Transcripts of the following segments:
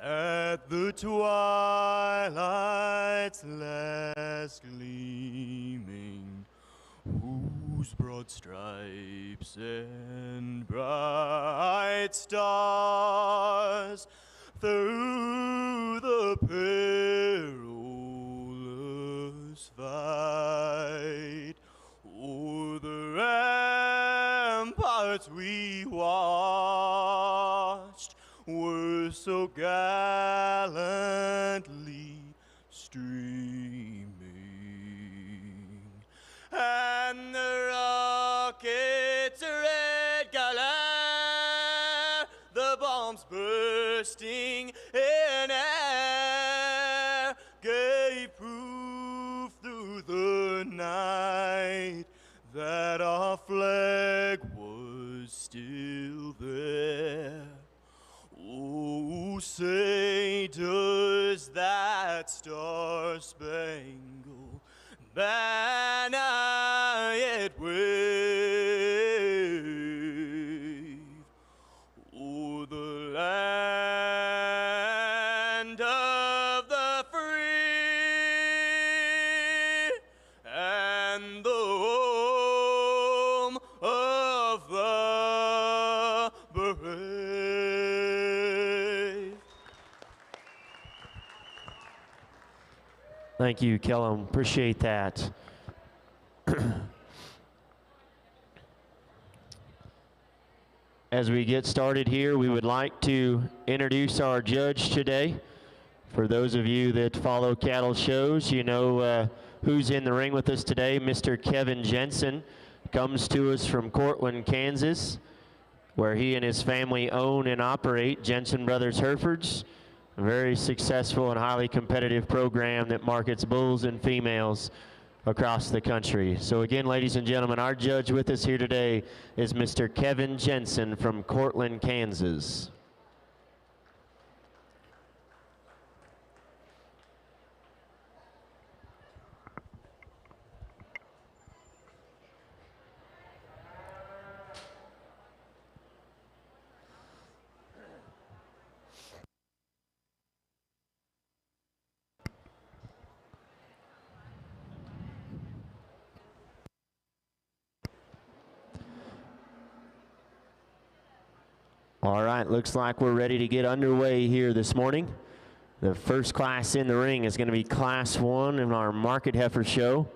At the twilight's last gleaming, whose broad stripes and bright stars through the perilous fight o'er the ramparts we watched were so gallantly streaming, and the rocket's red glare, the bombs bursting in air, gave proof through the night that our flag was still there. Oh, say does that star-spangled banner yet wave o'er the land of the free and the home of the brave. Thank you, Kellum. Appreciate that. As we get started here, we would like to introduce our judge today. For those of you that follow cattle shows, you know who's in the ring with us today. Mr. Kevin Jensen comes to us from Cortland, Kansas, where he and his family own and operate Jensen Brothers Herefords, a very successful and highly competitive program that markets bulls and females across the country. So again, ladies and gentlemen, our judge with us here today is Mr. Kevin Jensen from Cortland, Kansas. All right, looks like we're ready to get underway here this morning. The first class in the ring is going to be Class 1 in our Market Heifer Show.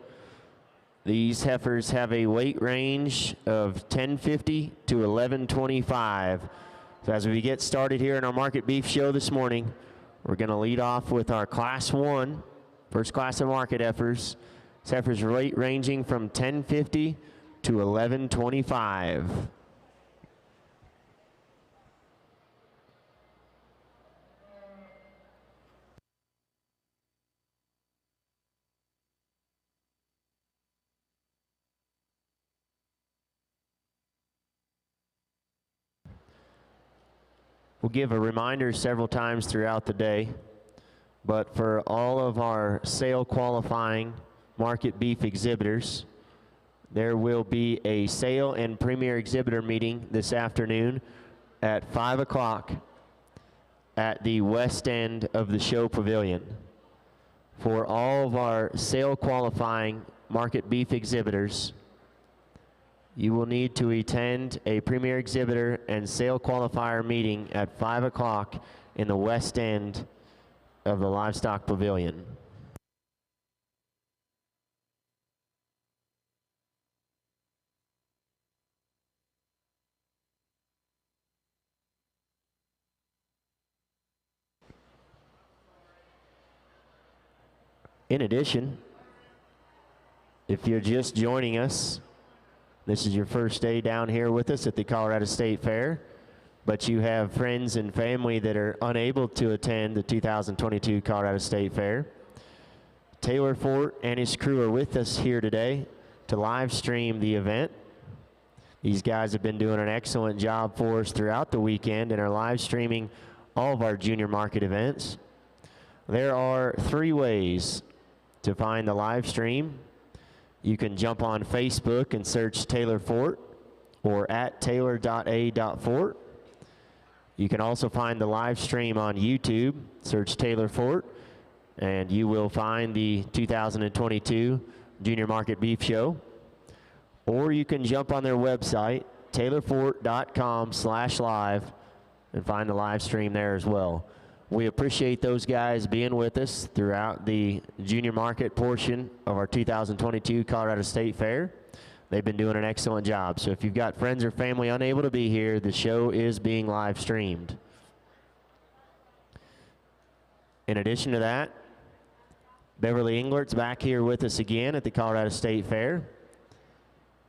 These heifers have a weight range of 1050 to 1125. So as we get started here in our Market Beef Show this morning, we're going to lead off with our Class 1, first class of Market Heifers. This heifer's weight ranging from 1050 to 1125. We'll give a reminder several times throughout the day, but for all of our sale qualifying market beef exhibitors, there will be a sale and premier exhibitor meeting this afternoon at 5 o'clock at the west end of the show pavilion. For all of our sale qualifying market beef exhibitors, you will need to attend a premier exhibitor and sale qualifier meeting at 5 o'clock in the west end of the livestock pavilion. In addition, if you're just joining us, this is your first day down here with us at the Colorado State Fair, but you have friends and family that are unable to attend the 2022 Colorado State Fair. Taylor Fort and his crew are with us here today to live stream the event. These guys have been doing an excellent job for us throughout the weekend and are live streaming all of our junior market events. There are 3 ways to find the live stream. You can jump on Facebook and search Taylor Fort or at taylor.a.fort. You can also find the live stream on YouTube. Search Taylor Fort, and you will find the 2022 Junior Market Beef Show. Or you can jump on their website, taylorfort.com/live, and find the live stream there as well. We appreciate those guys being with us throughout the junior market portion of our 2022 Colorado State Fair. They've been doing an excellent job. So if you've got friends or family unable to be here, the show is being live streamed. In addition to that, Beverly Englert's back here with us again at the Colorado State Fair.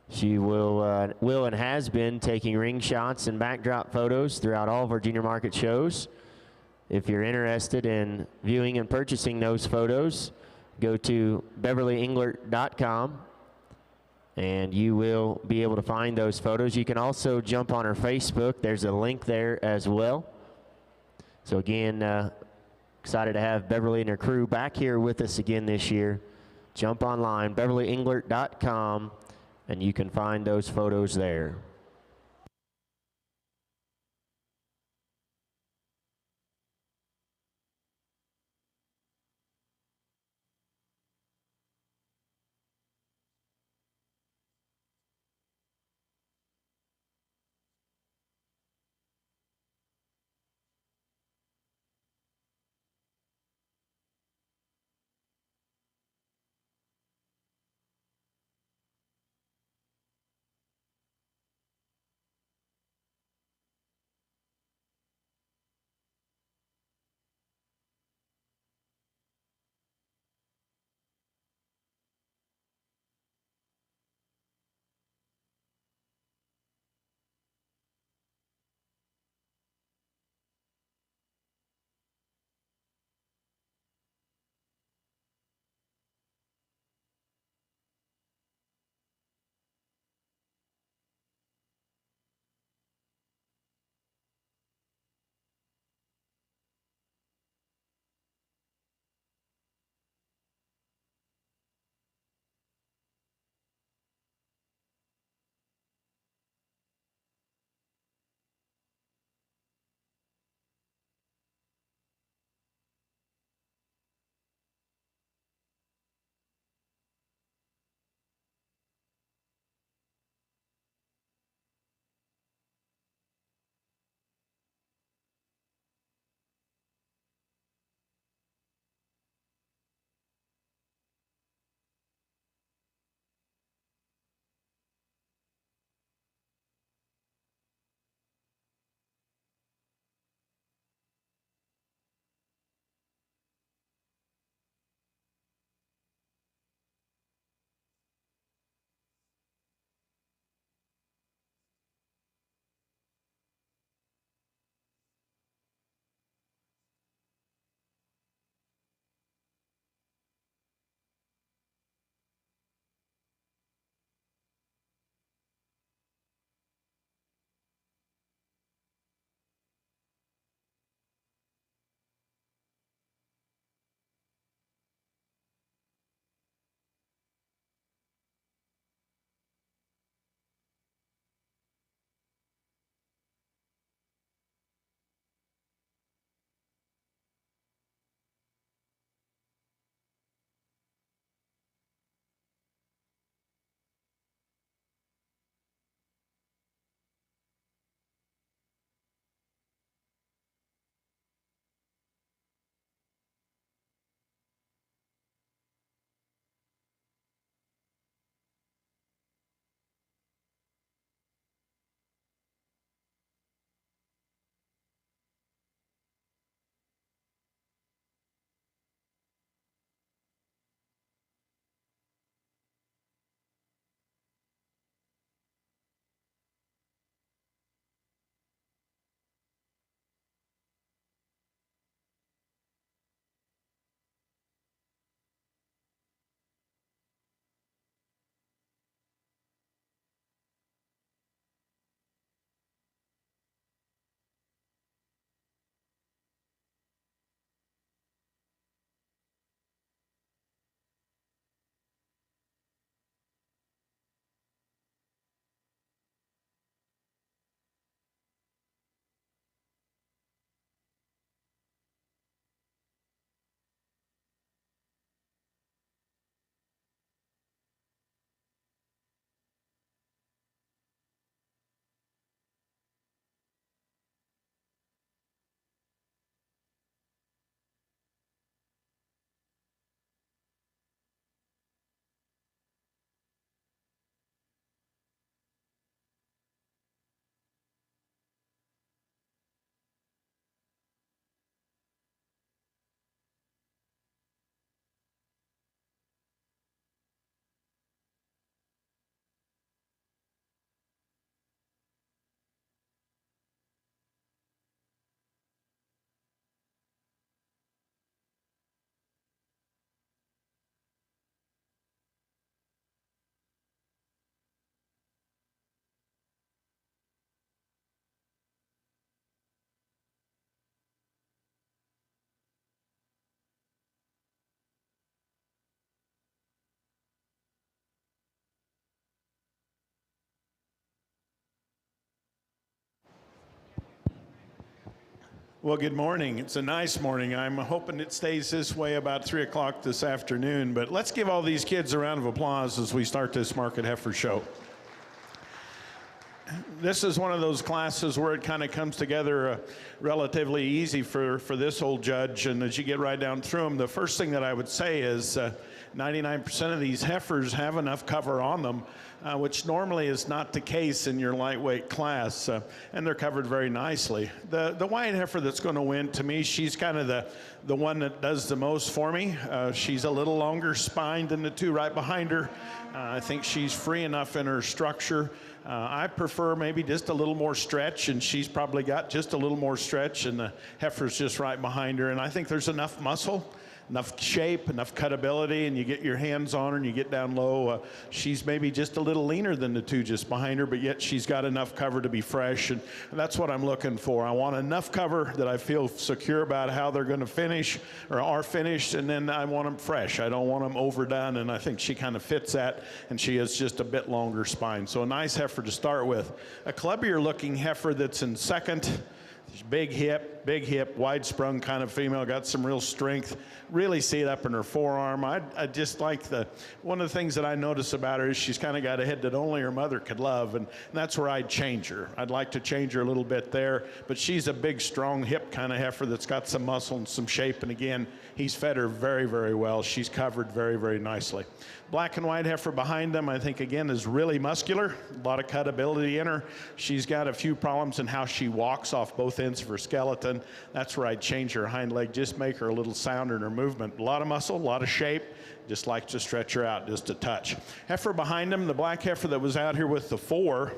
She will and has been taking ring shots and backdrop photos throughout all of our junior market shows. If you're interested in viewing and purchasing those photos, go to beverlyenglert.com and you will be able to find those photos. You can also jump on her Facebook. There's a link there as well. So again, excited to have Beverly and her crew back here with us again this year. Jump online, beverlyenglert.com, and you can find those photos there. Well, good morning. It's a nice morning. I'm hoping it stays this way about 3 o'clock this afternoon. But let's give all these kids a round of applause as we start this Market Heifer show. This is one of those classes where it kind of comes together relatively easy for this old judge. And as you get right down through them, the first thing that I would say is 99% of these heifers have enough cover on them, which normally is not the case in your lightweight class, and they're covered very nicely. The white heifer that's going to win, to me, she's kind of the one that does the most for me. She's a little longer spined than the two right behind her. I think she's free enough in her structure. I prefer maybe just a little more stretch, and she's probably got just a little more stretch, and the heifer's just right behind her. And I think there's enough muscle, enough shape, enough cutability, and you get your hands on her and you get down low. She's maybe just a little leaner than the two just behind her, but yet she's got enough cover to be fresh, and that's what I'm looking for. I want enough cover that I feel secure about how they're going to finish or are finished, and then I want them fresh. I don't want them overdone, and I think she kind of fits that, and she has just a bit longer spine. So a nice heifer to start with. A clubbier looking heifer that's in second. Big hip, wide sprung kind of female, got some real strength. Really see it up in her forearm. I just like one of the things that I notice about her is she's kind of got a head that only her mother could love, and that's where I'd change her. I'd like to change her a little bit there, but she's a big, strong hip kind of heifer that's got some muscle and some shape, and again, he's fed her very, very well. She's covered very, very nicely. Black and white heifer behind them, I think, again, is really muscular. A lot of cutability in her. She's got a few problems in how she walks off both ends of her skeleton. That's where I'd change her hind leg, just make her a little sounder in her movement. A lot of muscle, a lot of shape. Just like to stretch her out just a touch. Heifer behind them, the black heifer that was out here with the 4,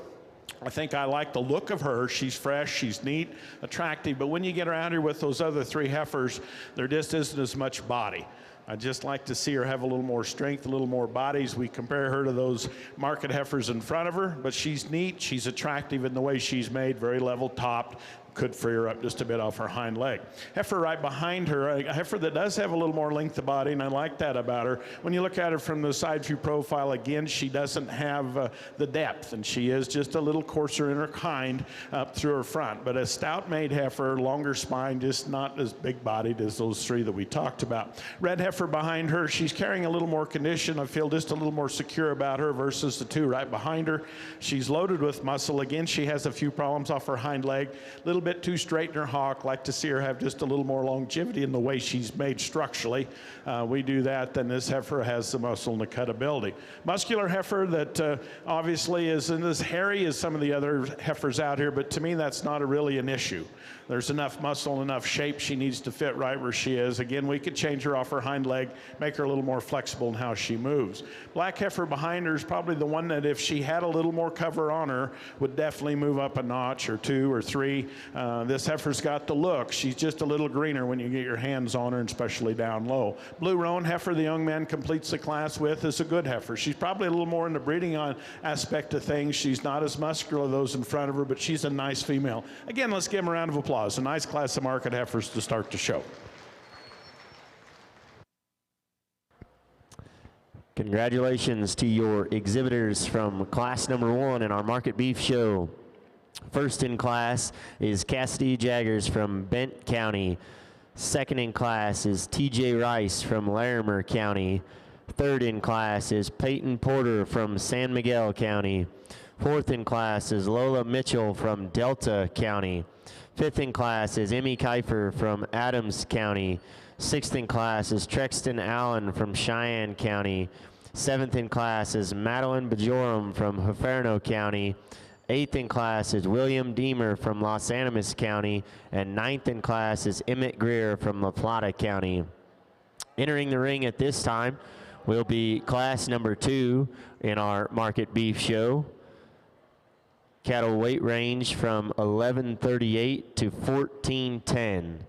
I think I like the look of her. She's fresh, she's neat, attractive, but when you get around here with those other 3 heifers, there just isn't as much body. I just like to see her have a little more strength, a little more bodies. We compare her to those market heifers in front of her, but she's neat, she's attractive in the way she's made, very level topped. Could free her up just a bit off her hind leg. Heifer right behind her, a heifer that does have a little more length of body, and I like that about her. When you look at her from the side view profile, again, she doesn't have the depth, and she is just a little coarser in her kind up through her front. But a stout-made heifer, longer spine, just not as big-bodied as those 3 that we talked about. Red heifer behind her, she's carrying a little more condition. I feel just a little more secure about her versus the 2 right behind her. She's loaded with muscle. Again, she has a few problems off her hind leg. A little bit too straight in her hock. Like to see her have just a little more longevity in the way she's made structurally. We do that, then this heifer has the muscle and the cutability. Muscular heifer that obviously isn't as hairy as some of the other heifers out here, but to me that's not really an issue. There's enough muscle, enough shape. She needs to fit right where she is. Again, we could change her off her hind leg, make her a little more flexible in how she moves. Black heifer behind her is probably the one that if she had a little more cover on her would definitely move up a notch or 2 or 3. This heifer's got the look. She's just a little greener when you get your hands on her, and especially down low. Blue roan heifer, the young man completes the class with, is a good heifer. She's probably a little more in the breeding aspect of things. She's not as muscular as those in front of her, but she's a nice female. Again, let's give them a round of applause. A nice class of market heifers to start the show. Congratulations to your exhibitors from class number 1 in our Market Beef Show. First in class is Cassidy Jaggers from Bent County. Second in class is TJ Rice from Larimer County. Third in class is Peyton Porter from San Miguel County. Fourth in class is Lola Mitchell from Delta County. Fifth in class is Emmy Kiefer from Adams County. Sixth in class is Trexton Allen from Cheyenne County. Seventh in class is Madeline Bajoram from Huerfano County. Eighth in class is William Deemer from Los Animas County. And ninth in class is Emmett Greer from La Plata County. Entering the ring at this time will be class number 2 in our Market Beef Show. Cattle weight range from 1138 to 1410.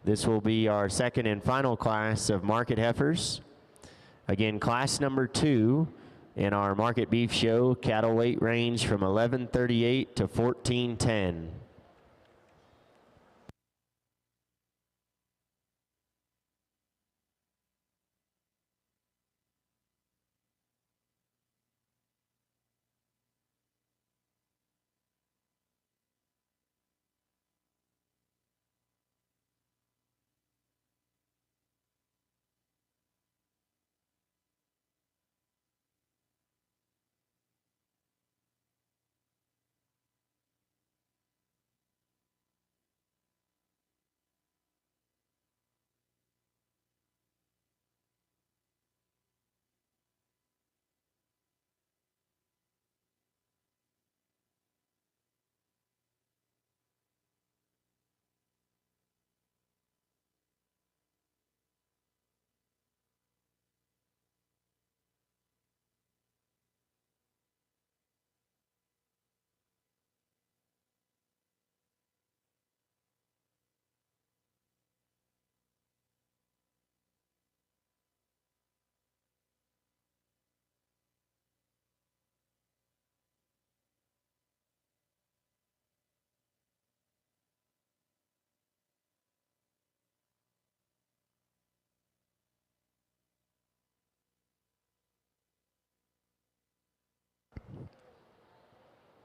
This will be our second and final class of market heifers. Again, class number 2 in our Market Beef Show, cattle weight range from 1138 to 1410.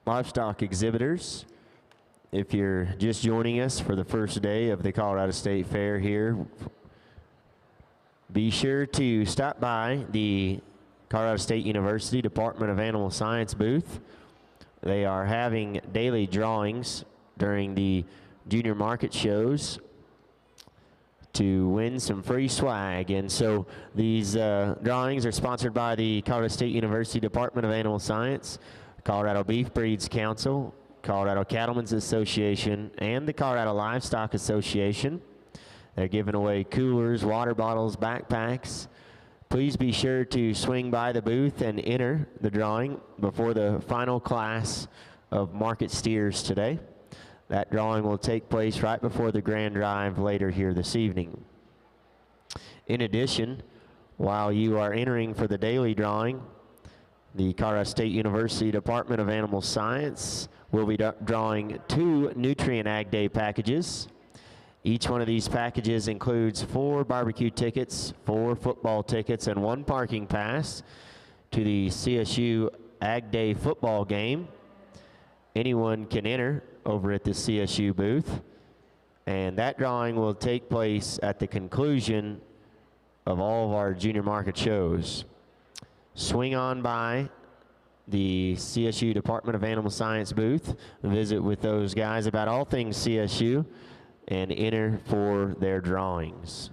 livestock exhibitors, if you're just joining us for the first day of the Colorado State Fair here, be sure to stop by the Colorado State University Department of Animal Science booth. They are having daily drawings during the junior market shows to win some free swag. And so these drawings are sponsored by the Colorado State University Department of Animal Science, Colorado Beef Breeds Council, Colorado Cattlemen's Association, and the Colorado Livestock Association. They're giving away coolers, water bottles, backpacks. Please be sure to swing by the booth and enter the drawing before the final class of market steers today. That drawing will take place right before the grand drive later here this evening. In addition, while you are entering for the daily drawing, the Colorado State University Department of Animal Science will be drawing 2 Nutrient Ag Day packages. Each one of these packages includes 4 barbecue tickets, 4 football tickets, and 1 parking pass to the CSU Ag Day football game. Anyone can enter over at the CSU booth, and that drawing will take place at the conclusion of all of our junior market shows. Swing on by the CSU Department of Animal Science booth, visit with those guys about all things CSU, and enter for their drawings.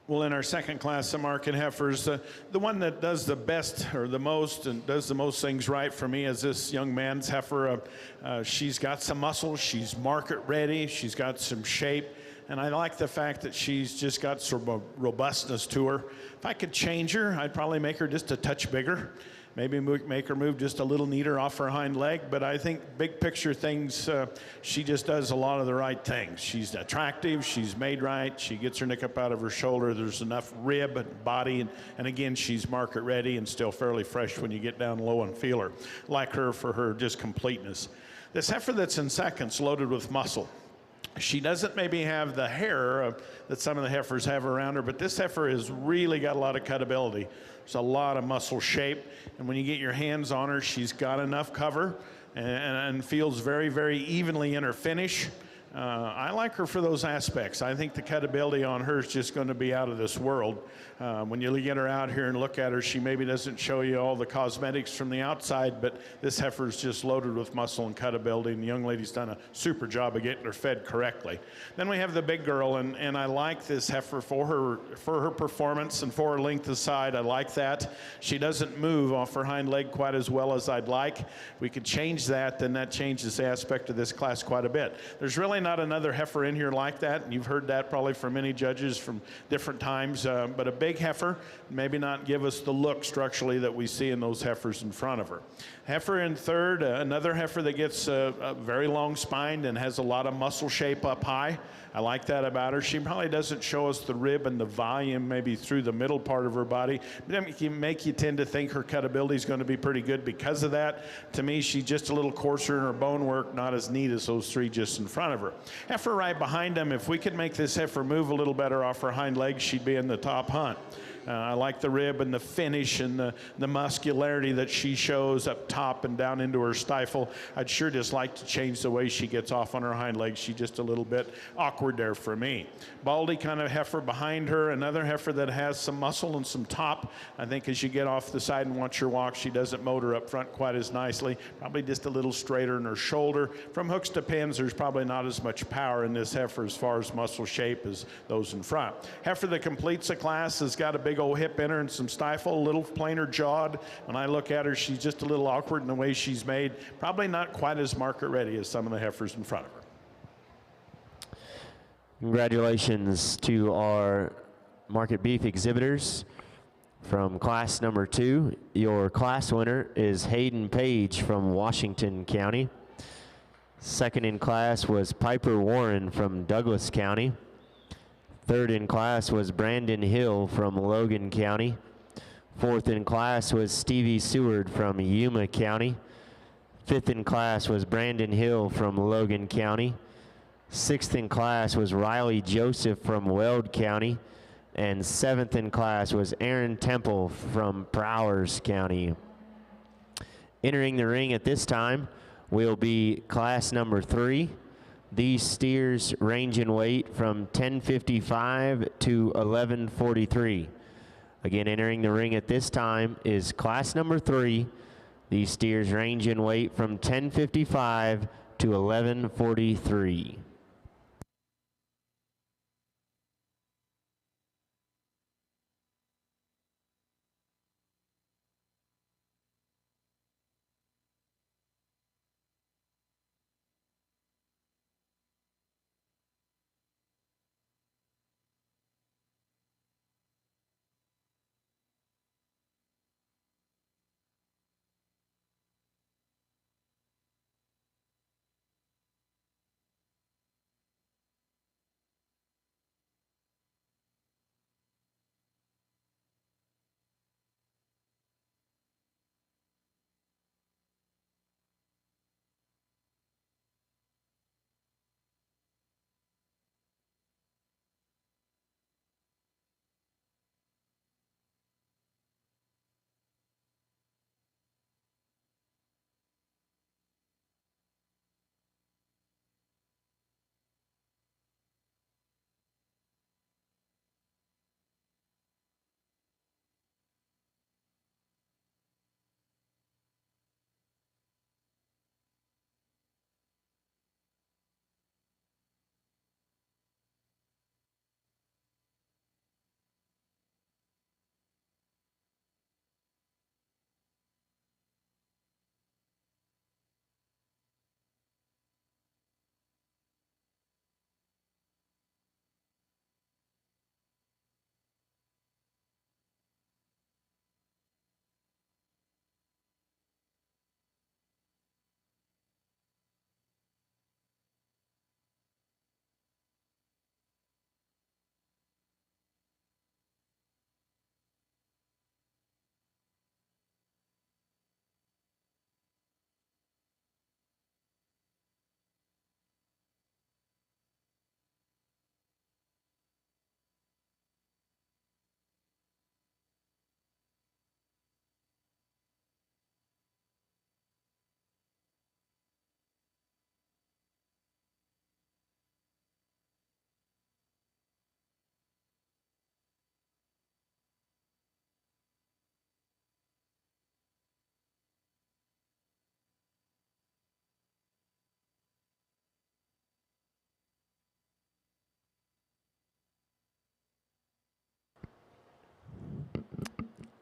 Well, in our second class of market heifers, the one that does the best or the most and does the most things right for me is this young man's heifer. She's got some muscle, she's market ready, she's got some shape, and I like the fact that she's just got some robustness to her. If I could change her, I'd probably make her just a touch bigger. Maybe make her move just a little neater off her hind leg, but I think big picture things, she just does a lot of the right things. She's attractive, she's made right, she gets her nick up out of her shoulder, there's enough rib and body, and again, she's market ready and still fairly fresh when you get down low and feel her. Like her for her just completeness. This heifer that's in second's loaded with muscle. She doesn't maybe have the hair that some of the heifers have around her, but this heifer has really got a lot of cutability. There's a lot of muscle shape, and when you get your hands on her, she's got enough cover and feels very, very evenly in her finish. I like her for those aspects. I think the cutability on her is just going to be out of this world. When you get her out here and look at her, she maybe doesn't show you all the cosmetics from the outside, but this heifer is just loaded with muscle and cutability, and the young lady's done a super job of getting her fed correctly. Then we have the big girl, and I like this heifer for her performance and for her length of side. I like that. She doesn't move off her hind leg quite as well as I'd like. If we could change that, then that changes the aspect of this class quite a bit. There's really not another heifer in here like that, and you've heard that probably from many judges from different times, but a big heifer maybe not give us the look structurally that we see in those heifers in front of her. Heifer in third, another heifer that gets a very long spine and has a lot of muscle shape up high. I like that about her. She probably doesn't show us the rib and the volume maybe through the middle part of her body. It make you tend to think her cutability is going to be pretty good because of that. To me, she's just a little coarser in her bone work, not as neat as those three just in front of her. Heifer right behind them, if we could make this heifer move a little better off her hind legs, she'd be in the top hunt. I like the rib and the finish and the muscularity that she shows up top and down into her stifle. I'd sure just like to change the way she gets off on her hind legs. She's just a little bit awkward there for me. Baldy kind of heifer behind her, another heifer that has some muscle and some top. I think as you get off the side and watch her walk, she doesn't motor up front quite as nicely. Probably just a little straighter in her shoulder. From hooks to pins, there's probably not as much power in this heifer as far as muscle shape as those in front. Heifer that completes the class has got a big old hip in her and some stifle, a little plainer jawed. When I look at her, she's just a little awkward in the way she's made. Probably not quite as market ready as some of the heifers in front of her. Congratulations to our market beef exhibitors from class number 2. Your class winner is Hayden Page from Washington County. Second in class was Piper Warren from Douglas County. Third in class was Brandon Hill from Logan County. Fourth in class was Stevie Seward from Yuma County. Fifth in class was Brandon Hill from Logan County. Sixth in class was Riley Joseph from Weld County. And seventh in class was Aaron Temple from Prowers County. Entering the ring at this time will be class number 3. These steers range in weight from 1055 to 1143. Again, entering the ring at this time is class number 3. These steers range in weight from 1055 to 1143.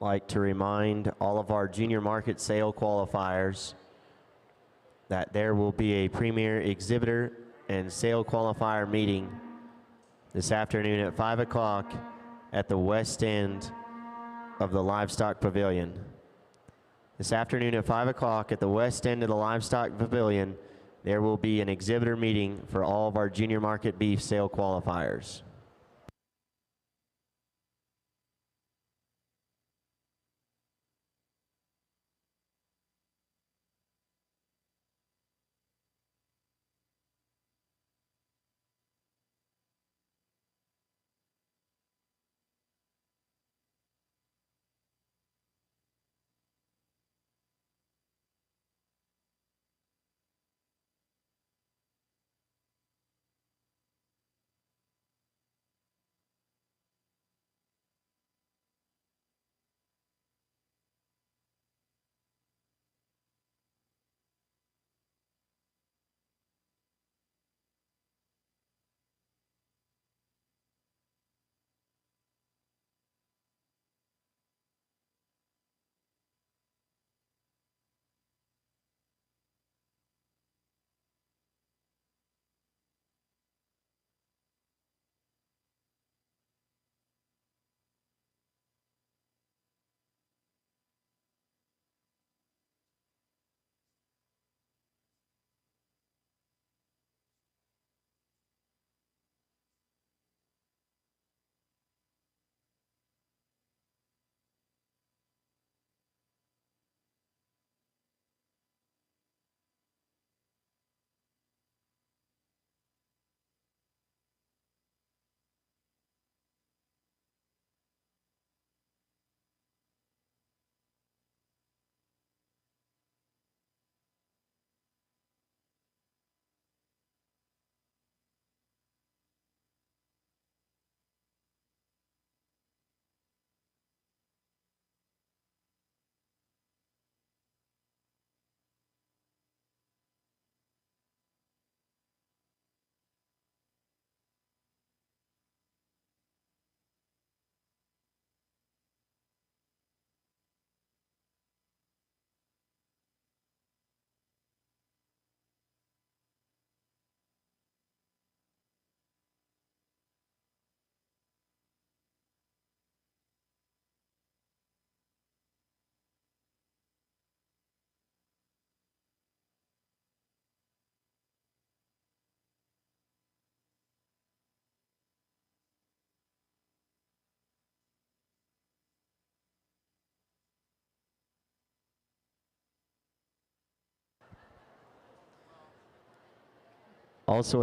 like to remind all of our junior market sale qualifiers that there will be a premier exhibitor and sale qualifier meeting this afternoon at 5 o'clock at the west end of the Livestock Pavilion. This afternoon at 5 o'clock at the west end of the Livestock Pavilion, there will be an exhibitor meeting for all of our junior market beef sale qualifiers. Also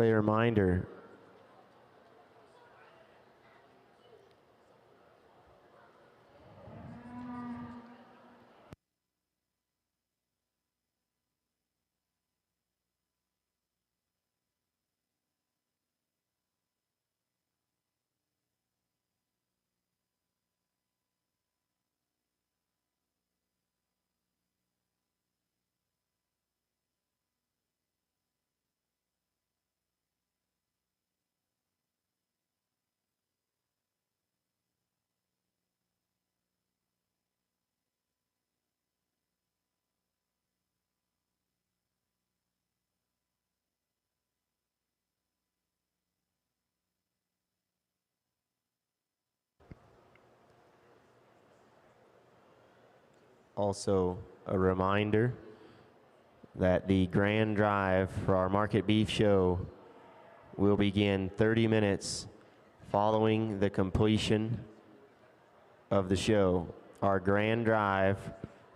a reminder, that the grand drive for our market beef show will begin 30 minutes following the completion of the show. Our grand drive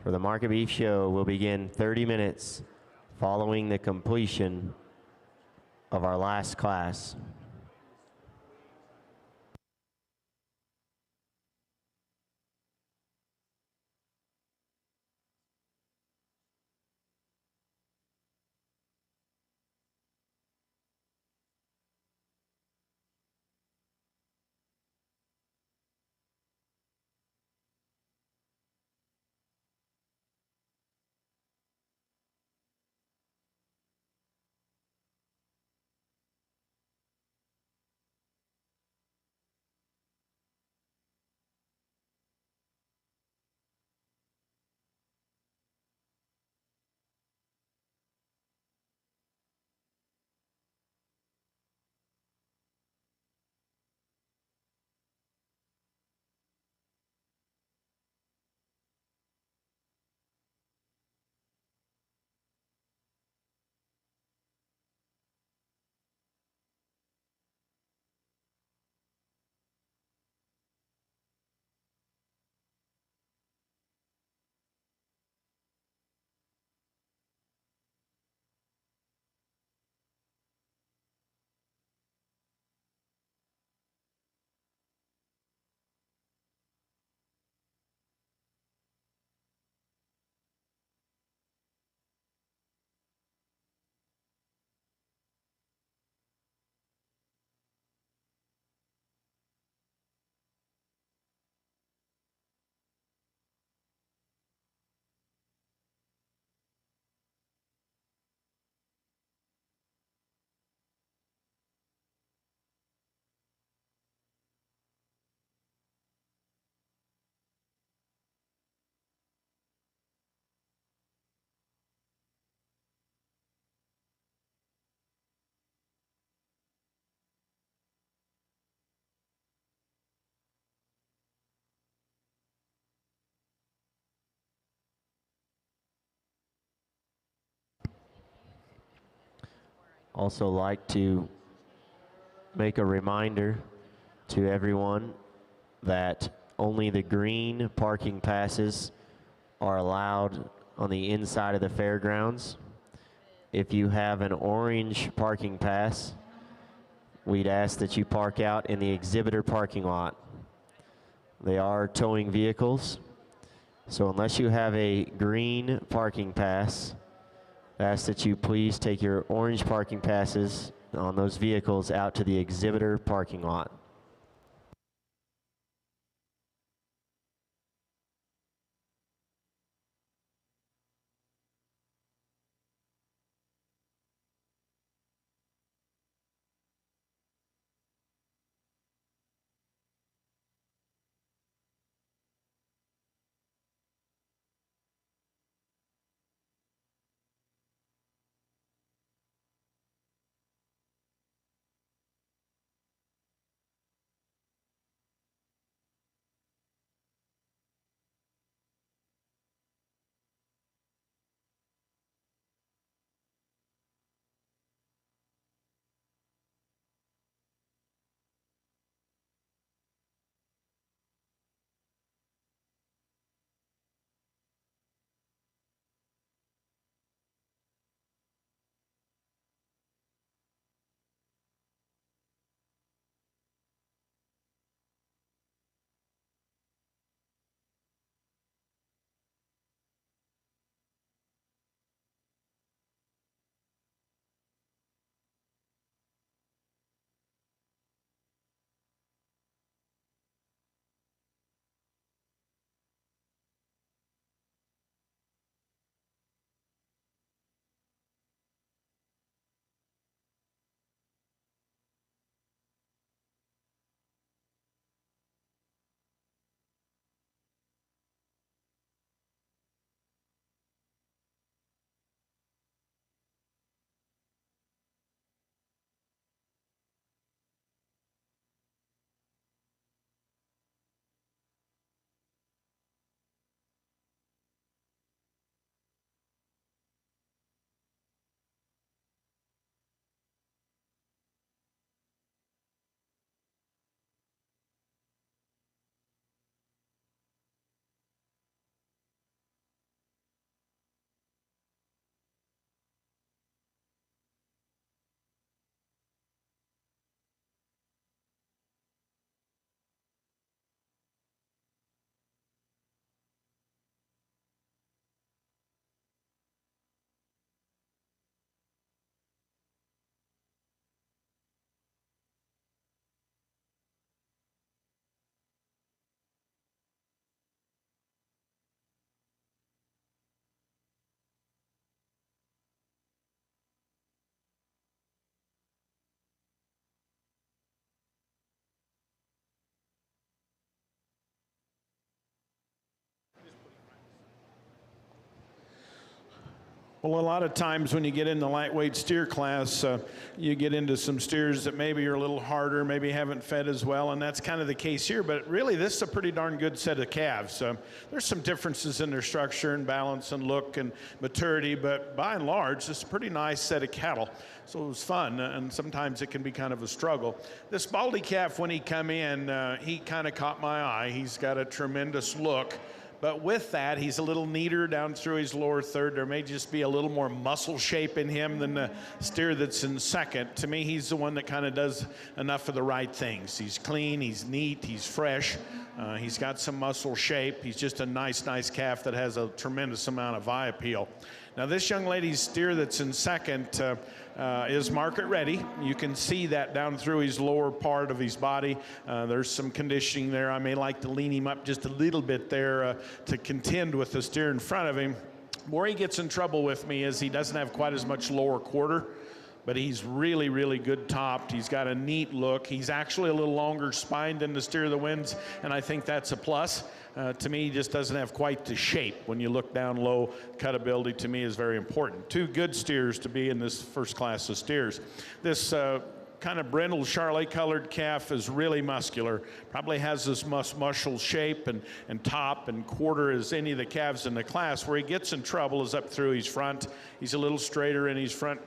for the market beef show will begin 30 minutes following the completion of our last class. Also like to make a reminder to everyone that only the green parking passes are allowed on the inside of the fairgrounds. If you have an orange parking pass, we'd ask that you park out in the exhibitor parking lot. They are towing vehicles, so unless you have a green parking pass, I ask that you please take your orange parking passes on those vehicles out to the exhibitor parking lot. Well, a lot of times when you get in the lightweight steer class, you get into some steers that maybe are a little harder, maybe haven't fed as well, and that's kind of the case here. But really, this is a pretty darn good set of calves. There's some differences in their structure and balance and look and maturity, but by and large, it's a pretty nice set of cattle. So it was fun, and sometimes it can be kind of a struggle. This Baldy calf, when he come in, he kind of caught my eye. He's got a tremendous look. But with that, he's a little neater down through his lower third. There may just be a little more muscle shape in him than the steer that's in second. To me, he's the one that kind of does enough of the right things. He's clean, he's neat, he's fresh. He's got some muscle shape. He's just a nice calf that has a tremendous amount of eye appeal. Now, this young lady's steer that's in second is market ready. You can see that down through his lower part of his body. There's some conditioning there. I may like to lean him up just a little bit there to contend with the steer in front of him. Where he gets in trouble with me is he doesn't have quite as much lower quarter, but he's really good topped. He's got a neat look. He's actually a little longer spine than the steer that wins, and I think that's a plus. To me, he just doesn't have quite the shape. When you look down low, cutability to me is very important. Two good steers to be in this first class of steers. This kind of brindle Charolais-colored calf is really muscular. Probably has this muscle shape and top and quarter as any of the calves in the class. Where he gets in trouble is up through his front. He's a little straighter in his front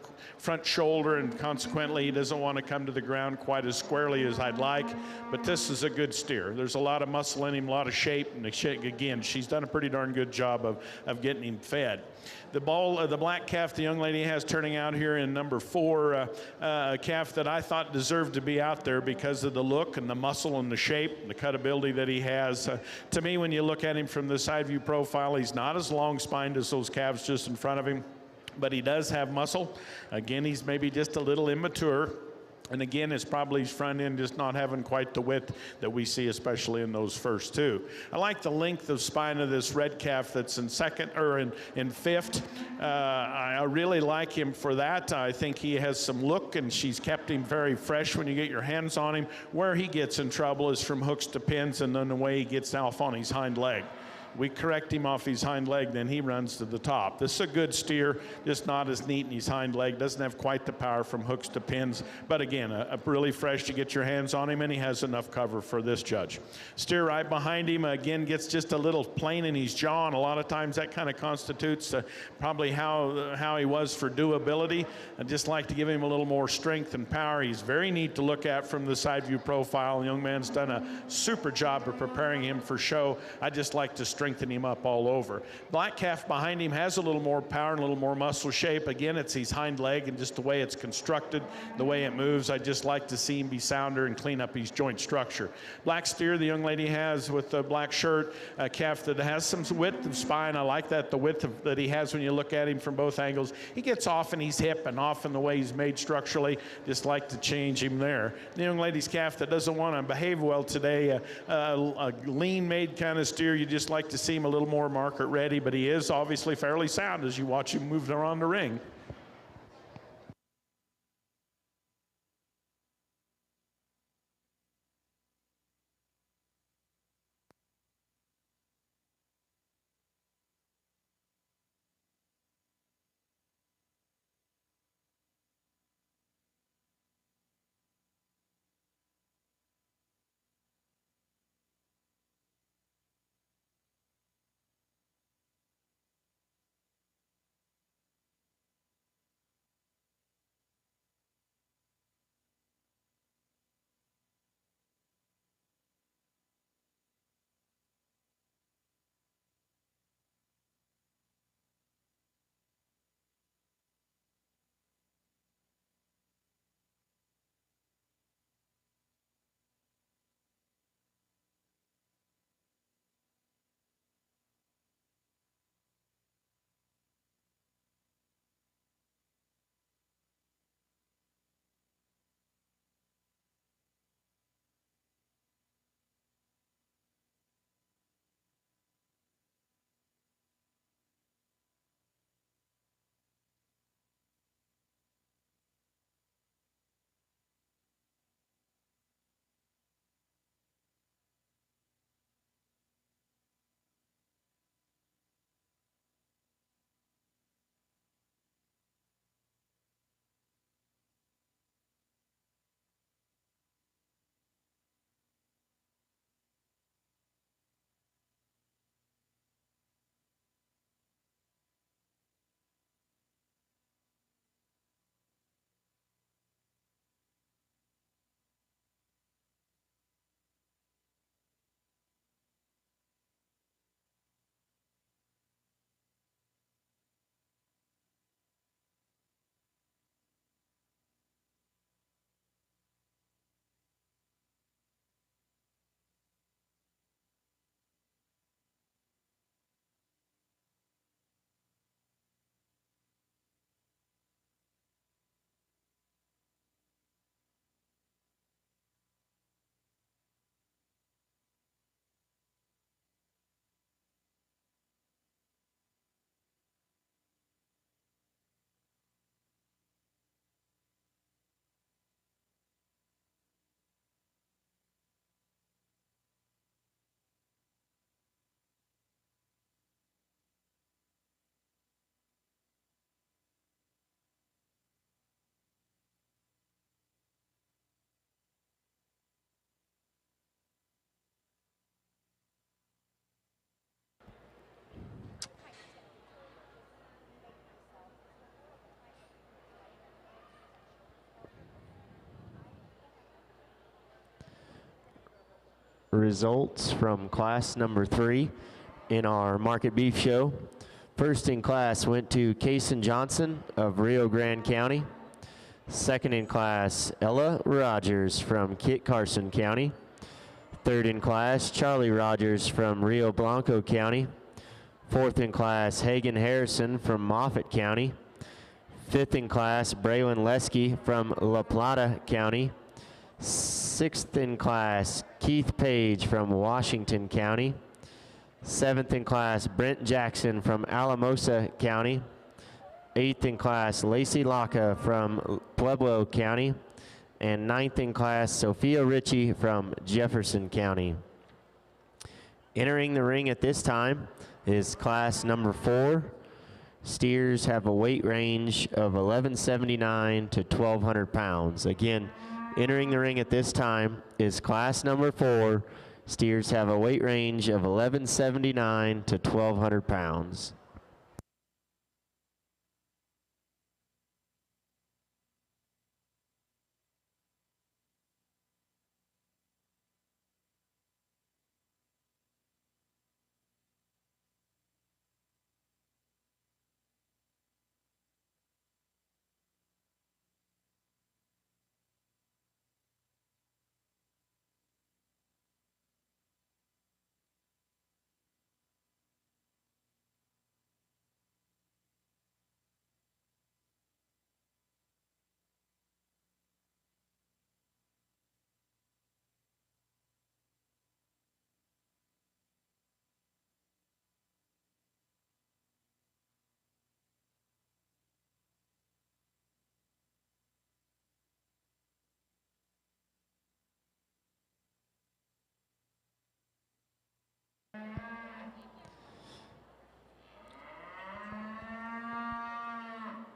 shoulder, and consequently he doesn't want to come to the ground quite as squarely as I'd like. But this is a good steer. There's a lot of muscle in him, a lot of shape, and again, she's done a pretty darn good job of getting him fed. The black calf the young lady has turning out here in number 4, a calf that I thought deserved to be out there because of the look and the muscle and the shape and the cutability that he has. To me, when you look at him from the side view profile, he's not as long spined as those calves just in front of him, but he does have muscle. Again, he's maybe just a little immature. And again, it's probably his front end just not having quite the width that we see, especially in those first 2. I like the length of spine of this red calf that's in second or in 5th. I really like him for that. I think he has some look, and she's kept him very fresh when you get your hands on him. Where he gets in trouble is from hooks to pins, and then the way he gets off on his hind leg. We correct him off his hind leg, then he runs to the top. This is a good steer, just not as neat in his hind leg. Doesn't have quite the power from hooks to pins. But again, a really fresh to get your hands on him, and he has enough cover for this judge. Steer right behind him, again, gets just a little plain in his jaw, and a lot of times that kind of constitutes probably how he was for doability. I'd just like to give him a little more strength and power. He's very neat to look at from the side view profile. The young man's done a super job of preparing him for show. I just like to strengthen him up all over. Black calf behind him has a little more power and a little more muscle shape. Again, it's his hind leg and just the way it's constructed, the way it moves. I just like to see him be sounder and clean up his joint structure. Black steer the young lady has with the black shirt, a calf that has some width of spine. I like that, the width that he has when you look at him from both angles. He gets off in his hip and off in the way he's made structurally. Just like to change him there. The young lady's calf that doesn't want to behave well today, a lean made kind of steer. You just like to see him a little more market ready, but he is obviously fairly sound as you watch him move around the ring. results from class number 3 in our market beef show. First in class went to Kason Johnson of Rio Grande County. Second in class, Ella Rogers from Kit Carson County. Third in class, Charlie Rogers from Rio Blanco County. Fourth in class, Hagen Harrison from Moffat County. Fifth in class, Braylon Lesky from La Plata County. Sixth in class, Keith Page from Washington County. Seventh in class, Brent Jackson from Alamosa County. Eighth in class, Lacey Laka from Pueblo County. And ninth in class, Sophia Ritchie from Jefferson County. Entering the ring at this time is class number 4. Steers have a weight range of 1179 to 1,200 pounds. Again, entering the ring at this time is class number 4. Steers have a weight range of 1179 to 1,200 pounds.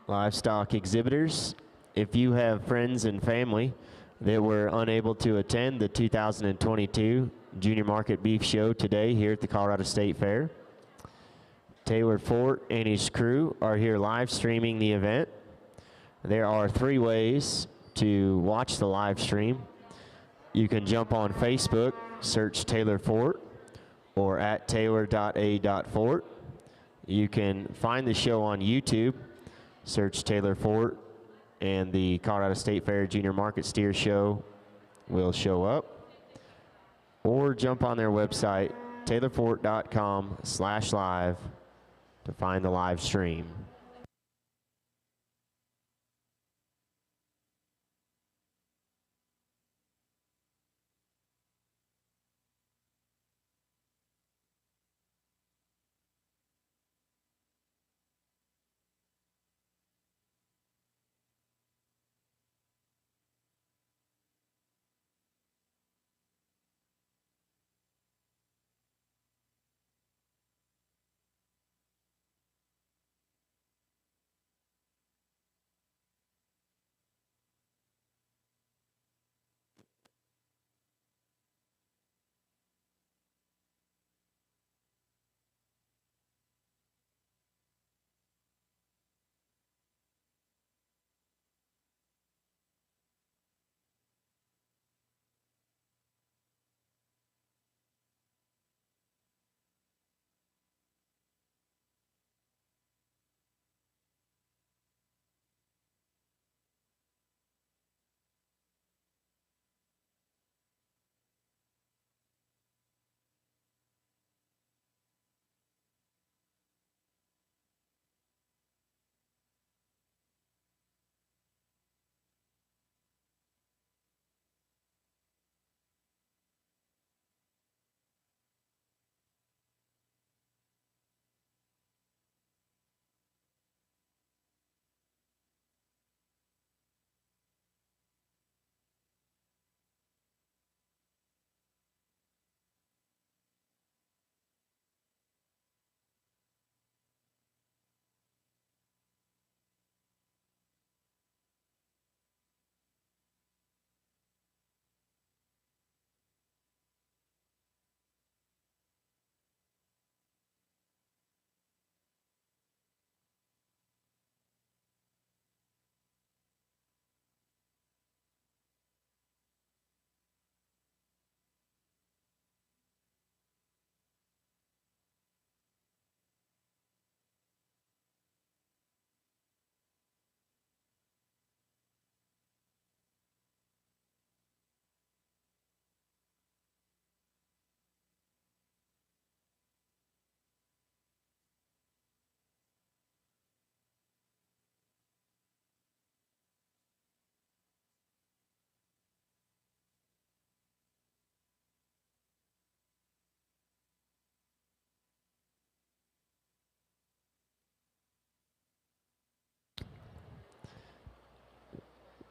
Livestock exhibitors, if you have friends and family that were unable to attend the 2022 Junior Market Beef Show today here at the Colorado State Fair, Taylor Fort and his crew are here live streaming the event. There are 3 ways to watch the live stream. You can jump on Facebook, search Taylor Fort, or at taylor.a.fort. You can find the show on YouTube, search Taylor Fort, and the Colorado State Fair Junior Market Steer Show will show up. Or jump on their website, taylorfort.com/live, to find the live stream.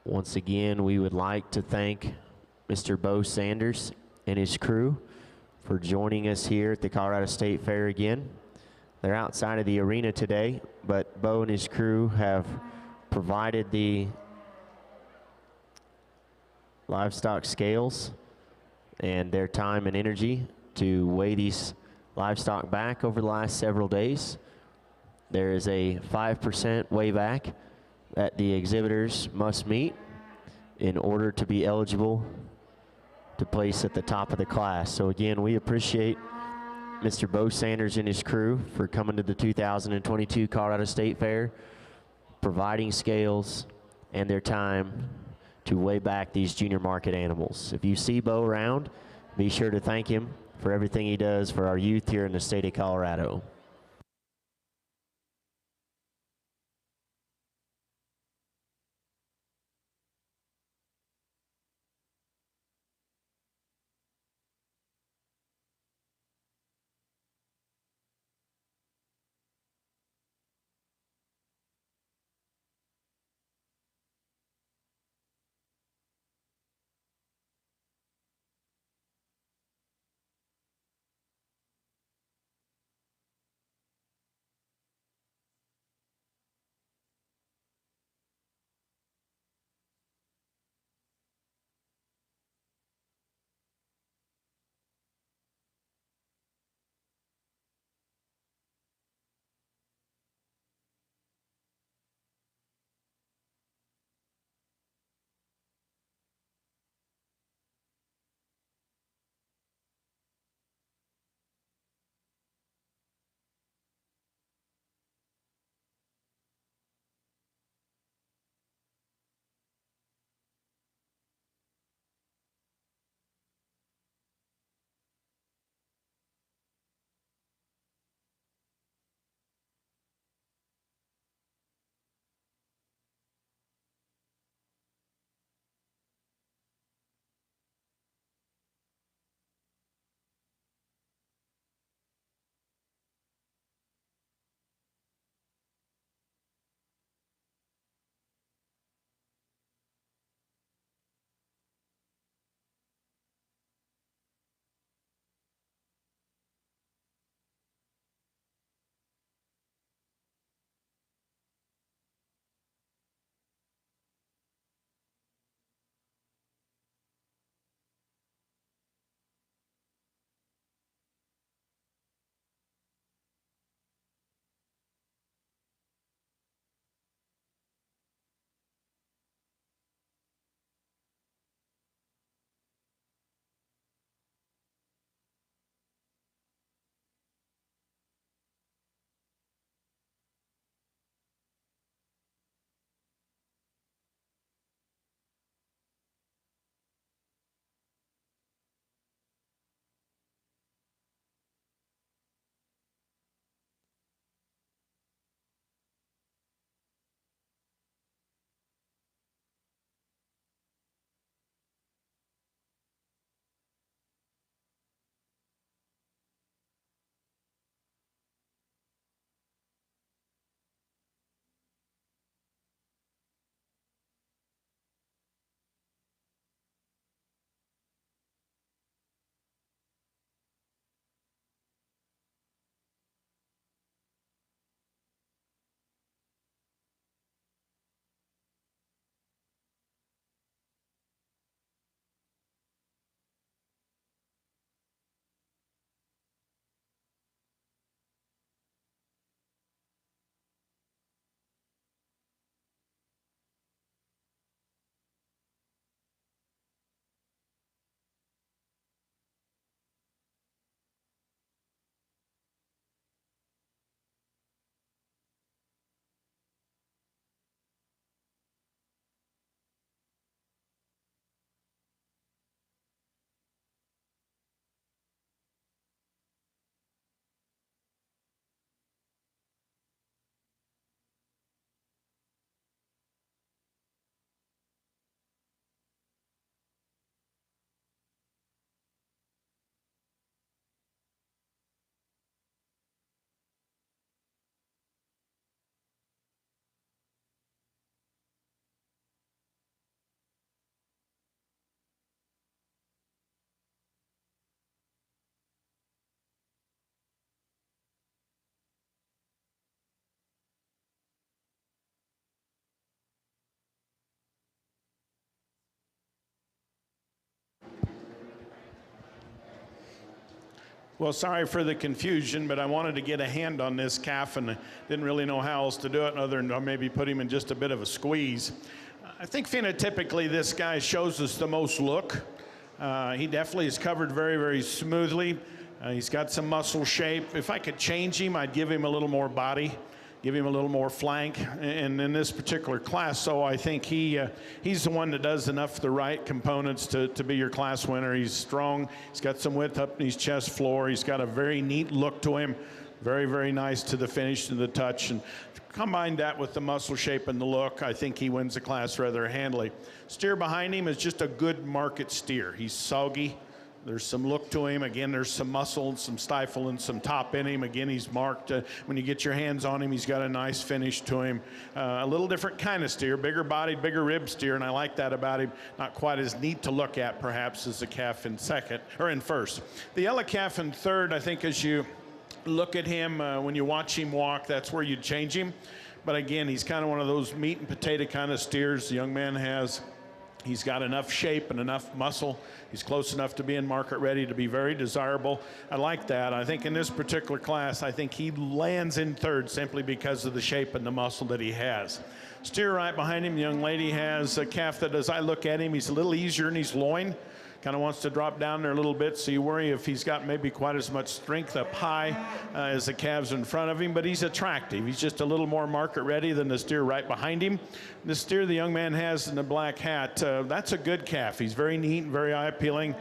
Once again, we would like to thank Mr. Bo Sanders and his crew for joining us here at the Colorado State Fair again. They're outside of the arena today, but Bo and his crew have provided the livestock scales and their time and energy to weigh these livestock back over the last several days. There is a 5% weigh back that the exhibitors must meet in order to be eligible to place at the top of the class. So again, we appreciate Mr. Bo Sanders and his crew for coming to the 2022 Colorado State Fair, providing scales and their time to weigh back these junior market animals. If you see Bo around, be sure to thank him for everything he does for our youth here in the state of Colorado. Well, sorry for the confusion, but I wanted to get a hand on this calf and didn't really know how else to do it other than maybe put him in just a bit of a squeeze. I think phenotypically this guy shows us the most look. He definitely is covered very, very smoothly. He's got some muscle shape. If I could change him, I'd give him a little more body, give him a little more flank, and in this particular class, so I think he's the one that does enough of the right components to be your class winner. He's strong, he's got some width up in his chest floor, he's got a very neat look to him, very, very nice to the finish, to the touch, and combine that with the muscle shape and the look, I think he wins the class rather handily. Steer behind him is just a good market steer. He's soggy. There's some look to him. Again, there's some muscle and some stifle and some top in him. Again, he's marked. When you get your hands on him, he's got a nice finish to him. A little different kind of steer, bigger bodied, bigger rib steer, and I like that about him. Not quite as neat to look at, perhaps, as the calf in second, or in first. The yellow calf in third, I think as you look at him, when you watch him walk, that's where you'd change him. But again, he's kind of one of those meat and potato kind of steers the young man has. He's got enough shape and enough muscle. He's close enough to being market ready to be very desirable. I like that. I think in this particular class, I think he lands in third simply because of the shape and the muscle that he has. Steer right behind him, the young lady has a calf that, as I look at him, he's a little easier in his loin. Kind of wants to drop down there a little bit, so you worry if he's got maybe quite as much strength up high as the calves in front of him, but he's attractive. He's just a little more market ready than the steer right behind him. The steer the young man has in the black hat, that's a good calf. He's very neat and very eye appealing.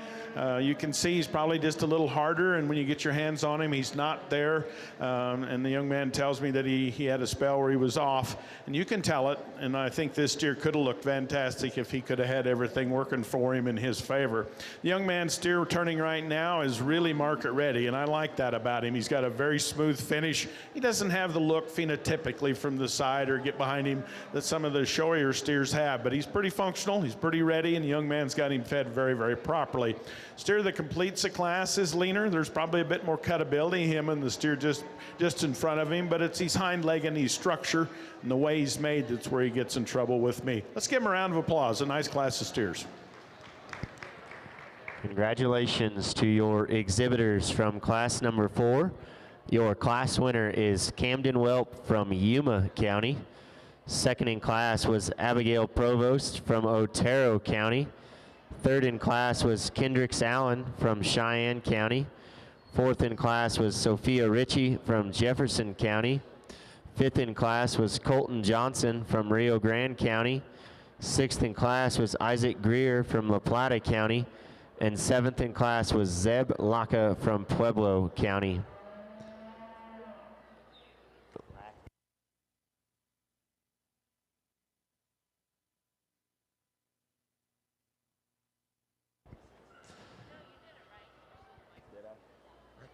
You can see he's probably just a little harder, and when you get your hands on him, he's not there. And the young man tells me that he had a spell where he was off, and you can tell it. And I think this steer could have looked fantastic if he could have had everything working for him in his favor. The young man's steer turning right now is really market ready, and I like that about him. He's got a very smooth finish. He doesn't have the look phenotypically from the side or get behind him that some of the showier steers have, but he's pretty functional, he's pretty ready, and the young man's got him fed very, very properly. Steer that completes the class is leaner. There's probably a bit more cutability, him and the steer just in front of him, but it's his hind leg and his structure and the way he's made that's where he gets in trouble with me. Let's give him a round of applause. A nice class of steers. Congratulations to your exhibitors from class number 4. Your class winner is Camden Welp from Yuma County. Second in class was Abigail Provost from Otero County. Third in class was Kendricks Allen from Cheyenne County. Fourth in class was Sophia Ritchie from Jefferson County. Fifth in class was Colton Johnson from Rio Grande County. Sixth in class was Isaac Greer from La Plata County. And seventh in class was Zeb Laka from Pueblo County.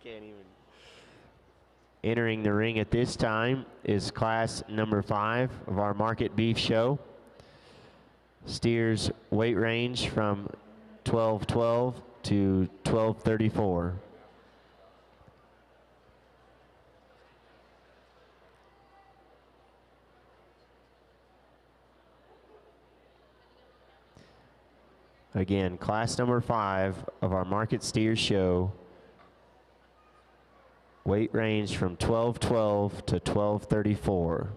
Can't even. Entering the ring at this time is class number 5 of our market beef show. Steers weight range from 1212 to 1234. Again, class number 5 of our market steer show. Weight range from 1212 to 1234.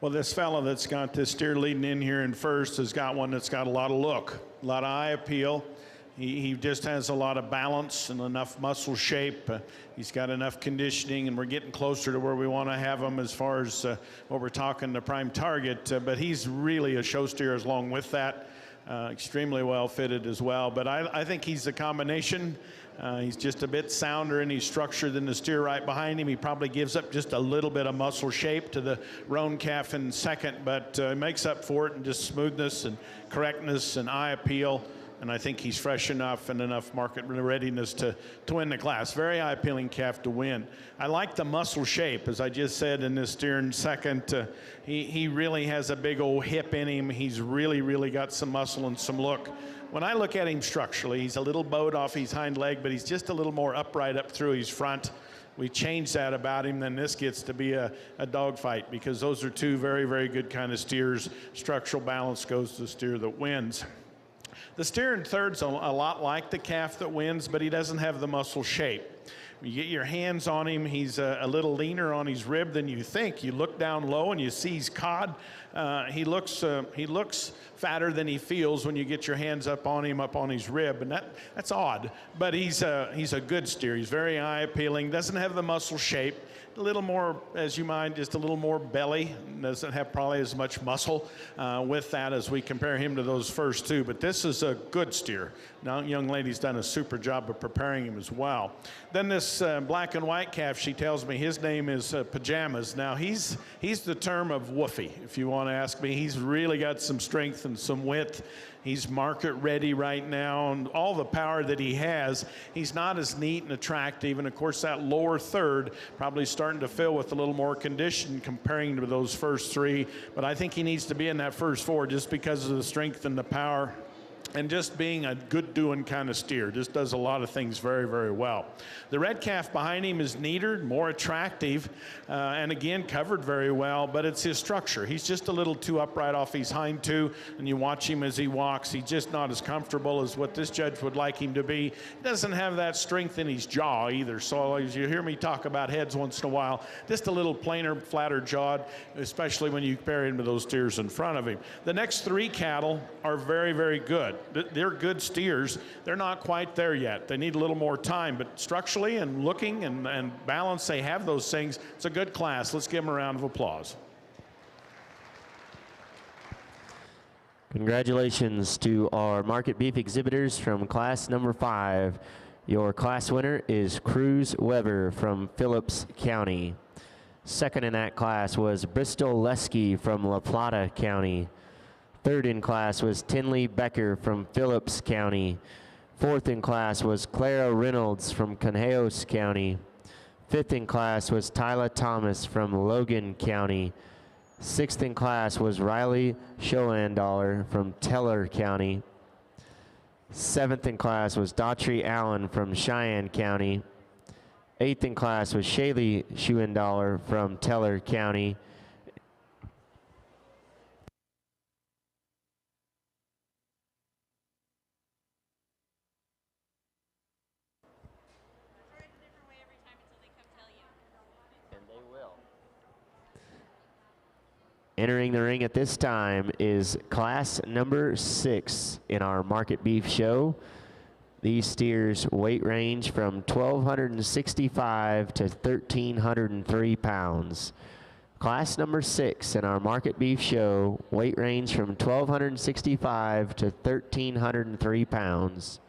Well, this fella that's got this steer leading in here in first has got one that's got a lot of look, a lot of eye appeal. He just has a lot of balance and enough muscle shape. He's got enough conditioning, and we're getting closer to where we want to have him as far as what we're talking the prime target. But he's really a show steer along with that. Extremely well fitted as well. But I think he's a combination. He's just a bit sounder in his structure than the steer right behind him. He probably gives up just a little bit of muscle shape to the roan calf in second, but makes up for it in just smoothness and correctness and eye appeal. And I think he's fresh enough and enough market readiness to win the class. Very eye-appealing calf to win. I like the muscle shape, as I just said, in this steer in second. He really has a big old hip in him. He's really got some muscle and some look. When I look at him structurally, he's a little bowed off his hind leg, but he's just a little more upright up through his front. We change that about him, then this gets to be a dogfight, because those are two very good kind of steers. Structural balance goes to the steer that wins. The steer in third's a lot like the calf that wins, but he doesn't have the muscle shape. When you get your hands on him, he's a little leaner on his rib than you think. You look down low and you see he's cod. He looks fatter than he feels when you get your hands up on him, up on his rib, and that's odd. But he's a good steer. He's very eye appealing. Doesn't have the muscle shape. A little more, as you mind, just a little more belly. Doesn't have probably as much muscle with that as we compare him to those first two. But this is a good steer. Now, young lady's done a super job of preparing him as well. Then this black and white calf, she tells me his name is Pajamas. Now, he's the term of woofy, if you want to ask me. He's really got some strength and some width. He's market ready right now, and all the power that he has, he's not as neat and attractive. And of course, that lower third probably starting to fill with a little more condition comparing to those first three. But I think he needs to be in that first four just because of the strength and the power, and just being a good doing kind of steer. Just does a lot of things very well. The red calf behind him is neater, more attractive, and again covered very well, but it's his structure. He's just a little too upright off his hind two, and you watch him as he walks, he's just not as comfortable as what this judge would like him to be. He doesn't have that strength in his jaw either, so as you hear me talk about heads once in a while, just a little plainer, flatter jawed, especially when you compare him to those steers in front of him. The next three cattle are very good. They're good steers. They're not quite there yet. They need a little more time, but structurally and looking and balance, they have those things. It's a good class. Let's give them a round of applause. Congratulations to our market beef exhibitors from class number 5. Your class winner is Cruz Weber from Phillips County. Second in that class was Bristol Lesky from La Plata County. Third in class was Tinley Becker from Phillips County. Fourth in class was Clara Reynolds from Conejos County. Fifth in class was Tyler Thomas from Logan County. Sixth in class was Riley Schoendaler from Teller County. Seventh in class was Daughtry Allen from Cheyenne County. Eighth in class was Shaylee Schoendaler from Teller County. Entering the ring at this time is class number 6 in our market beef show. These steers weight range from 1,265 to 1,303 pounds. Class number 6 in our market beef show, weight range from 1,265 to 1,303 pounds.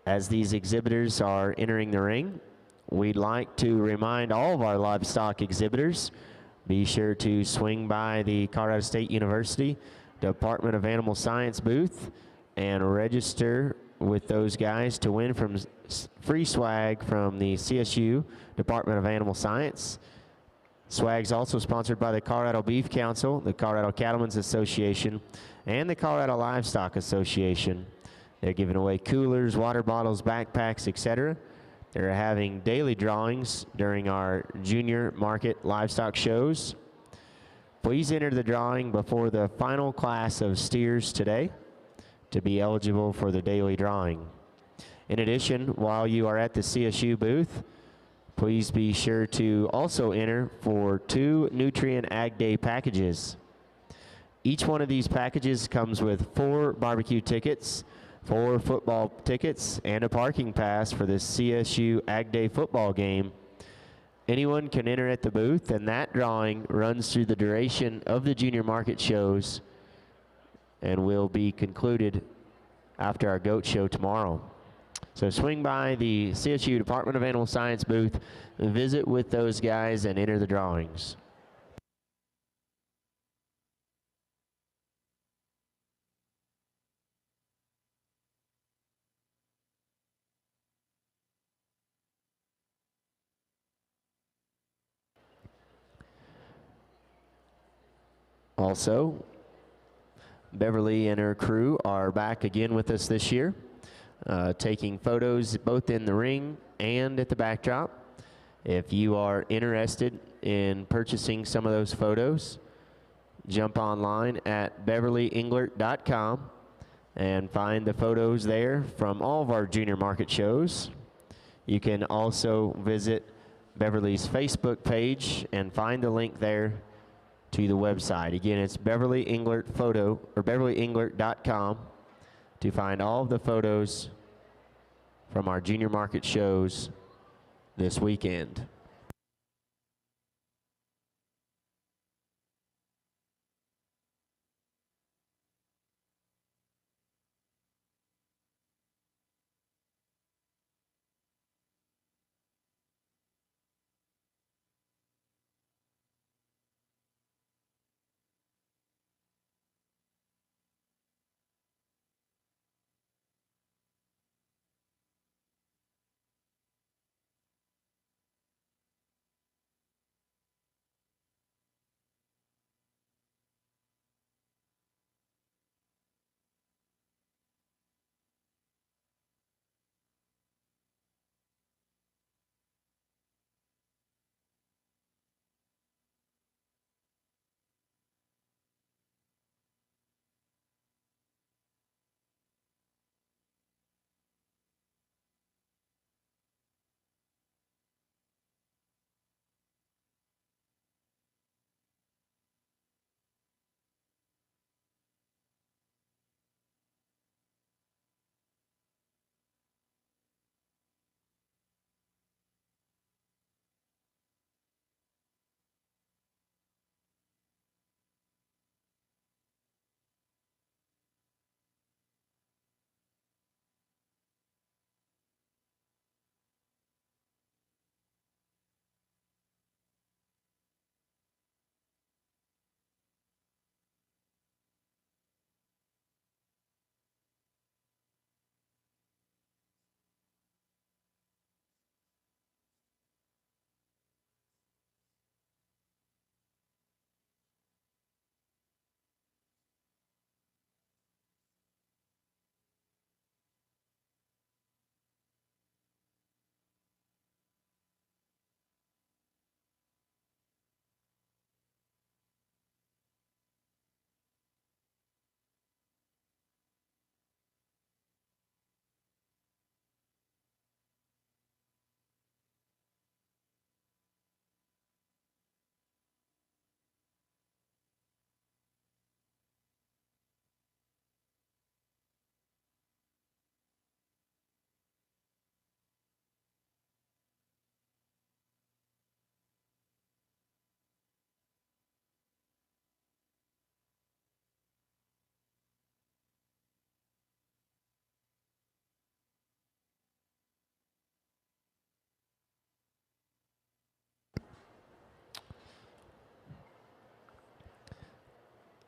As these exhibitors are entering the ring, we'd like to remind all of our livestock exhibitors, be sure to swing by the Colorado State University Department of Animal Science booth and register with those guys to win from free swag from the CSU Department of Animal Science. Swag's also sponsored by the Colorado Beef Council, the Colorado Cattlemen's Association, and the Colorado Livestock Association. They're giving away coolers, water bottles, backpacks, etc. They're having daily drawings during our junior market livestock shows. Please enter the drawing before the final class of steers today to be eligible for the daily drawing. In addition, while you are at the CSU booth, Please be sure to also enter for 2 Nutrient Ag Day packages. Each one of these packages comes with 4 barbecue tickets, 4 football tickets, and a parking pass for the CSU Ag Day football game. Anyone can enter at the booth, and that drawing runs through the duration of the junior market shows and will be concluded after our goat show tomorrow. So swing by the CSU Department of Animal Science booth, visit with those guys, and enter the drawings. Also, Beverly and her crew are back again with us this year, taking photos both in the ring and at the backdrop. If you are interested in purchasing some of those photos, jump online at beverlyenglert.com and find the photos there from all of our junior market shows. You can also visit Beverly's Facebook page and find the link there to the website. Again, it's Beverly Englert photo, or beverlyenglert.com, to find all of the photos from our junior market shows this weekend.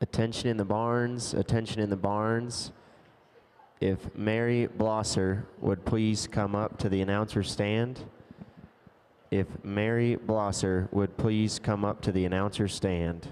Attention in the barns, attention in the barns. If Mary Blosser would please come up to the announcer stand. If Mary Blosser would please come up to the announcer stand.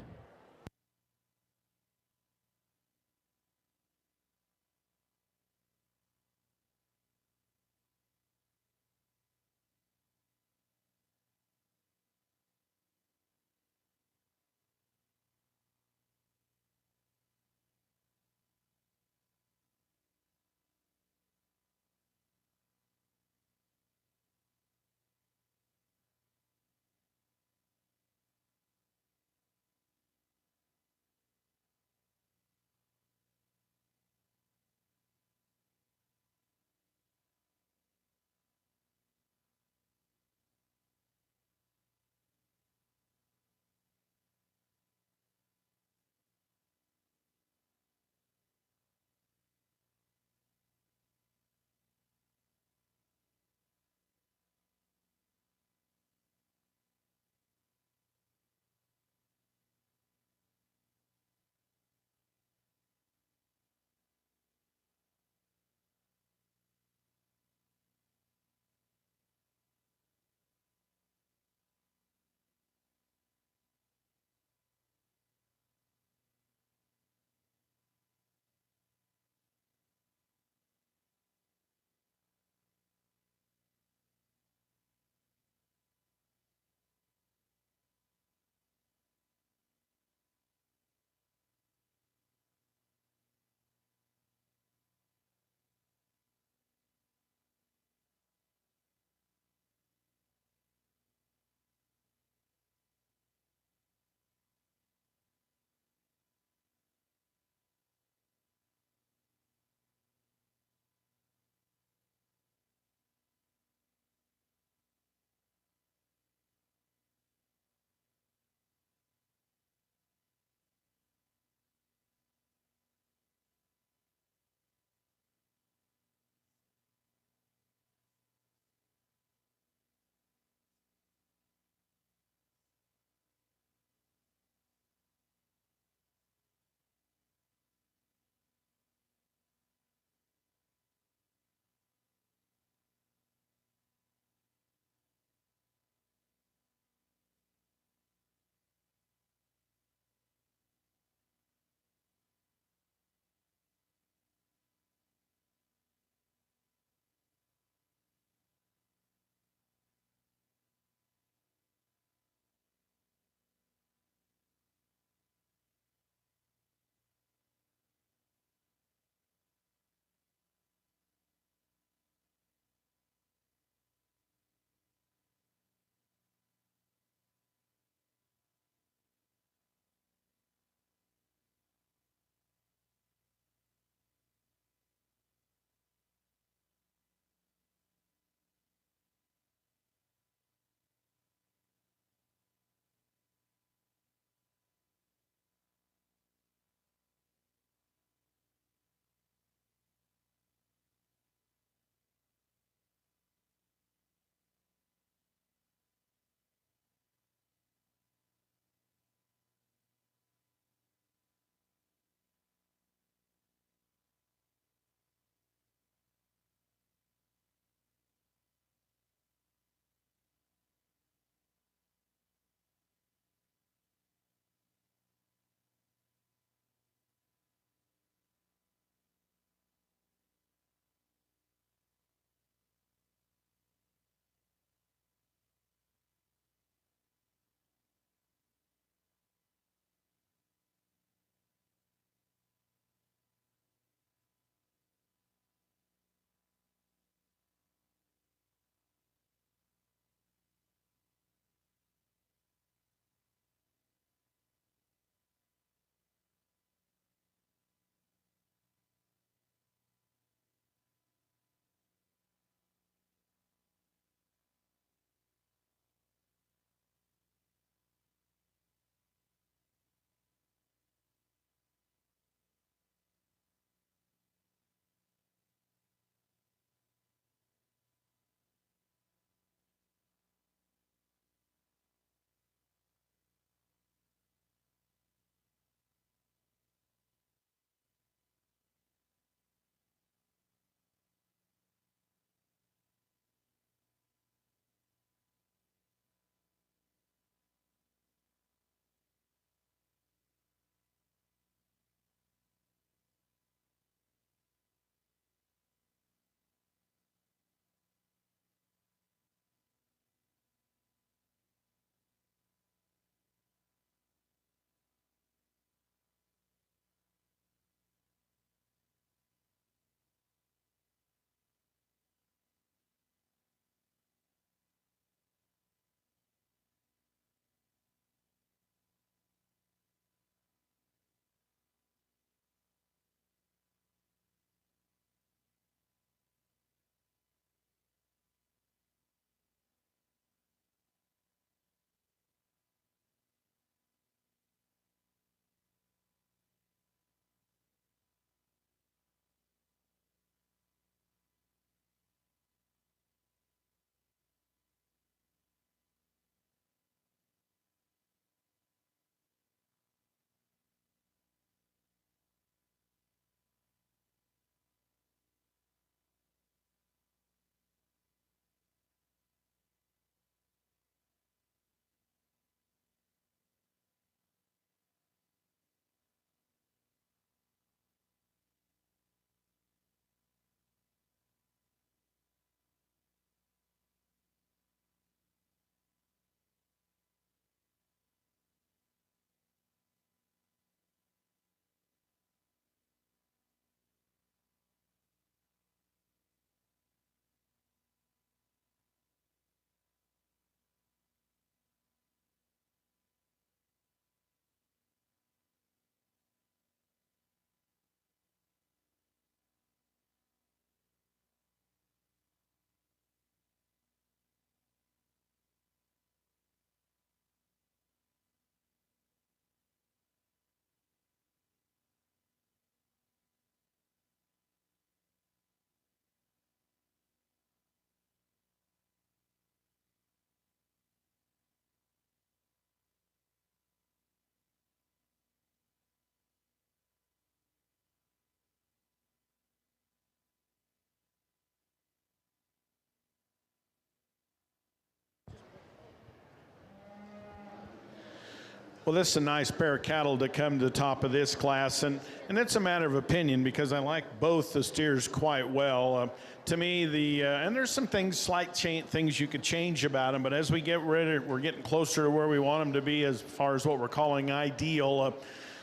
Well, this is a nice pair of cattle to come to the top of this class, and it's a matter of opinion because I like both the steers quite well. To me, and there's some things, things you could change about them, but as we get ready, we're getting closer to where we want them to be as far as what we're calling ideal.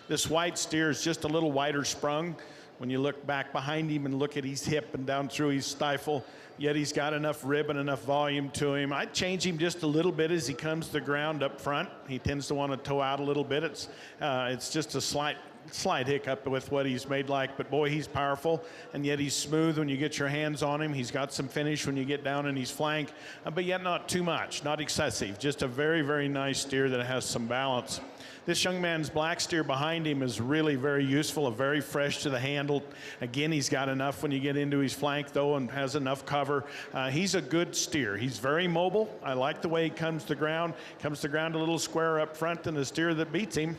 This white steer is just a little wider sprung. When you look back behind him and look at his hip and down through his stifle, yet he's got enough rib and enough volume to him. I'd change him just a little bit as he comes to the ground up front. He tends to want to toe out a little bit. It's just a slight hiccup with what he's made like, but boy, he's powerful, and yet he's smooth when you get your hands on him. He's got some finish when you get down in his flank, but yet not too much, not excessive. Just a very, very nice steer that has some balance. This young man's black steer behind him is really very useful, very fresh to the handle. Again, he's got enough when you get into his flank, though, and has enough cover. He's a good steer. He's very mobile. I like the way he comes to ground. Comes to ground a little square up front than the steer that beats him.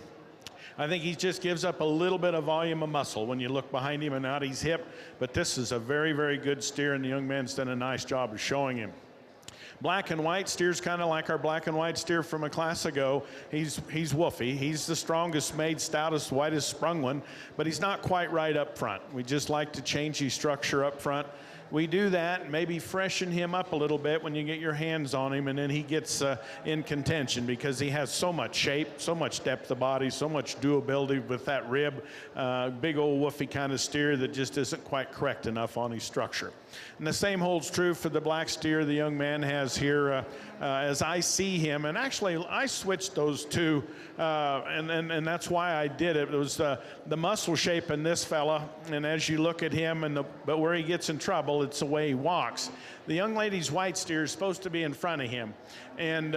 I think he just gives up a little bit of volume of muscle when you look behind him and out his hip. But this is a very, very good steer, and the young man's done a nice job of showing him. Black and white steer's kind of like our black and white steer from a class ago. He's woofy. He's the strongest made, stoutest, whitest sprung one, but he's not quite right up front. We just like to change his structure up front. We do that, maybe freshen him up a little bit when you get your hands on him, and then he gets in contention because he has so much shape, so much depth of body, so much doability with that rib. Big old woofy kind of steer that just isn't quite correct enough on his structure. And the same holds true for the black steer the young man has here as I see him. And actually, I switched those two, and that's why I did it. It was the muscle shape in this fella, and as you look at him, but where he gets in trouble, it's the way he walks. The young lady's white steer is supposed to be in front of him, and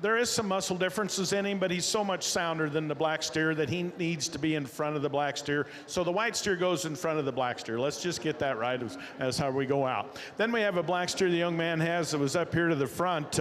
there is some muscle differences in him, but he's so much sounder than the black steer that he needs to be in front of the black steer. So the white steer goes in front of the black steer. Let's just get that right as how we go out. Then we have a black steer the young man has that was up here to the front,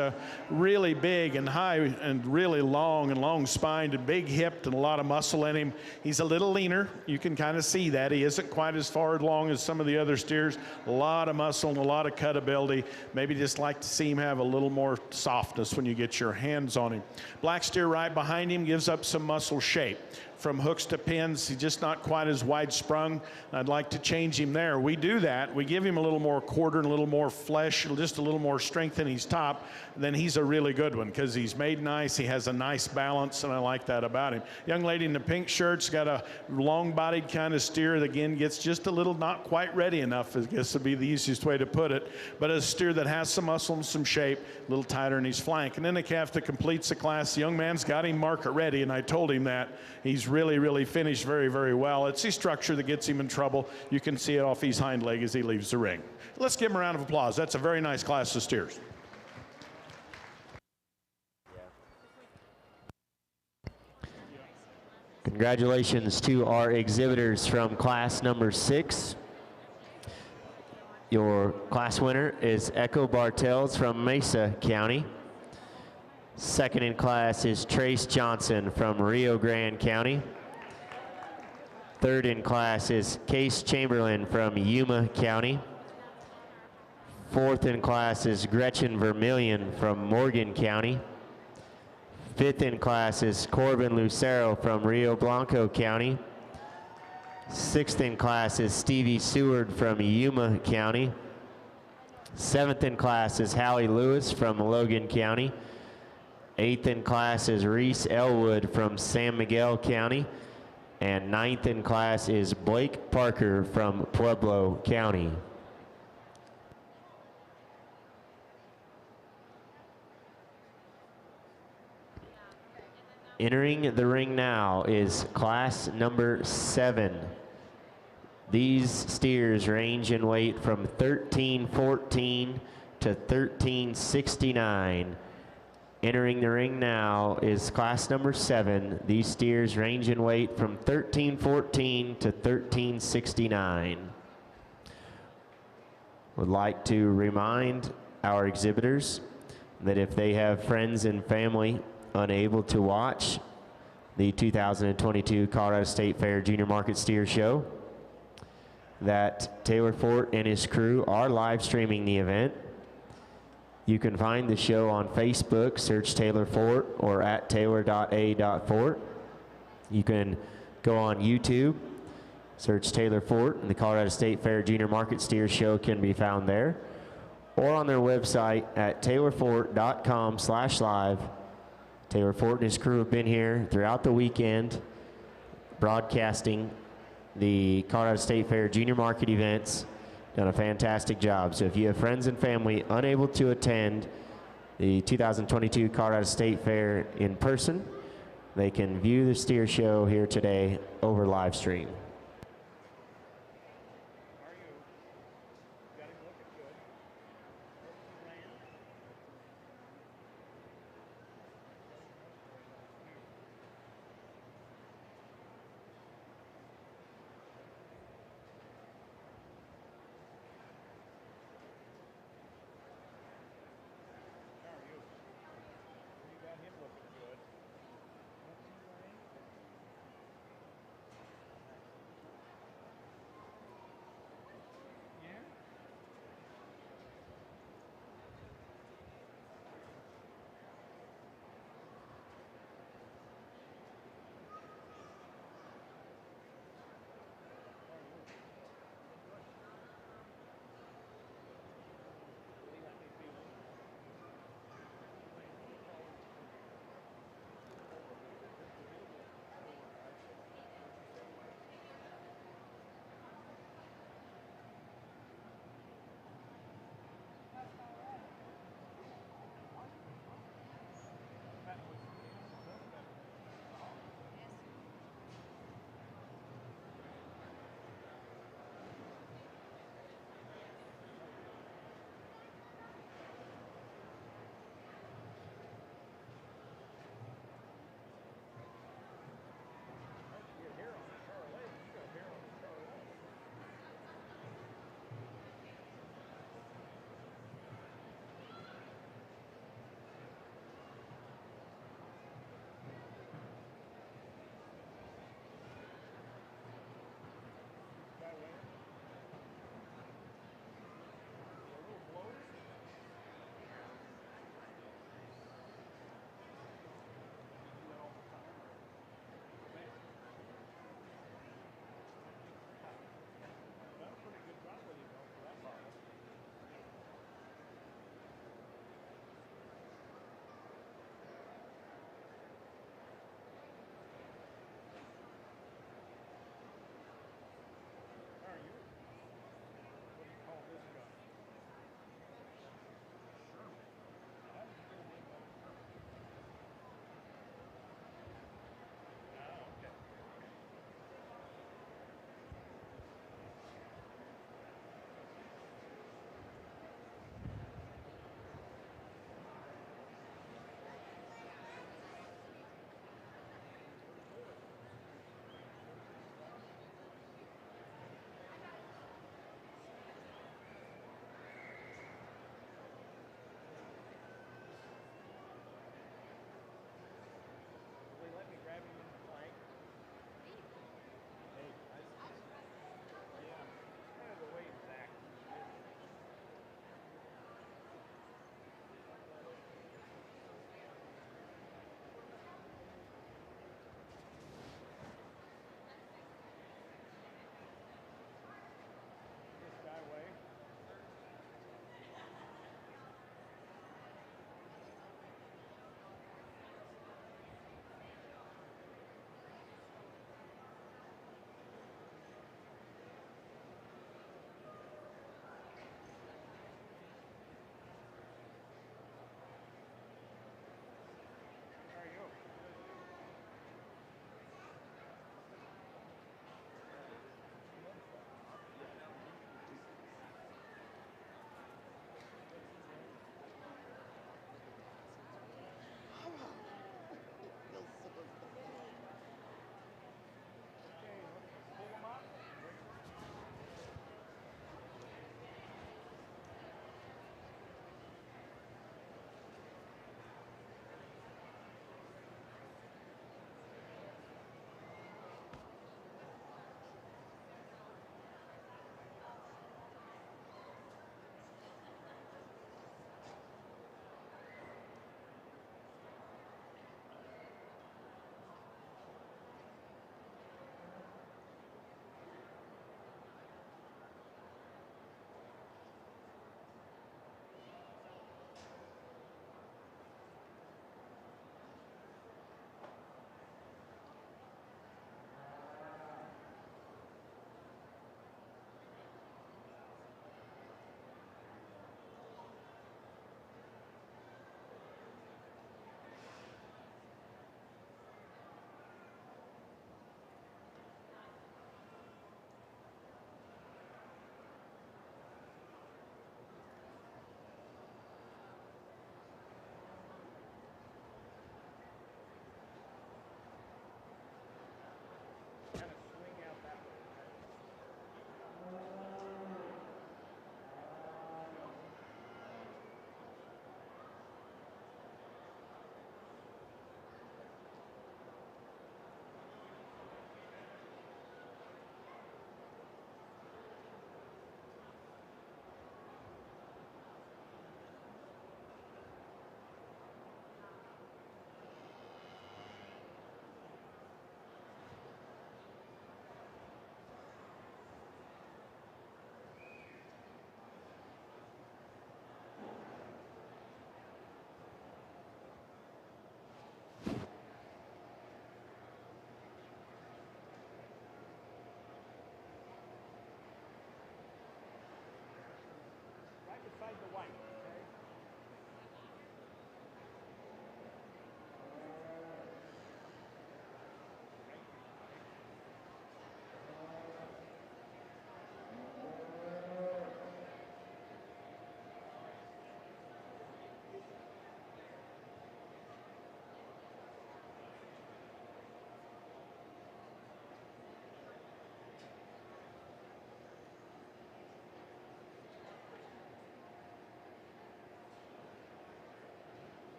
really big and high and really long spined and big hipped and a lot of muscle in him. He's a little leaner. You can kind of see that. He isn't quite as far along as some of the other steers. A lot of muscle and a lot of cut ability. Maybe just like to see him have a little more softness when you get your hands on him. Black steer right behind him gives up some muscle shape. From hooks to pins, he's just not quite as wide sprung. I'd like to change him there. We do that. We give him a little more quarter and a little more flesh, just a little more strength in his top. Then he's a really good one because he's made nice. He has a nice balance, and I like that about him. Young lady in the pink shirt's got a long-bodied kind of steer that, again, gets just a little not quite ready enough, I guess would be the easiest way to put it. But a steer that has some muscle and some shape, a little tighter in his flank. And then the calf that completes the class, the young man's got him market ready, and I told him that. He's really finished very, very well. It's his structure that gets him in trouble. You can see it off his hind leg as he leaves the ring. Let's give him a round of applause. That's a very nice class of steers. Congratulations to our exhibitors from class number 6. Your class winner is Echo Bartels from Mesa County. Second in class is Trace Johnson from Rio Grande County. Third in class is Case Chamberlain from Yuma County. Fourth in class is Gretchen Vermillion from Morgan County. Fifth in class is Corbin Lucero from Rio Blanco County. Sixth in class is Stevie Seward from Yuma County. Seventh in class is Hallie Lewis from Logan County. Eighth in class is Reese Elwood from San Miguel County. And ninth in class is Blake Parker from Pueblo County. Entering the ring now is class number 7. These steers range in weight from 1314 to 1369. Entering the ring now is class number 7. These steers range in weight from 1314 to 1369. Would like to remind our exhibitors that if they have friends and family unable to watch the 2022 Colorado State Fair Junior Market Steer Show, that Taylor Fort and his crew are live streaming the event. You can find the show on Facebook, search Taylor Fort, or at taylor.a.fort. You can go on YouTube, search Taylor Fort, and the Colorado State Fair Junior Market Steer Show can be found there, or on their website at taylorfort.com/live. Taylor Fort and his crew have been here throughout the weekend broadcasting the Colorado State Fair Junior Market events. Done a fantastic job. So if you have friends and family unable to attend the 2022 Colorado State Fair in person, they can view the steer show here today over live stream.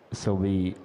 This will be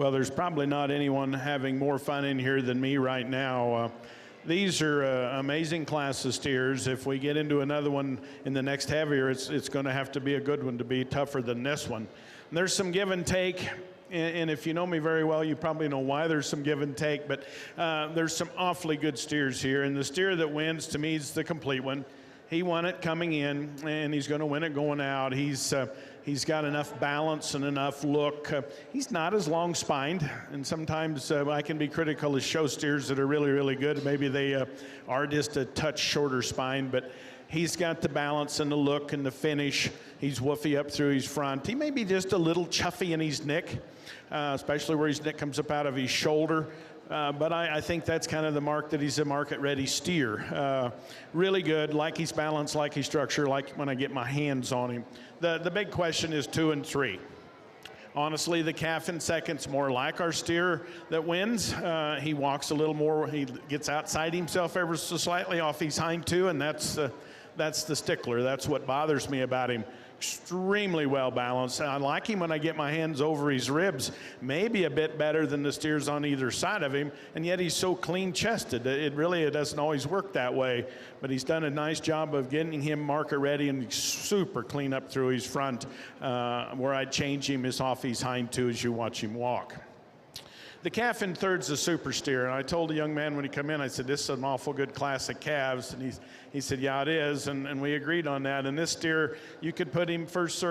Well, there's probably not anyone having more fun in here than me right now. These are amazing class of steers. If we get into another one in the next heavier, it's going to have to be a good one to be tougher than this one. And there's some give and take, and if you know me very well, you probably know why there's some give and take, but there's some awfully good steers here, and the steer that wins, to me, is the complete one. He won it coming in, and he's going to win it going out. He's got enough balance and enough look. He's not as long-spined, and sometimes I can be critical of show steers that are really, really good. Maybe they are just a touch shorter spine, but he's got the balance and the look and the finish. He's woofy up through his front. He may be just a little chuffy in his neck, especially where his neck comes up out of his shoulder. But I think that's kind of the mark that he's a market-ready steer. Really good, like his balance, like his structure, like when I get my hands on him. The big question is 2 and 3. Honestly, the calf in second's more like our steer that wins. He walks a little more. He gets outside himself ever so slightly off his hind two, and that's the stickler. That's what bothers me about him. Extremely well balanced. I like him when I get my hands over his ribs, maybe a bit better than the steers on either side of him, and yet he's so clean chested. It doesn't always work that way, but he's done a nice job of getting him market ready, and he's super clean up through his front. Where I'd change him is off his hind two as you watch him walk. The calf in third's a super steer, and I told a young man when he come in, I said, this is an awful good class of calves, and he said, yeah, it is, and we agreed on that. And this steer, you could put him first,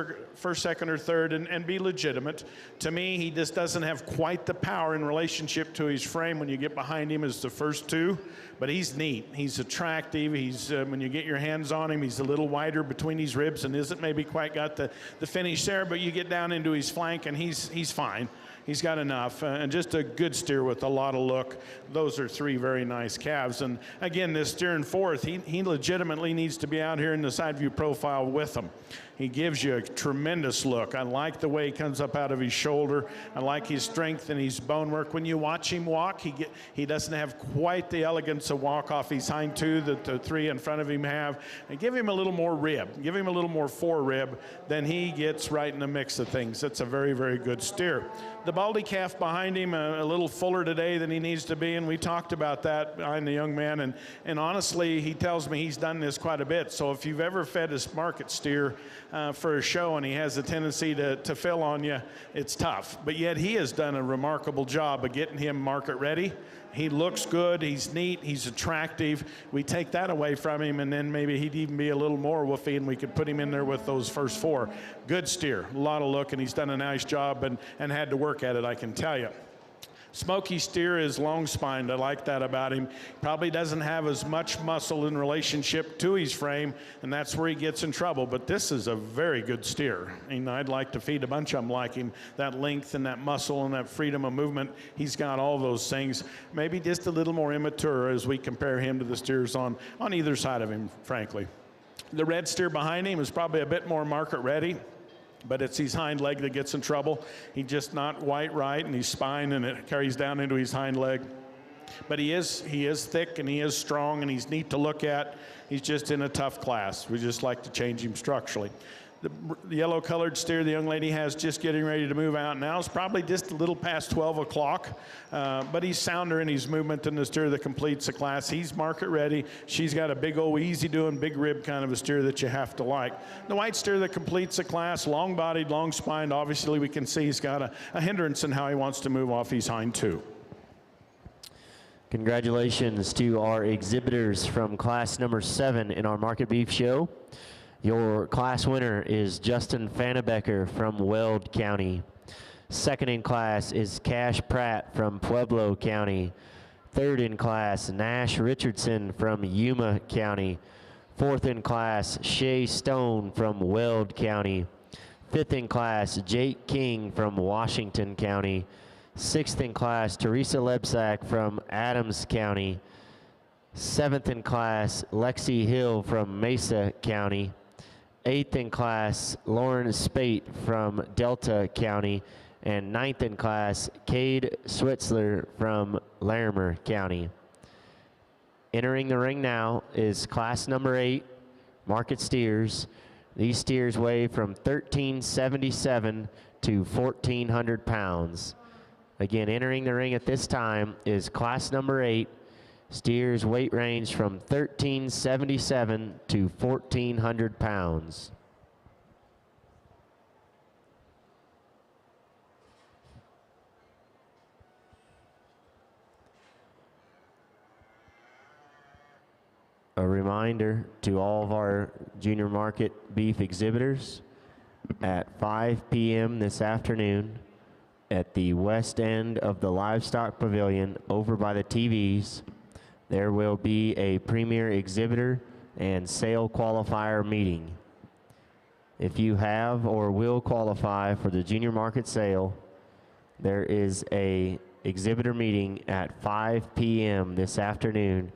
second, or third and be legitimate. To me, he just doesn't have quite the power in relationship to his frame when you get behind him as the first two, but he's neat. He's attractive. He's when you get your hands on him, he's a little wider between his ribs and isn't maybe quite got the finish there, but you get down into his flank, and he's fine. He's got enough, and just a good steer with a lot of look. Those are 3 very nice calves. And again, this steer in fourth, he legitimately needs to be out here in the side view profile with them. He gives you a tremendous look. I like the way he comes up out of his shoulder. I like his strength and his bone work. When you watch him walk, he doesn't have quite the elegance of walk off his hind two that the 3 in front of him have. And give him a little more rib. Give him a little more forerib, then he gets right in the mix of things. That's a very, very good steer. The baldy calf behind him, a little fuller today than he needs to be, and we talked about that behind the young man, and honestly, he tells me he's done this quite a bit. So if you've ever fed a market steer for a show and he has a tendency to fill on you, it's tough. But yet he has done a remarkable job of getting him market ready. He looks good, he's neat, he's attractive. We take that away from him, and then maybe he'd even be a little more woofy, and we could put him in there with those first 4. Good steer, a lot of look, and he's done a nice job and had to work at it, I can tell you. Smoky steer is long-spined. I like that about him. Probably doesn't have as much muscle in relationship to his frame, and that's where he gets in trouble. But this is a very good steer. And I'd like to feed a bunch of them like him. That length and that muscle and that freedom of movement, he's got all those things. Maybe just a little more immature as we compare him to the steers on either side of him, frankly. The red steer behind him is probably a bit more market ready, but it's his hind leg that gets in trouble. He's just not white right, and his spine, and it carries down into his hind leg. But he is thick, and he is strong, and he's neat to look at. He's just in a tough class. We just like to change him structurally. The yellow-colored steer the young lady has just getting ready to move out now is probably just a little past 12 o'clock, but he's sounder in his movement than the steer that completes the class. He's market ready. She's got a big old easy-doing, big rib kind of a steer that you have to like. The white steer that completes the class, long-bodied, long-spined. Obviously, we can see he's got a hindrance in how he wants to move off his hind two. Congratulations to our exhibitors from class number 7 in our Market Beef Show. Your class winner is Justin Fannebecker from Weld County. Second in class is Cash Pratt from Pueblo County. Third in class, Nash Richardson from Yuma County. Fourth in class, Shay Stone from Weld County. Fifth in class, Jake King from Washington County. Sixth in class, Teresa Lebsack from Adams County. Seventh in class, Lexi Hill from Mesa County. Eighth in class, Lauren Spate from Delta County. And ninth in class, Cade Switzler from Larimer County. Entering the ring now is class number 8, market steers. These steers weigh from 1,377 to 1,400 pounds. Again, entering the ring at this time is class number 8. Steers weight range from 1377 to 1400 pounds. A reminder to all of our junior market beef exhibitors, at 5 p.m. this afternoon at the west end of the livestock pavilion over by the TVs, there will be a premier exhibitor and sale qualifier meeting. If you have or will qualify for the junior market sale, there is a exhibitor meeting at 5 p.m. this afternoon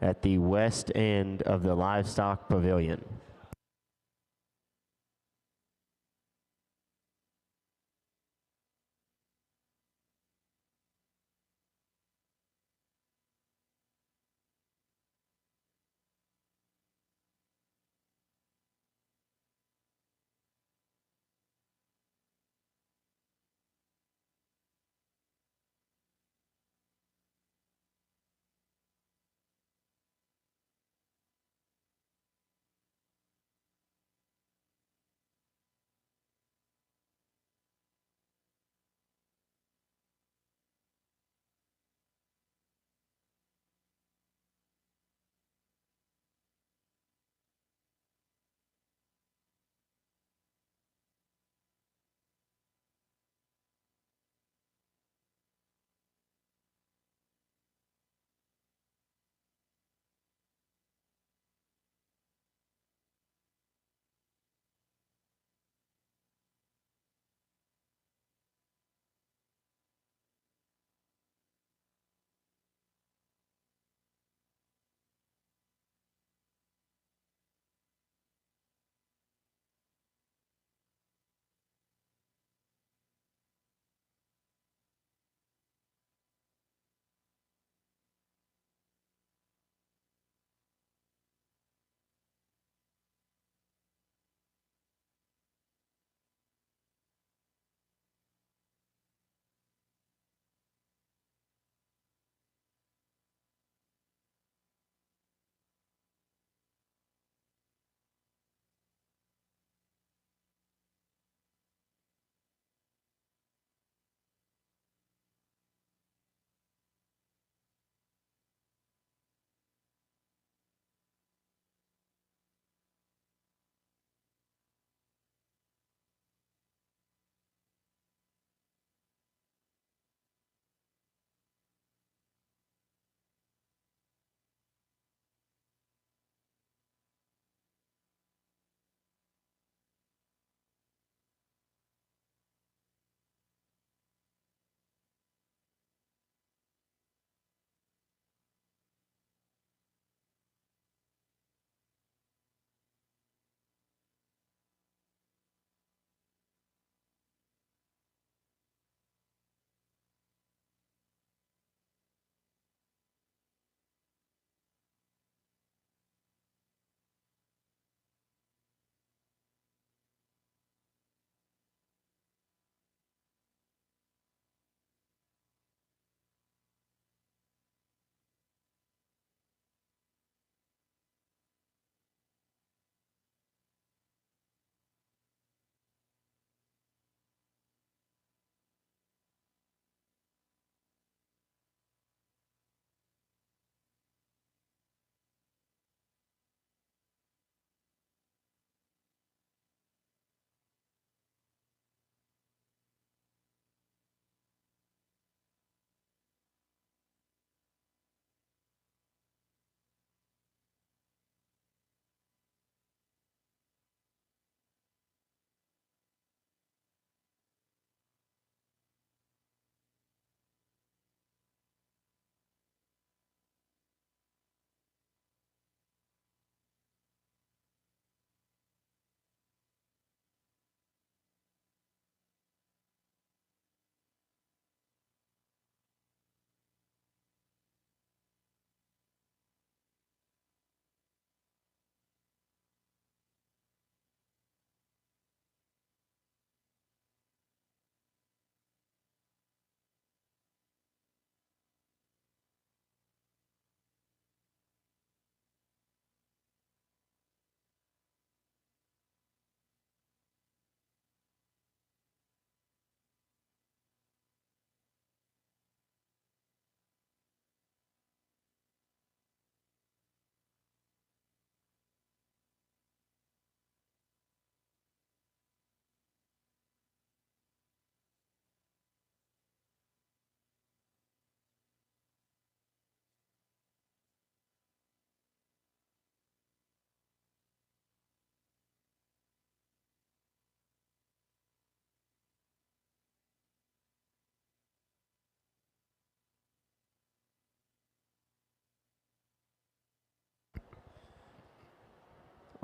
at the west end of the livestock pavilion.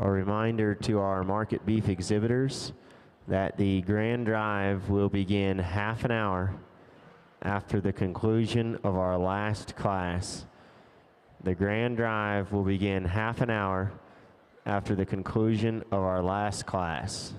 A reminder to our market beef exhibitors that the grand drive will begin half an hour after the conclusion of our last class. The grand drive will begin half an hour after the conclusion of our last class.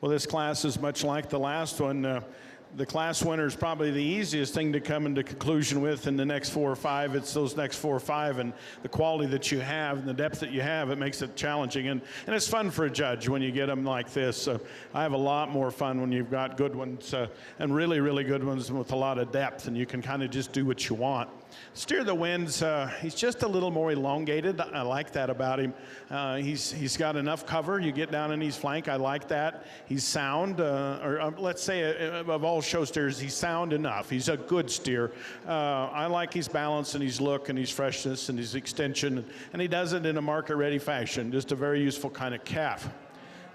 Well, this class is much like the last one. The class winner is probably the easiest thing to come into conclusion with in the next 4 or 5. It's those next 4 or 5 and the quality that you have and the depth that you have. It makes it challenging. And it's fun for a judge when you get them like this. I have a lot more fun when you've got good ones and really, really good ones with a lot of depth, and you can kind of just do what you want. Steer the Winds, he's just a little more elongated. I like that about him. He's got enough cover. You get down in his flank. I like that. He's sound, let's say of all show steers, he's sound enough. He's a good steer. I like his balance and his look and his freshness and his extension, and he does it in a market-ready fashion. Just a very useful kind of calf.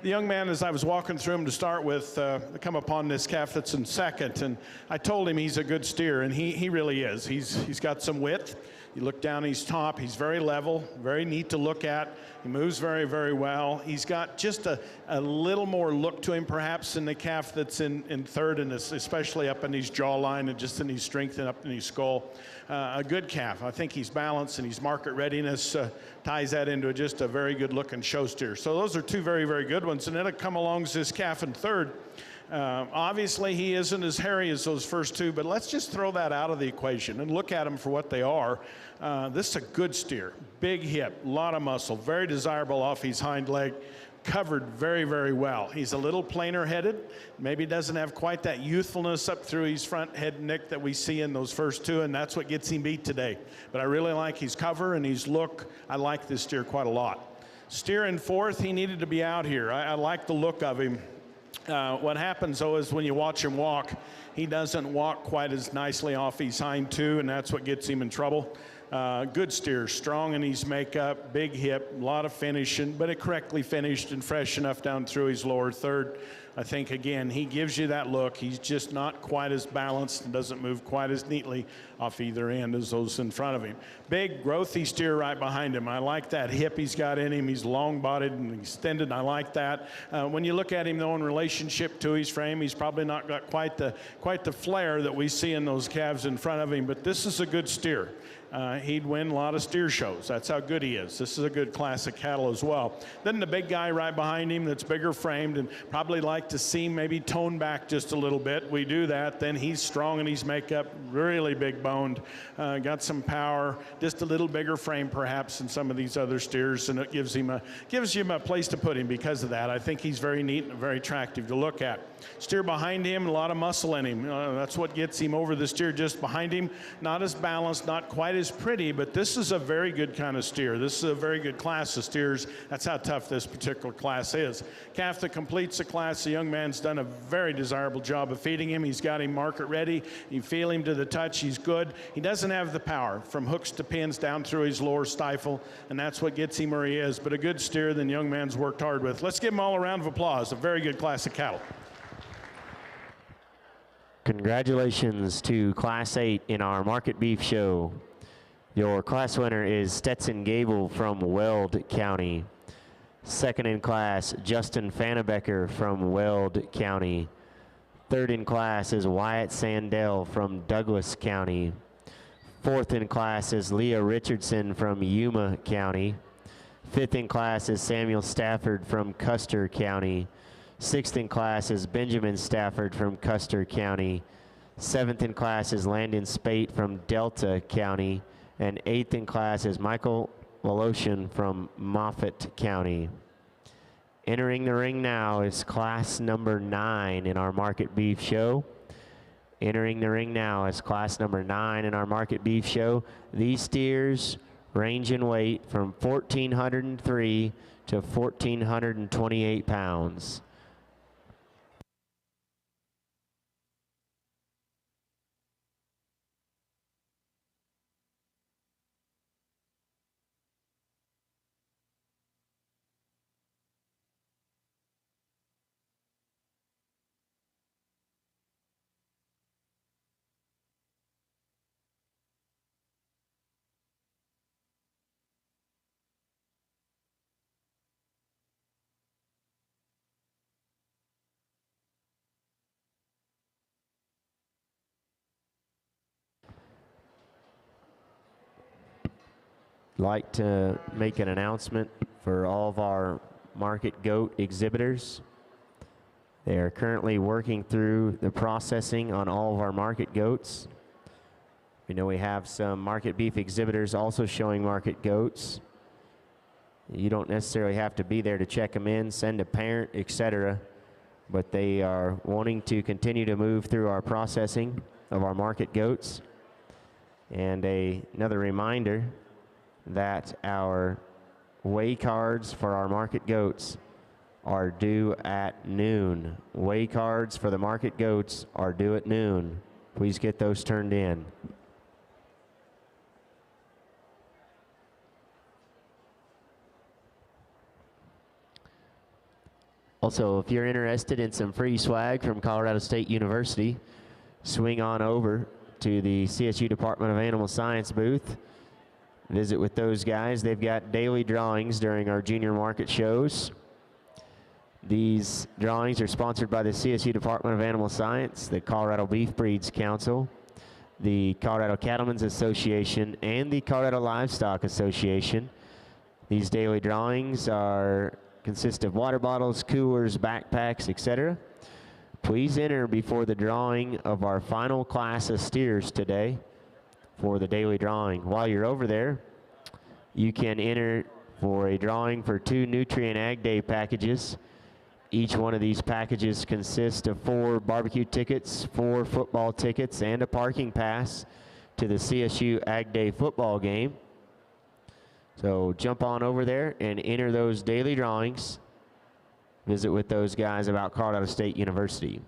The young man, as I was walking through him to start with, come upon this calf that's in second, and I told him he's a good steer, and he really is. He's got some width. You look down his top, he's very level, very neat to look at. He moves very, very well. He's got just a little more look to him perhaps than the calf that's in third, and especially up in his jawline and just in his strength and up in his skull. A good calf. I think he's balanced and his market readiness ties that into just a very good looking show steer. So those are two very, very good ones. And then it come along as this calf in third. Obviously, he isn't as hairy as those first two, but let's just throw that out of the equation and look at them for what they are. This is a good steer. Big hip, a lot of muscle, very desirable off his hind leg, covered very, very well. He's a little plainer headed, maybe doesn't have quite that youthfulness up through his front head and neck that we see in those first two, and that's what gets him beat today. But I really like his cover and his look. I like this steer quite a lot. Steer in fourth, he needed to be out here. I like the look of him. What happens, though, is when you watch him walk, he doesn't walk quite as nicely off his hind two, and that's what gets him in trouble. Good steer, strong in his makeup, big hip, a lot of finishing, but it correctly finished and fresh enough down through his lower third. I think, again, he gives you that look. He's just not quite as balanced and doesn't move quite as neatly off either end as those in front of him. Big, growthy steer right behind him. I like that hip he's got in him. He's long-bodied and extended. I like that. When you look at him, though, in relationship to his frame, he's probably not got quite the flair that we see in those calves in front of him, but this is a good steer. He'd win a lot of steer shows. That's how good he is. This is a good class of cattle as well. Then the big guy right behind him that's bigger framed and probably like to see maybe tone back just a little bit. We do that. Then he's strong in his makeup, really big boned, got some power, just a little bigger frame perhaps than some of these other steers, and it gives him a place to put him because of that. I think he's very neat and very attractive to look at. Steer behind him, a lot of muscle in him. That's what gets him over the steer just behind him. Not as balanced, not quite as pretty, but this is a very good kind of steer. This is a very good class of steers. That's how tough this particular class is. Calf that completes the class, the young man's done a very desirable job of feeding him. He's got him market ready. You feel him to the touch. He's good. He doesn't have the power from hooks to pins down through his lower stifle, and that's what gets him where he is. But a good steer the young man's worked hard with. Let's give him all a round of applause. A very good class of cattle. Congratulations to Class 8 in our Market Beef Show. Your class winner is Stetson Gable from Weld County. Second in class, Justin Fannebecker from Weld County. Third in class is Wyatt Sandell from Douglas County. Fourth in class is Leah Richardson from Yuma County. Fifth in class is Samuel Stafford from Custer County. Sixth in class is Benjamin Stafford from Custer County. Seventh in class is Landon Spate from Delta County. And eighth in class is Michael Voloshin from Moffat County. Entering the ring now is class number 9 in our Market Beef Show. Entering the ring now is class number 9 in our Market Beef Show. These steers range in weight from 1,403 to 1,428 pounds. Like to make an announcement for all of our Market Goat exhibitors. They are currently working through the processing on all of our market goats. We know we have some market beef exhibitors also showing market goats. You don't necessarily have to be there to check them in, send a parent, etc. But they are wanting to continue to move through our processing of our market goats. And another reminder that our weigh cards for our market goats are due at noon. Weigh cards for the market goats are due at noon. Please get those turned in. Also, if you're interested in some free swag from Colorado State University, swing on over to the CSU Department of Animal Science booth. Visit with those guys. They've got daily drawings during our junior market shows. These drawings are sponsored by the CSU Department of Animal Science, the Colorado Beef Breeds Council, the Colorado Cattlemen's Association, and the Colorado Livestock Association. These daily drawings consist of water bottles, coolers, backpacks, etc. Please enter before the drawing of our final class of steers today for the daily drawing. While you're over there, you can enter for a drawing for 2 Nutrient Ag Day packages. Each one of these packages consists of 4 barbecue tickets, 4 football tickets, and a parking pass to the CSU Ag Day football game. So jump on over there and enter those daily drawings. Visit with those guys about Colorado State University.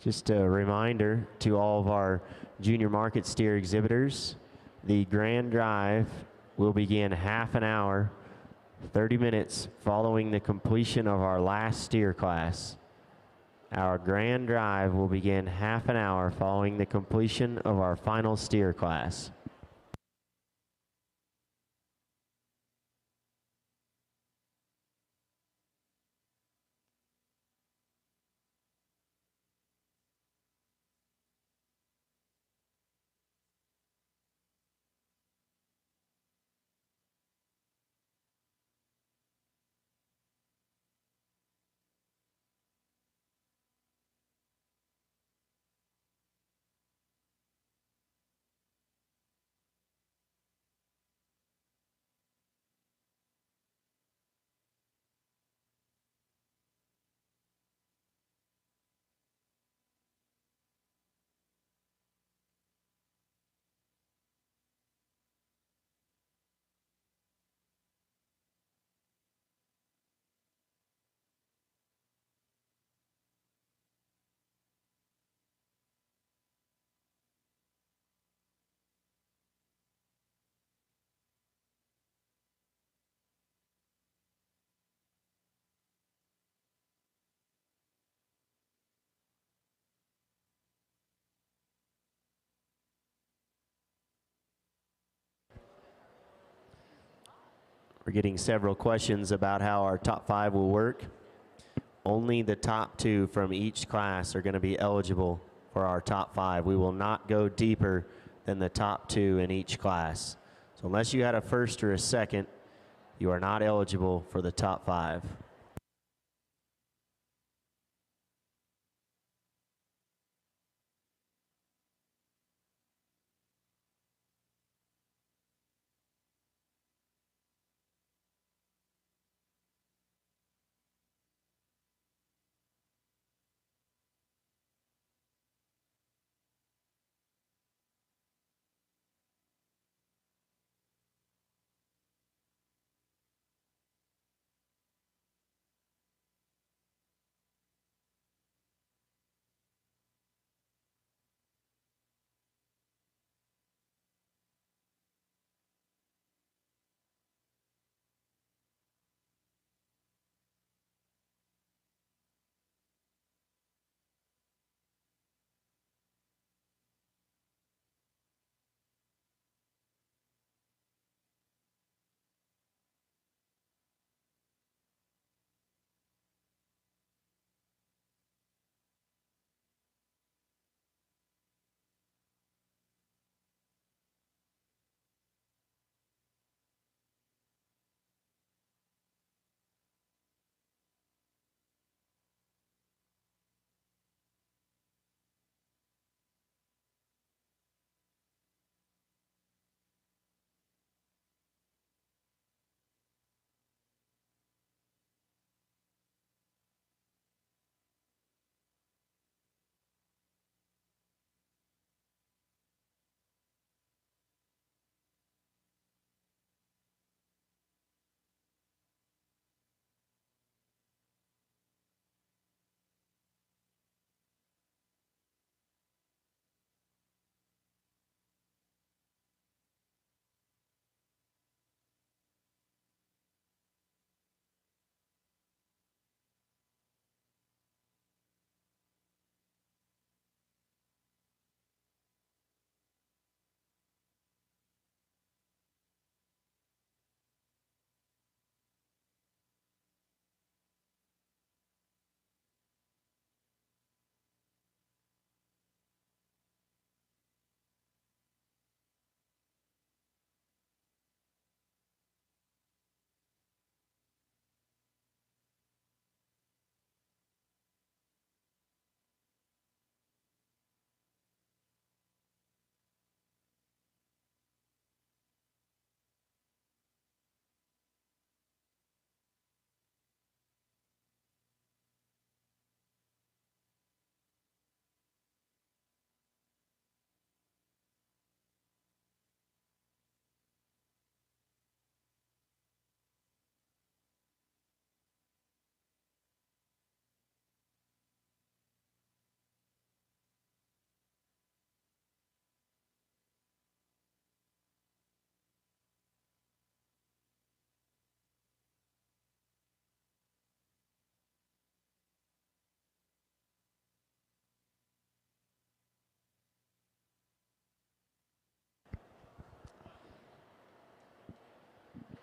Just a reminder to all of our junior market steer exhibitors, the grand drive will begin half an hour, 30 minutes following the completion of our last steer class. Our grand drive will begin half an hour following the completion of our final steer class. We're getting several questions about how our top 5 will work. Only the top 2 from each class are going to be eligible for our top 5. We will not go deeper than the top 2 in each class. So unless you had a first or a second, you are not eligible for the top 5.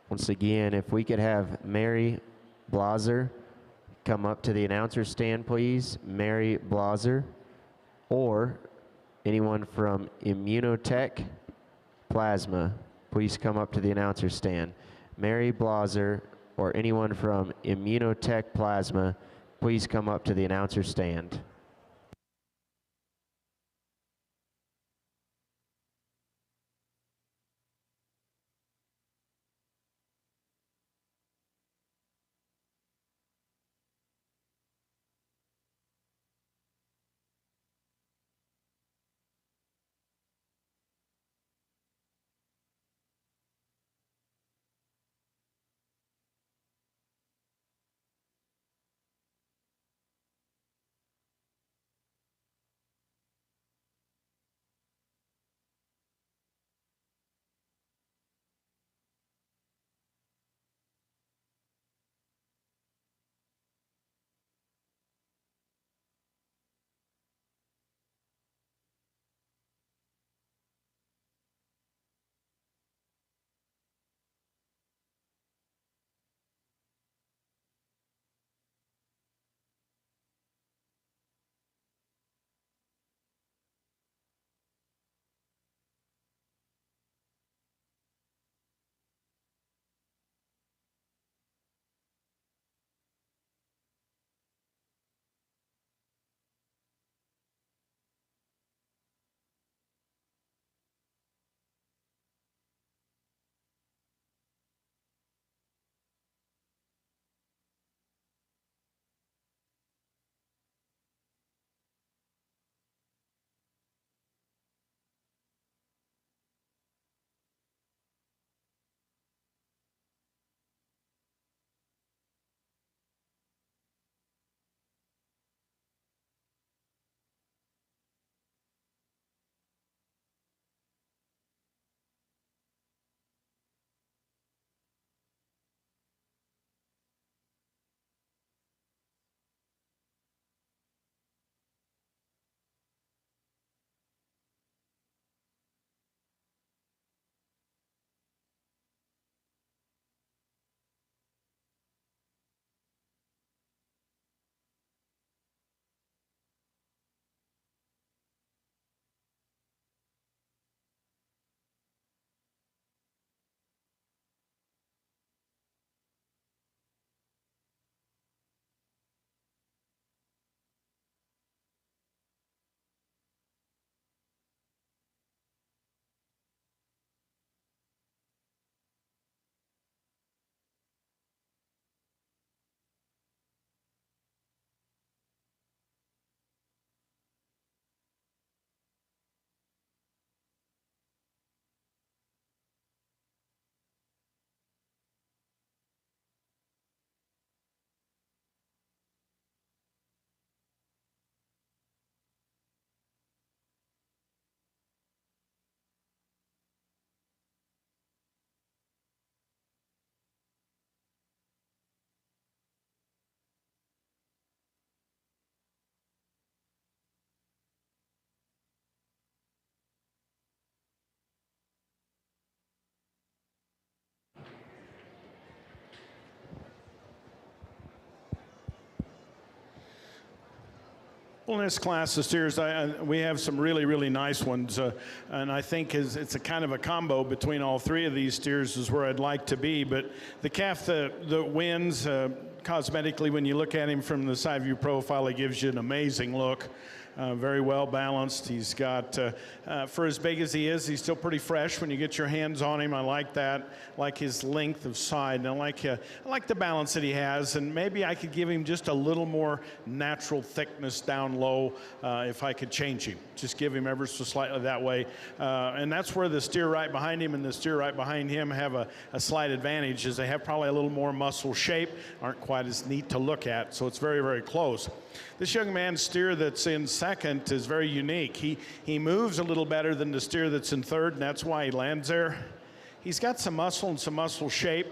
Once again, if we could have Mary Blaser come up to the announcer stand, please. Mary Blaser, or anyone from Immunotech Plasma, please come up to the announcer stand. Mary Blaser or anyone from Immunotech Plasma, please come up to the announcer stand. Well, in this class of steers, we have some really, really nice ones, and I think it's a kind of a combo between all three of these steers is where I'd like to be. But the calf that wins, cosmetically, when you look at him from the side view profile, he gives you an amazing look. Very well balanced. He's got, for as big as he is, he's still pretty fresh when you get your hands on him. I like that. I like his length of side. And I like the balance that he has. And maybe I could give him just a little more natural thickness down low if I could change him. Just give him ever so slightly that way. And that's where the steer right behind him and the steer right behind him have a slight advantage, is they have probably a little more muscle shape, aren't quite as neat to look at. So it's very, very close. This young man's steer that's in second is very unique. He moves a little better than the steer that's in third, and that's why he lands there. He's got some muscle and some muscle shape.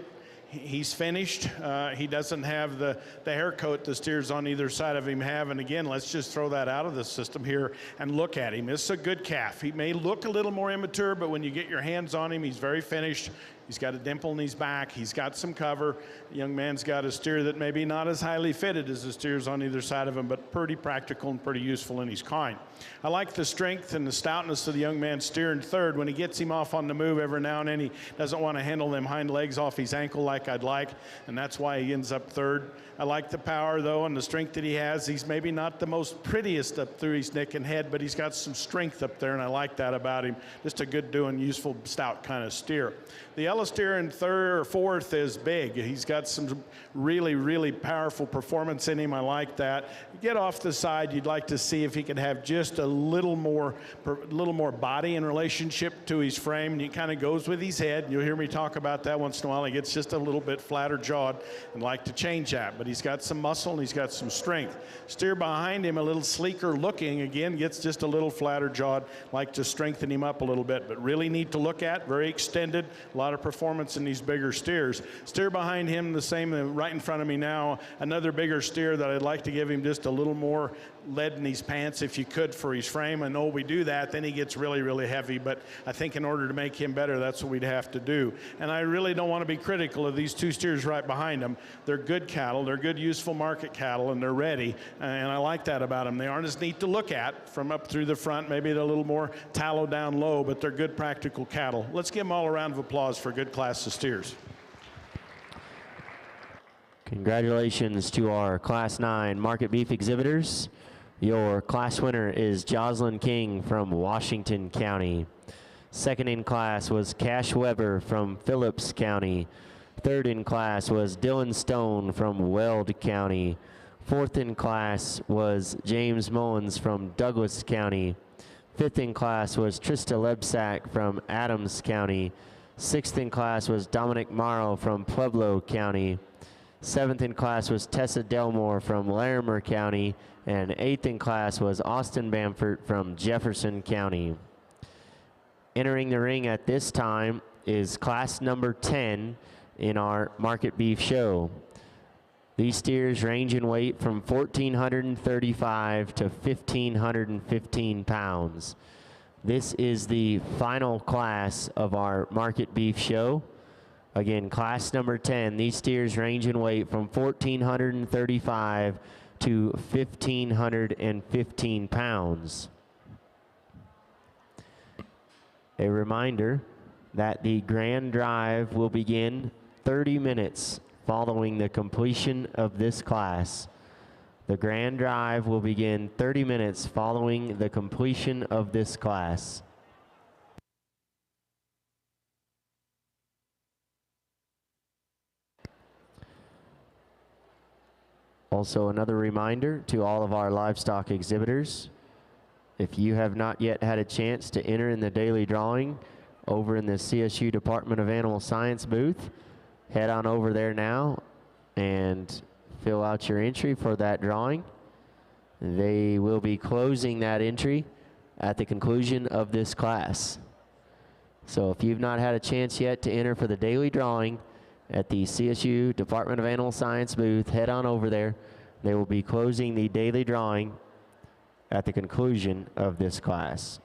He's finished. He doesn't have the hair coat the steers on either side of him have. And again, let's just throw that out of the system here and look at him. This is a good calf. He may look a little more immature, but when you get your hands on him, he's very finished. He's got a dimple in his back. He's got some cover. The young man's got a steer that maybe not as highly fitted as the steers on either side of him, but pretty practical and pretty useful in his kind. I like the strength and the stoutness of the young man's steer in third. When he gets him off on the move every now and then, he doesn't want to handle them hind legs off his ankle like I'd like, and that's why he ends up third. I like the power, though, and the strength that he has. He's maybe not the most prettiest up through his neck and head, but he's got some strength up there, and I like that about him. Just a good doing, useful, stout kind of steer. The yellow steer in third or fourth is big. He's got some really, really powerful performance in him. I like that. Get off the side. You'd like to see if he could have just a little more body in relationship to his frame. And he kind of goes with his head. You'll hear me talk about that once in a while. He gets just a little bit flatter jawed and like to change that. But he's got some muscle and he's got some strength. Steer behind him, a little sleeker looking, again, gets just a little flatter jawed, like to strengthen him up a little bit. But really neat to look at, very extended, a lot of performance in these bigger steers. Steer behind him, the same right in front of me now, another bigger steer that I'd like to give him just a little more lead in his pants if you could for his frame. I know we do that, then he gets really, really heavy, but I think in order to make him better, that's what we'd have to do. And I really don't want to be critical of these two steers right behind him. They're good cattle, they're good useful market cattle, and they're ready, and I like that about them. They aren't as neat to look at from up through the front, maybe they're a little more tallow down low, but they're good practical cattle. Let's give them all a round of applause for a good class of steers. Congratulations to our Class 9 market beef exhibitors. Your class winner is Jocelyn King from Washington County. Second in class was Cash Weber from Phillips County. Third in class was Dylan Stone from Weld County. Fourth in class was James Mullins from Douglas County. Fifth in class was Trista Lebsack from Adams County. Sixth in class was Dominic Morrow from Pueblo County. Seventh in class was Tessa Delmore from Larimer County. And eighth in class was Austin Bamford from Jefferson County. Entering the ring at this time is class number 10 in our market beef show. These steers range in weight from 1,435 to 1,515 pounds. This is the final class of our market beef show. Again, class number 10, these steers range in weight from 1,435 to 1,515 pounds. A reminder that the grand drive will begin 30 minutes following the completion of this class. The grand drive will begin 30 minutes following the completion of this class. Also, another reminder to all of our livestock exhibitors, if you have not yet had a chance to enter in the daily drawing over in the CSU Department of Animal Science booth, head on over there now and fill out your entry for that drawing. They will be closing that entry at the conclusion of this class. So if you've not had a chance yet to enter for the daily drawing at the CSU Department of Animal Science booth, head on over there. They will be closing the daily drawing at the conclusion of this class.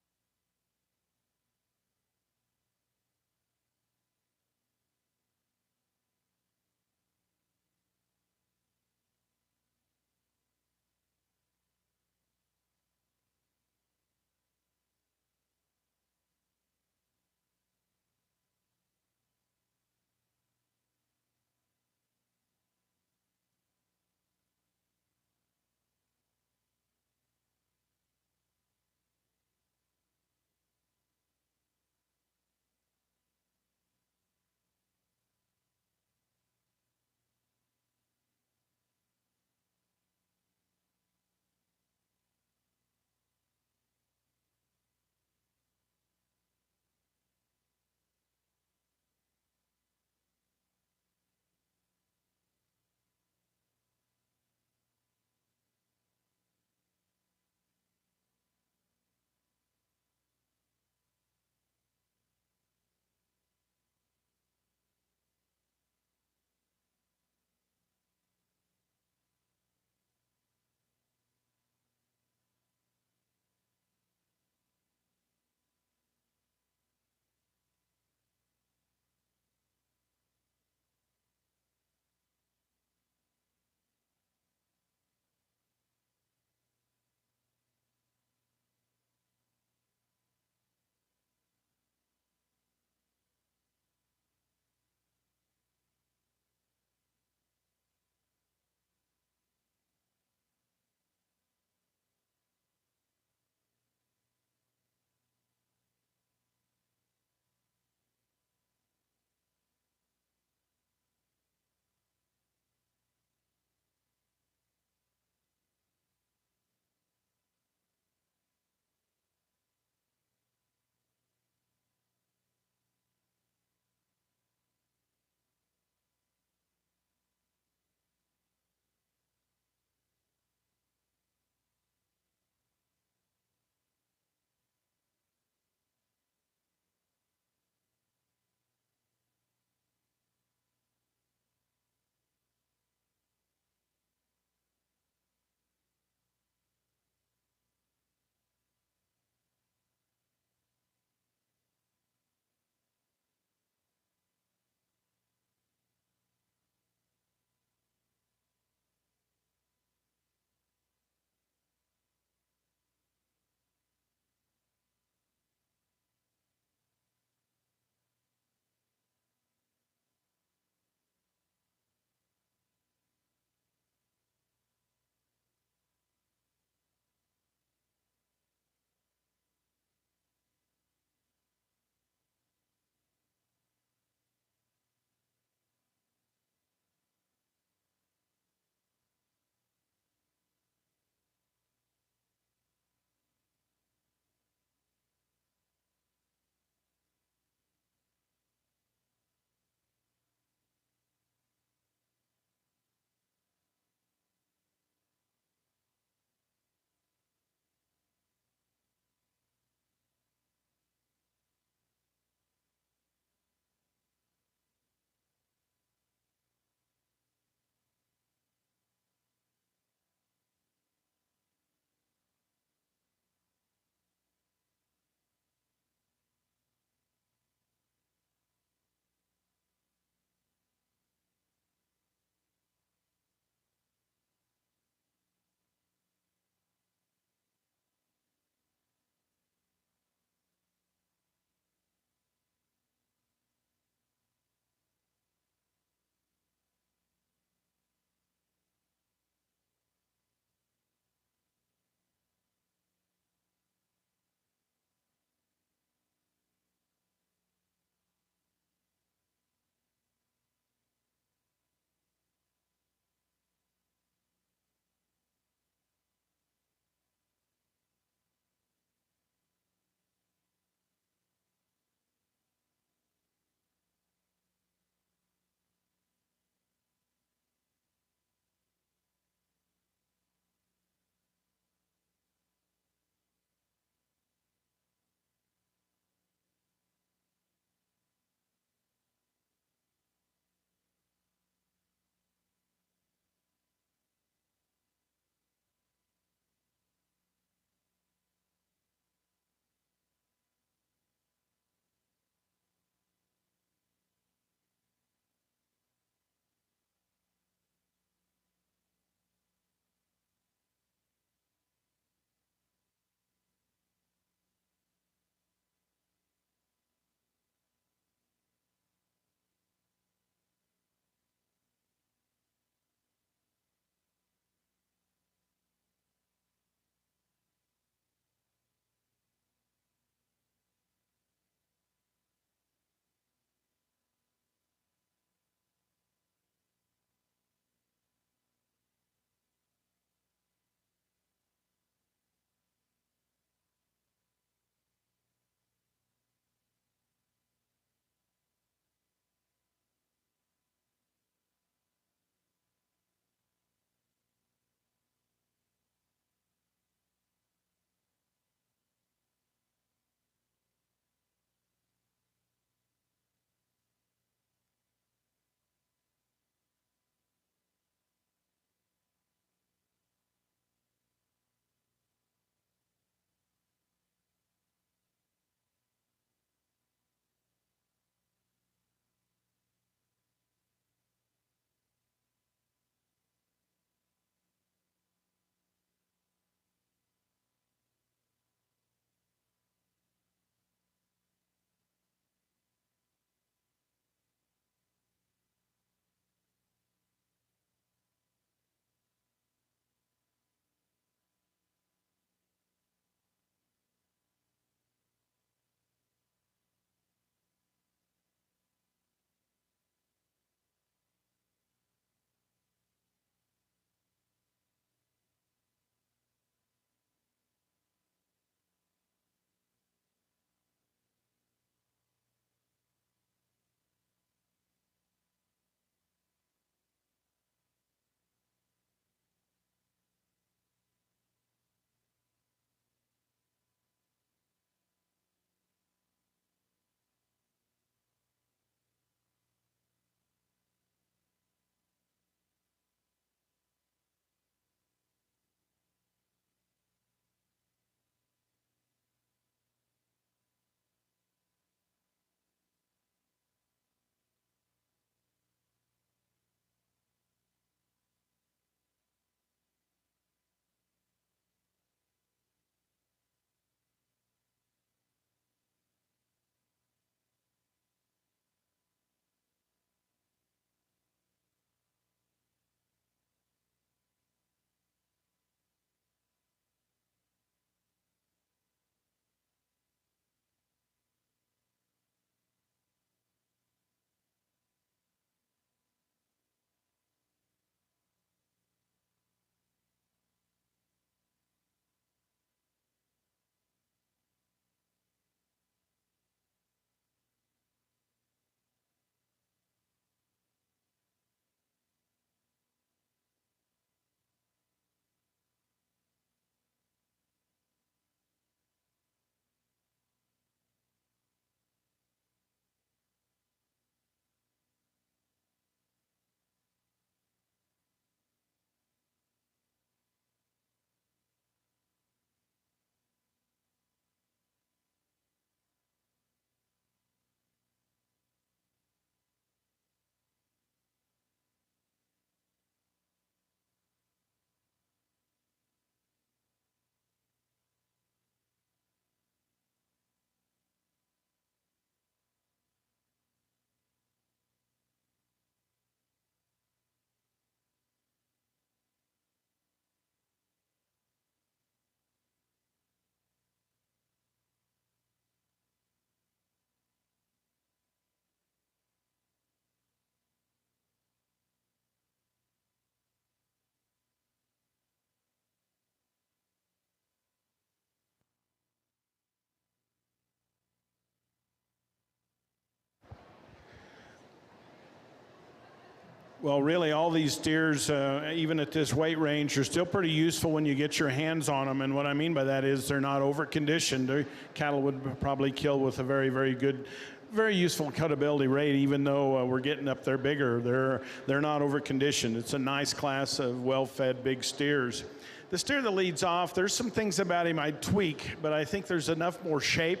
Well, really, all these steers, even at this weight range, are still pretty useful when you get your hands on them. And what I mean by that is they're not over-conditioned. Their cattle would probably kill with a very, very good, very useful cutability rate, even though we're getting up there bigger. They're not over-conditioned. It's a nice class of well-fed big steers. The steer that leads off, there's some things about him I'd tweak, but I think there's enough more shape,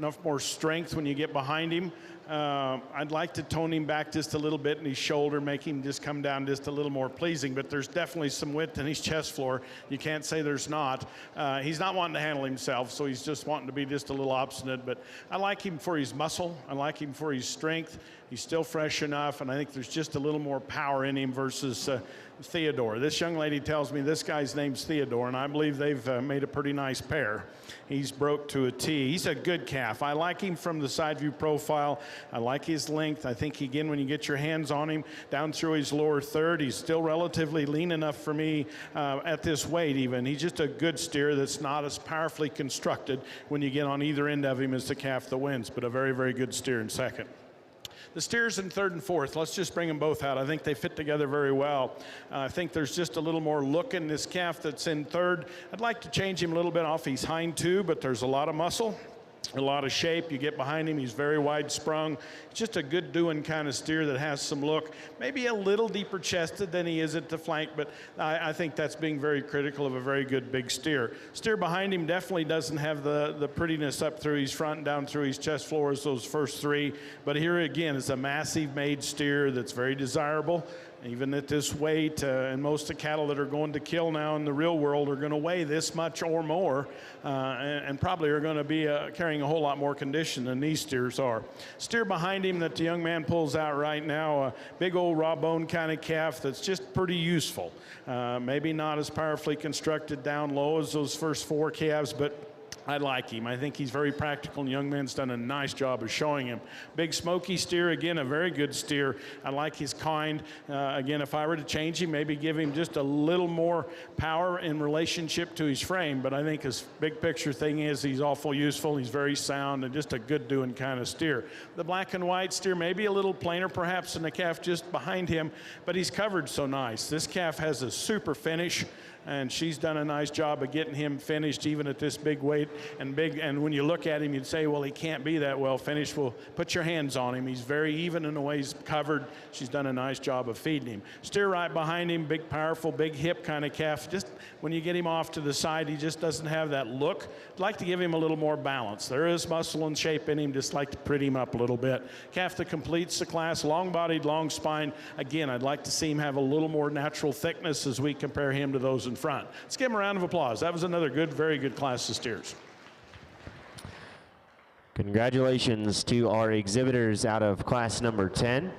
enough more strength when you get behind him. I'd like to tone him back just a little bit in his shoulder, make him just come down just a little more pleasing, but there's definitely some width in his chest floor. You can't say there's not. He's not wanting to handle himself, so he's just wanting to be just a little obstinate, but I like him for his muscle. I like him for his strength. He's still fresh enough, and I think there's just a little more power in him versus Theodore. This young lady tells me this guy's name's Theodore, and I believe they've made a pretty nice pair. He's broke to a T. He's a good calf. I like him from the side view profile. I like his length. I think, again, when you get your hands on him down through his lower third, he's still relatively lean enough for me at this weight even. He's just a good steer that's not as powerfully constructed when you get on either end of him as the calf that wins, but a very, very good steer in second. The steers in third and fourth, let's just bring them both out. I think they fit together very well. I think there's just a little more look in this calf that's in third. I'd like to change him a little bit off his hind two, but there's a lot of muscle, a lot of shape. You get behind him, he's very wide sprung. Just a good doing kind of steer that has some look. Maybe a little deeper chested than he is at the flank, but I think that's being very critical of a very good big steer. Steer behind him definitely doesn't have the prettiness up through his front and down through his chest floor as those first three, but here again is a massive made steer that's very desirable. Even at this weight, and most of the cattle that are going to kill now in the real world are going to weigh this much or more, and probably are going to be carrying a whole lot more condition than these steers are. Steer behind him that the young man pulls out right now, a big old raw bone kind of calf that's just pretty useful. Maybe not as powerfully constructed down low as those first four calves, but I like him. I think he's very practical, and young man's done a nice job of showing him. Big smoky steer, again, a very good steer. I like his kind. Again, if I were to change him, maybe give him just a little more power in relationship to his frame, but I think his big picture thing is he's awful useful, he's very sound, and just a good doing kind of steer. The black and white steer, maybe a little plainer perhaps than the calf just behind him, but he's covered so nice. This calf has a super finish, and she's done a nice job of getting him finished even at this big weight and big. And when you look at him, you'd say, well, he can't be that well finished. Well, put your hands on him. He's very even in the way he's covered. She's done a nice job of feeding him. Steer right behind him, big, powerful, big hip kind of calf. Just when you get him off to the side, he just doesn't have that look. I'd like to give him a little more balance. There is muscle and shape in him, just like to pretty him up a little bit. Calf that completes the class, long-bodied, long spine. Again, I'd like to see him have a little more natural thickness as we compare him to those in front. Let's give him a round of applause. That was another good, very good class of steers. Congratulations to our exhibitors out of class number 10.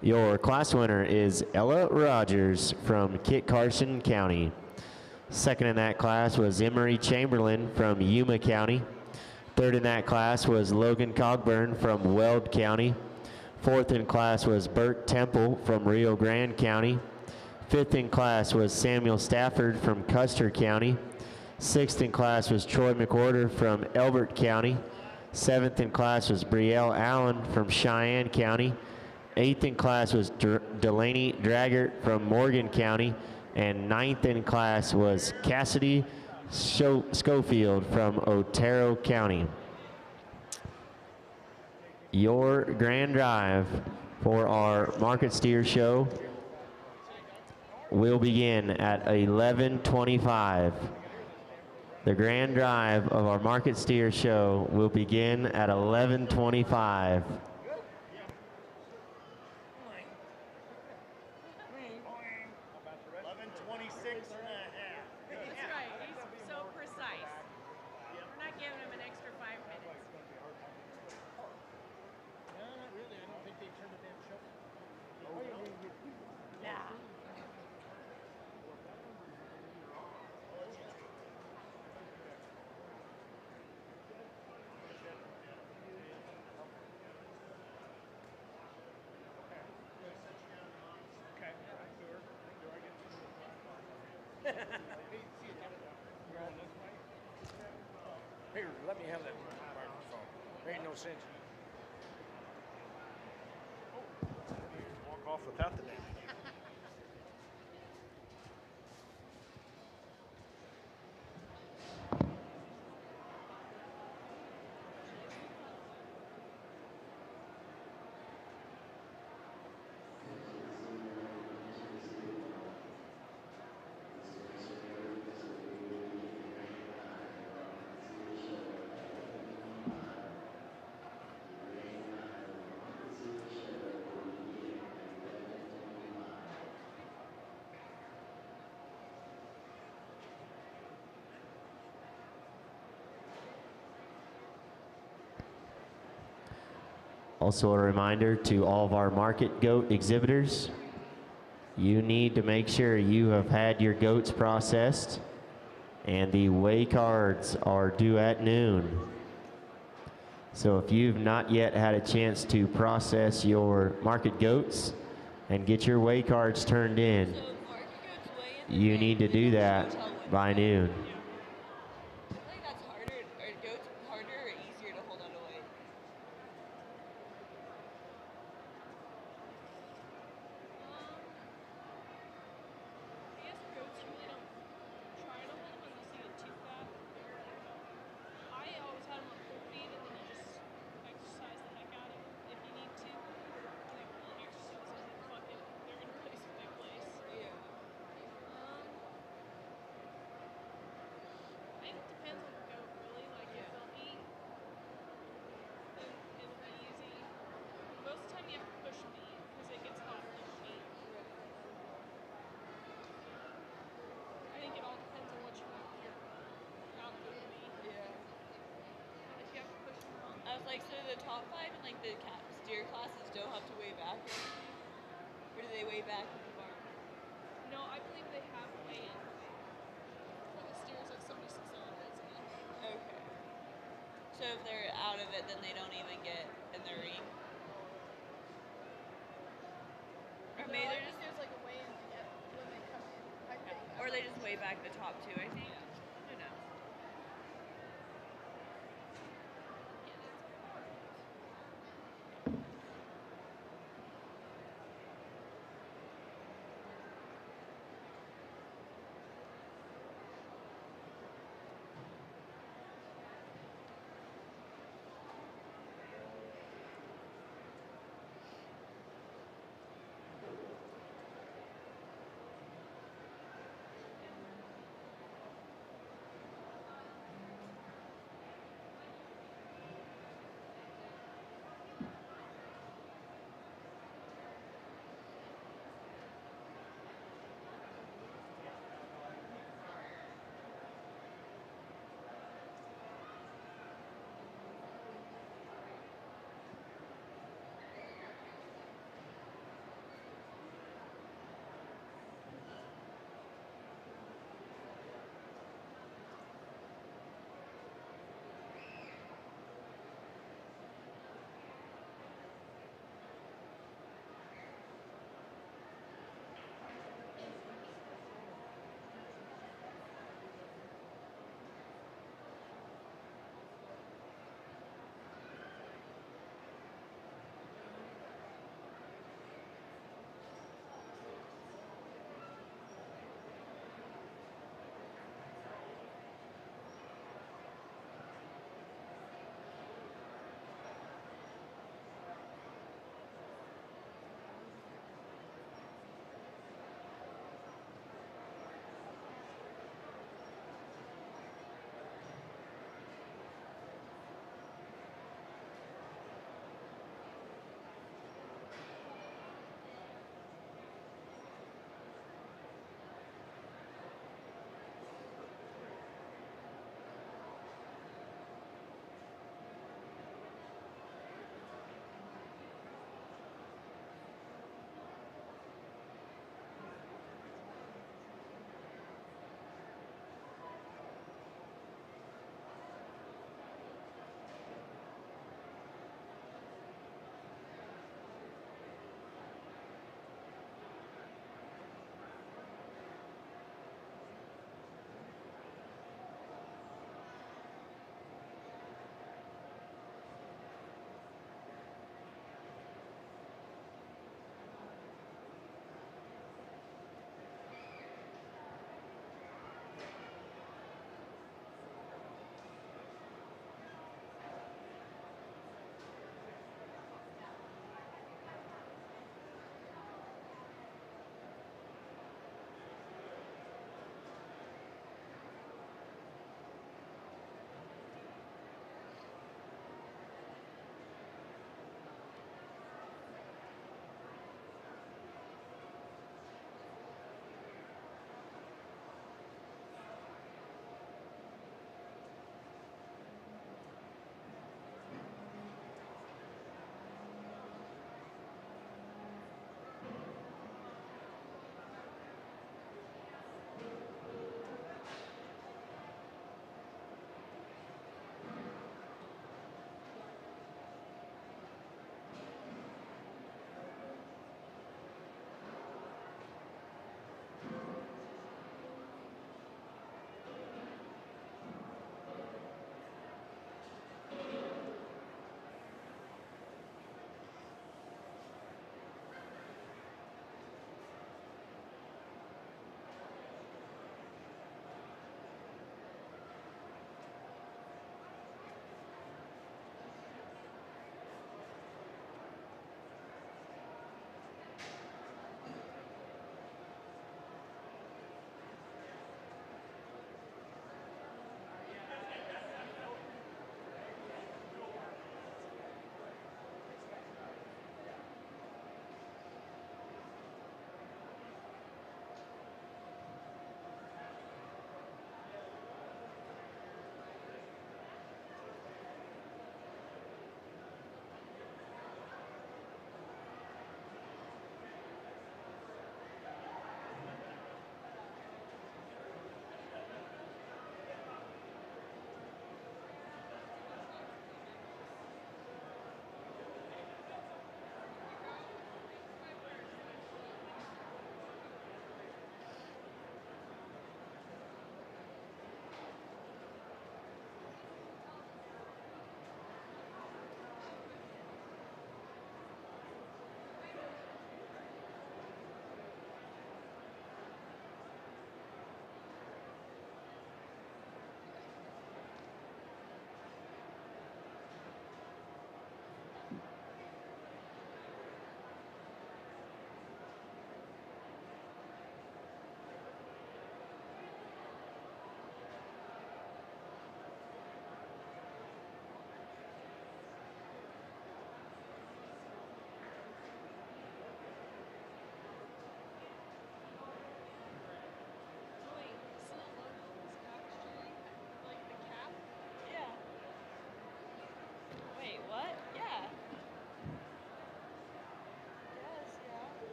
Your class winner is Ella Rogers from Kit Carson County. Second in that class was Emery Chamberlain from Yuma County. Third in that class was Logan Cogburn from Weld County. Fourth in class was Burt Temple from Rio Grande County. Fifth in class was Samuel Stafford from Custer County. Sixth in class was Troy McWhorter from Elbert County. Seventh in class was Brielle Allen from Cheyenne County. Eighth in class was Delaney Draggart from Morgan County. And ninth in class was Cassidy Schofield from Otero County. Your grand drive for our Market Steer Show will begin at 11:25. The grand drive of our Market Steer Show will begin at 11:25. Here, let me have that microphone. There ain't no sense. Walk off without the name. Also a reminder to all of our market goat exhibitors, you need to make sure you have had your goats processed, and the weigh cards are due at noon. So if you've not yet had a chance to process your market goats and get your weigh cards turned in, you need to do that by noon. I feel like that's harder. Are goats harder or easier to hold on to weight? I guess goats really don't try to hold them unless they get too fat. I always had them on full feed, and then you just exercise the heck out of them if you need to. Like really exercise them, like fuck it, they're gonna place what they place. Yeah. I think it depends on the goat, really. Like if they'll eat, then it'll be easy. Most of the time you have to push them to eat because it gets hot when they don't eat. I think it all depends on what you want your output to be. Yeah. But if you have to push them on, I was like, so the top 5 and like the steer classes don't have to weigh back or anything? Or do they weigh back at the farm? no, I believe they have weigh-in. For the steers, like 76 ounces. Okay. So if they're out of it, then they don't even get in the ring? Or maybe they're just, there's like a weigh-in to get when they come in. I think. or they just weigh back the top 2, I think. Who knows?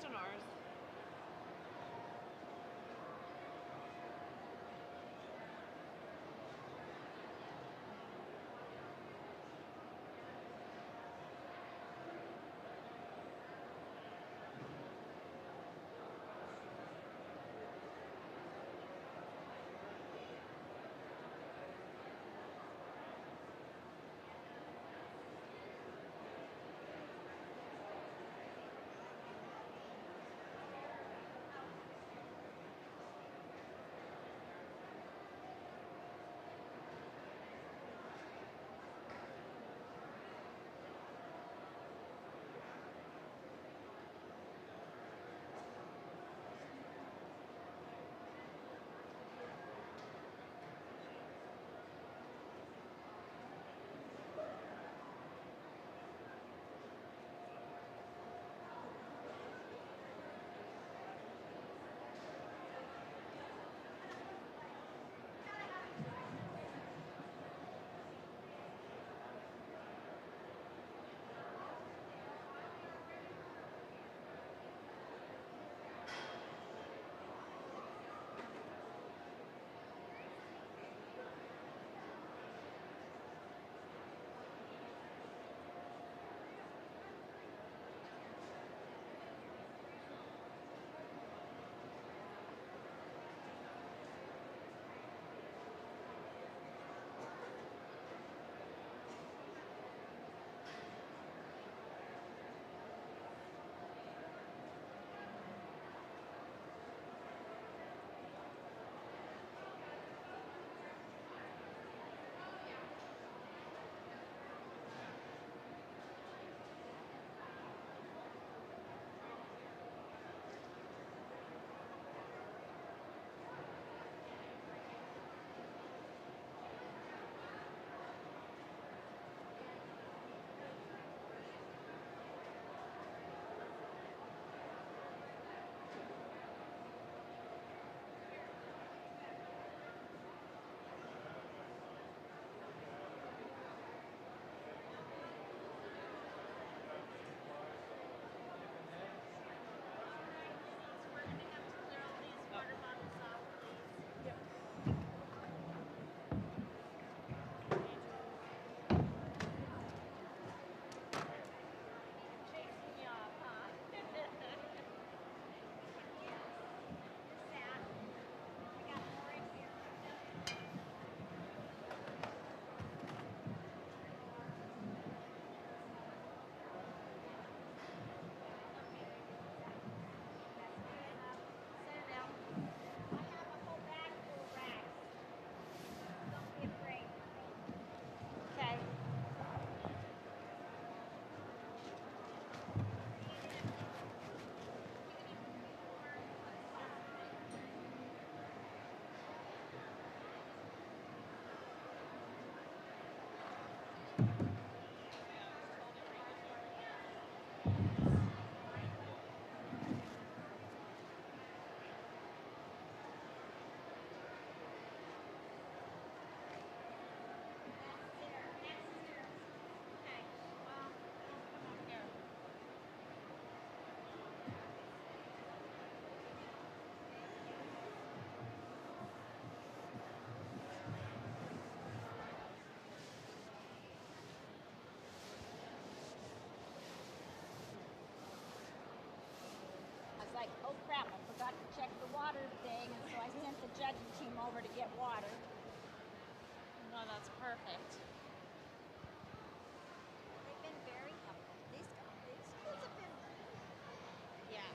and ours. Like, oh crap, I forgot to check the water thing, and so I sent the judging team over to get water. No, that's perfect. They've been very helpful. These kids have been, yeah.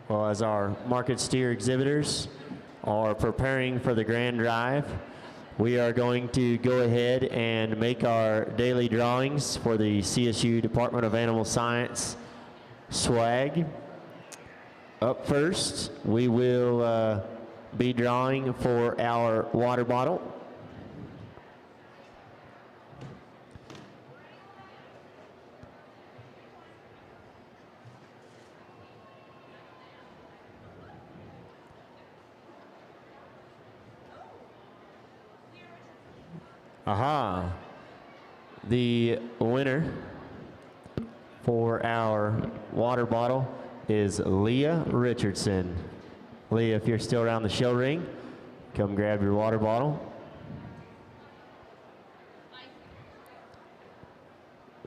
Well, as our market steer exhibitors are preparing for the grand drive, we are going to go ahead and make our daily drawings for the CSU Department of Animal Science swag. Up first, we will be drawing for our water bottle. Aha. The winner for our water bottle is Leah Richardson. Leah, if you're still around the show ring, come grab your water bottle.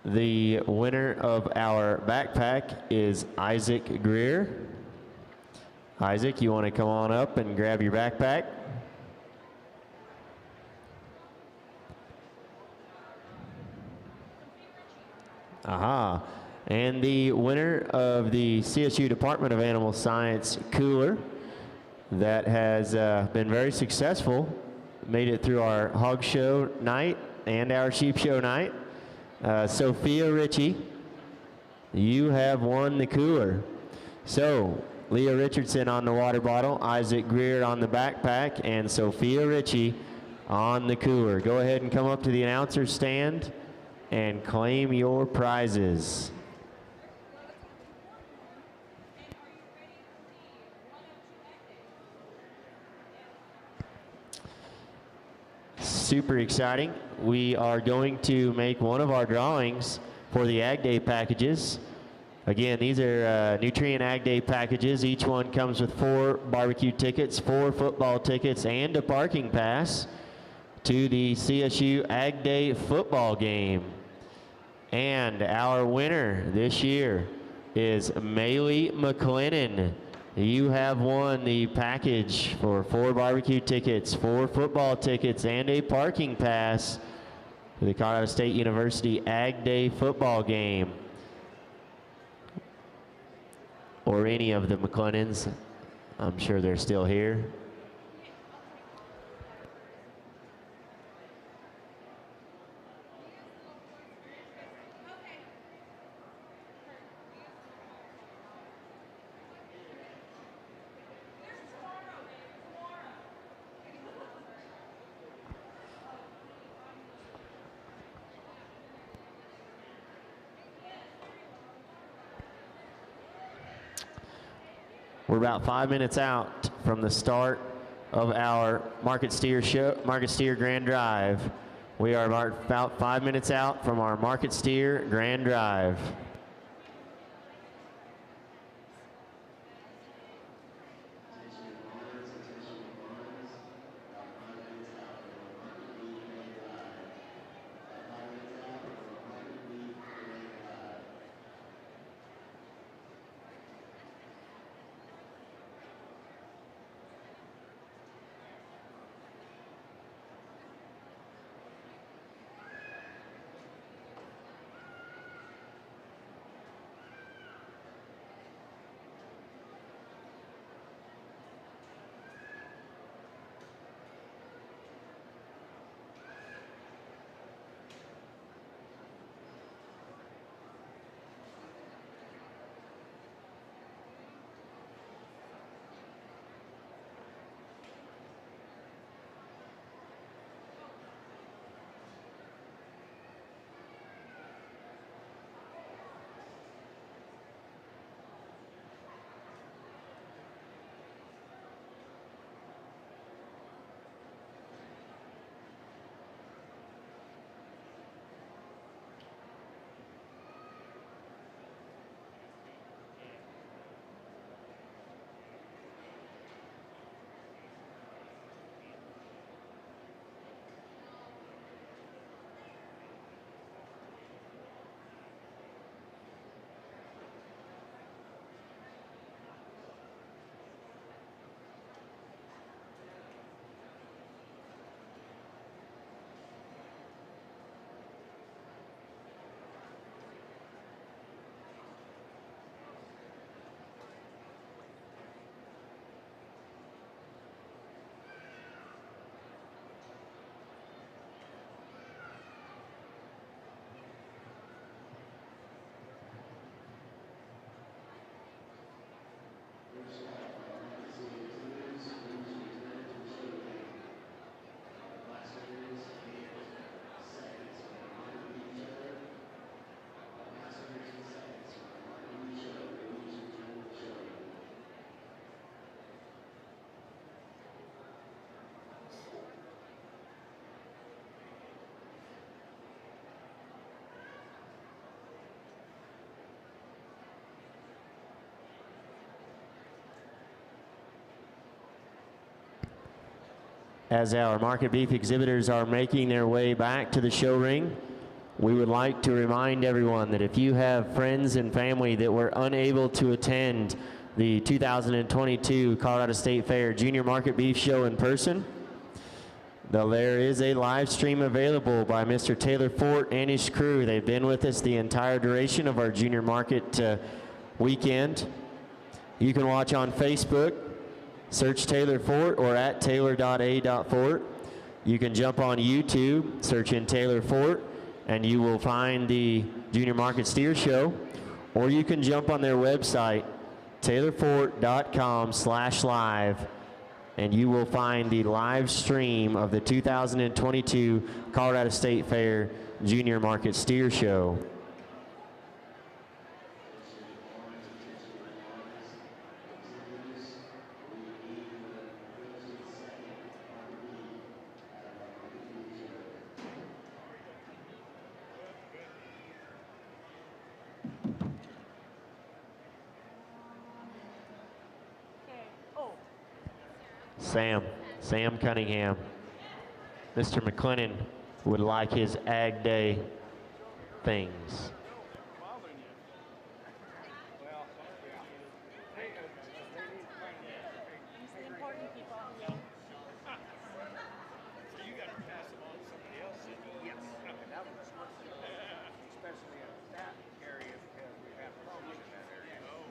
The winner of our backpack is Isaac Greer. Isaac, you want to come on up and grab your backpack? Aha. And the winner of the CSU Department of Animal Science cooler that has been very successful, made it through our hog show night and our sheep show night, Sophia Ritchie, you have won the cooler. So, Leah Richardson on the water bottle, Isaac Greer on the backpack, and Sophia Ritchie on the cooler. Go ahead and come up to the announcer's stand and claim your prizes. Super exciting. We are going to make one of our drawings for the Ag Day packages. Again, these are Nutrient Ag Day packages. Each one comes with 4 barbecue tickets, 4 football tickets, and a parking pass to the CSU Ag Day football game. And our winner this year is Maylee McLennan. You have won the package for 4 barbecue tickets, 4 football tickets, and a parking pass to the Colorado State University Ag Day football game. Or any of the McLennans. I'm sure they're still here. We're about 5 minutes out from the start of our Market Steer Grand Drive. We are about 5 minutes out from our Market Steer Grand Drive. As our market beef exhibitors are making their way back to the show ring, we would like to remind everyone that if you have friends and family that were unable to attend the 2022 Colorado State Fair Junior Market Beef Show in person, there is a live stream available by Mr. Taylor Fort and his crew. They've been with us the entire duration of our junior market weekend. You can watch on Facebook, search Taylor Fort or at taylor.a.fort. You can jump on YouTube, search in Taylor Fort, and you will find the Junior Market Steer Show. Or you can jump on their website, taylorfort.com/live, and you will find the live stream of the 2022 Colorado State Fair Junior Market Steer Show. Sam Cunningham. Mr. McLennan would like his Ag Day things.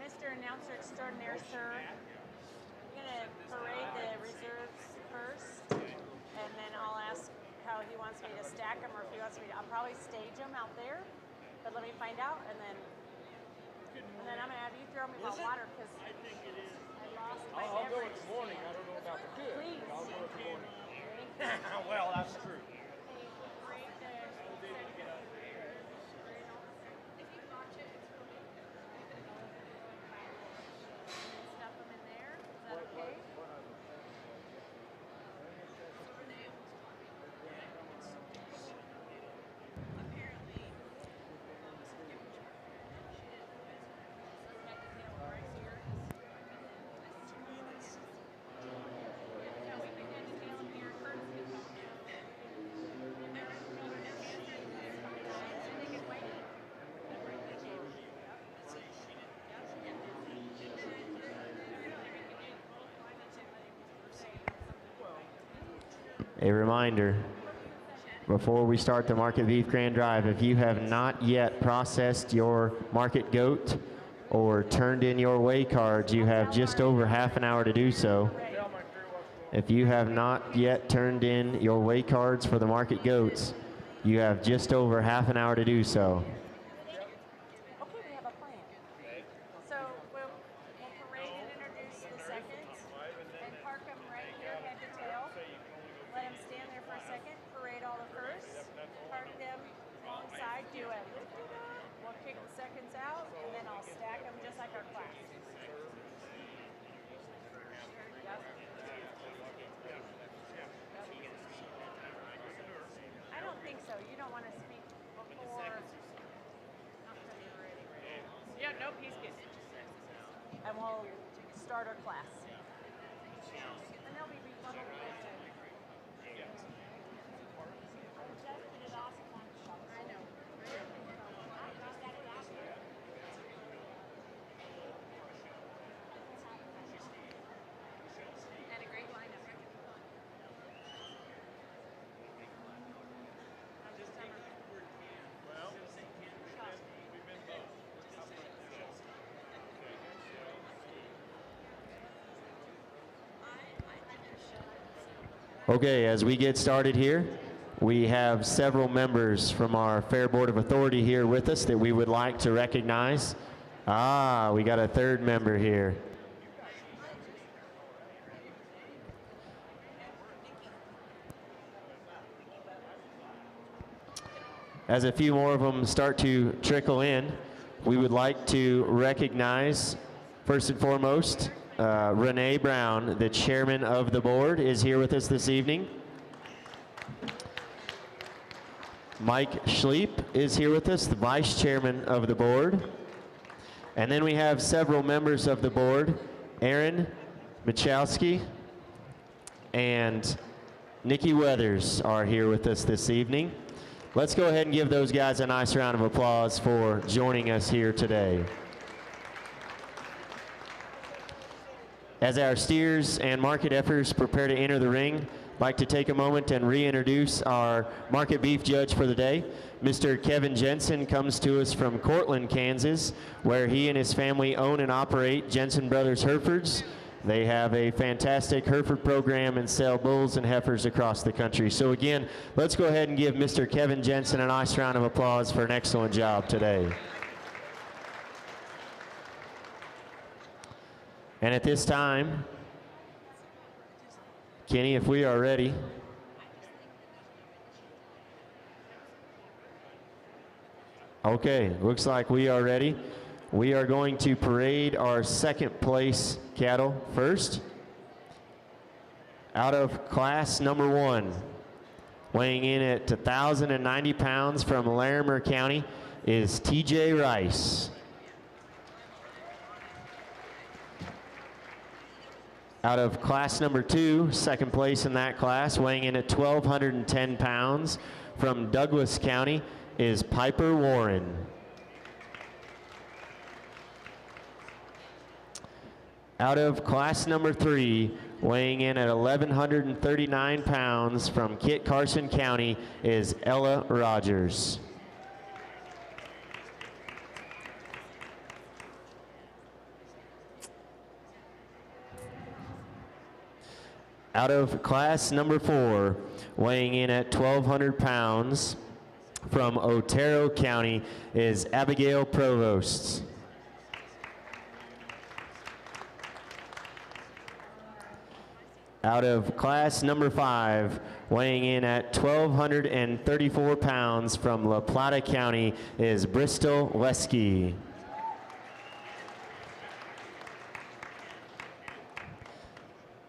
Mr. Announcer Extraordinaire, sir. I'm going to parade the reserves first, and then I'll ask how he wants me to stack them, or if he wants me to, I'll probably stage them out there, but let me find out, and then I'm going to have you throw me my water, because I lost my I'll go in beverage. the morning. I don't know about the good. Please. I'll go in the morning. Well, that's true. Stuff them in there. Is that okay? A reminder, before we start the Market Beef Grand Drive, if you have not yet processed your market goat or turned in your weigh cards, you have just over half an hour to do so. If you have not yet turned in your weigh cards for the market goats, you have just over half an hour to do so. Okay, we have a plan. So we'll parade and introduce the seconds, and park them right here head to tail. Let them stand there for a second, parade all the firsts, park them alongside, do it. We'll kick the seconds out, and then I'll stack them just like our class. I don't think so. You don't want to speak before. Yeah, no, he's good. And we'll start our class. And they'll be rebuttal. I know. And a great lineup. Okay, as we get started here, we have several members from our Fair Board of Authority here with us that we would like to recognize. Ah, we got a third member here. As a few more of them start to trickle in, we would like to recognize, first and foremost, Renee Brown, the chairman of the board, is here with us this evening. Mike Schleep is here with us, the vice chairman of the board. And then we have several members of the board, Aaron Michalski and Nikki Weathers are here with us this evening. Let's go ahead and give those guys a nice round of applause for joining us here today. As our steers and market heifers prepare to enter the ring, I'd like to take a moment and reintroduce our market beef judge for the day. Mr. Kevin Jensen comes to us from Cortland, Kansas, where he and his family own and operate Jensen Brothers Herefords. They have a fantastic Hereford program and sell bulls and heifers across the country. So again, let's go ahead and give Mr. Kevin Jensen a nice round of applause for an excellent job today. And at this time, Kenny, if we are ready. Okay, looks like we are ready. We are going to parade our second place cattle first. Out of class number 1, weighing in at 1,090 pounds from Larimer County is TJ Rice. Out of class number 2, second place in that class, weighing in at 1,210 pounds from Douglas County is Piper Warren. Out of class number 3, weighing in at 1,139 pounds from Kit Carson County is Ella Rogers. Out of class number 4, weighing in at 1,200 pounds from Otero County is Abigail Provost. Out of class number 5, weighing in at 1,234 pounds from La Plata County is Bristol Lesky.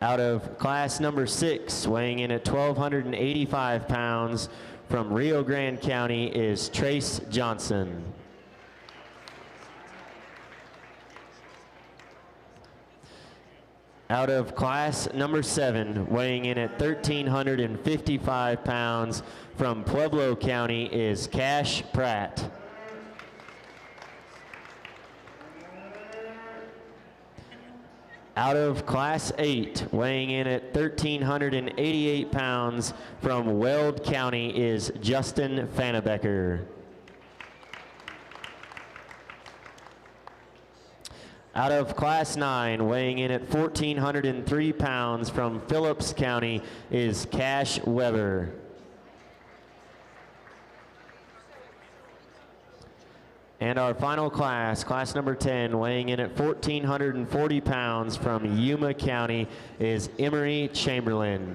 Out of class number 6, weighing in at 1,285 pounds from Rio Grande County is Trace Johnson. Out of class number 7, weighing in at 1,355 pounds from Pueblo County is Cash Pratt. Out of class 8, weighing in at 1,388 pounds from Weld County is Justin Fannebecker. Out of class 9, weighing in at 1,403 pounds from Phillips County is Cash Weber. And our final class, class number 10, weighing in at 1,440 pounds from Yuma County is Emery Chamberlain.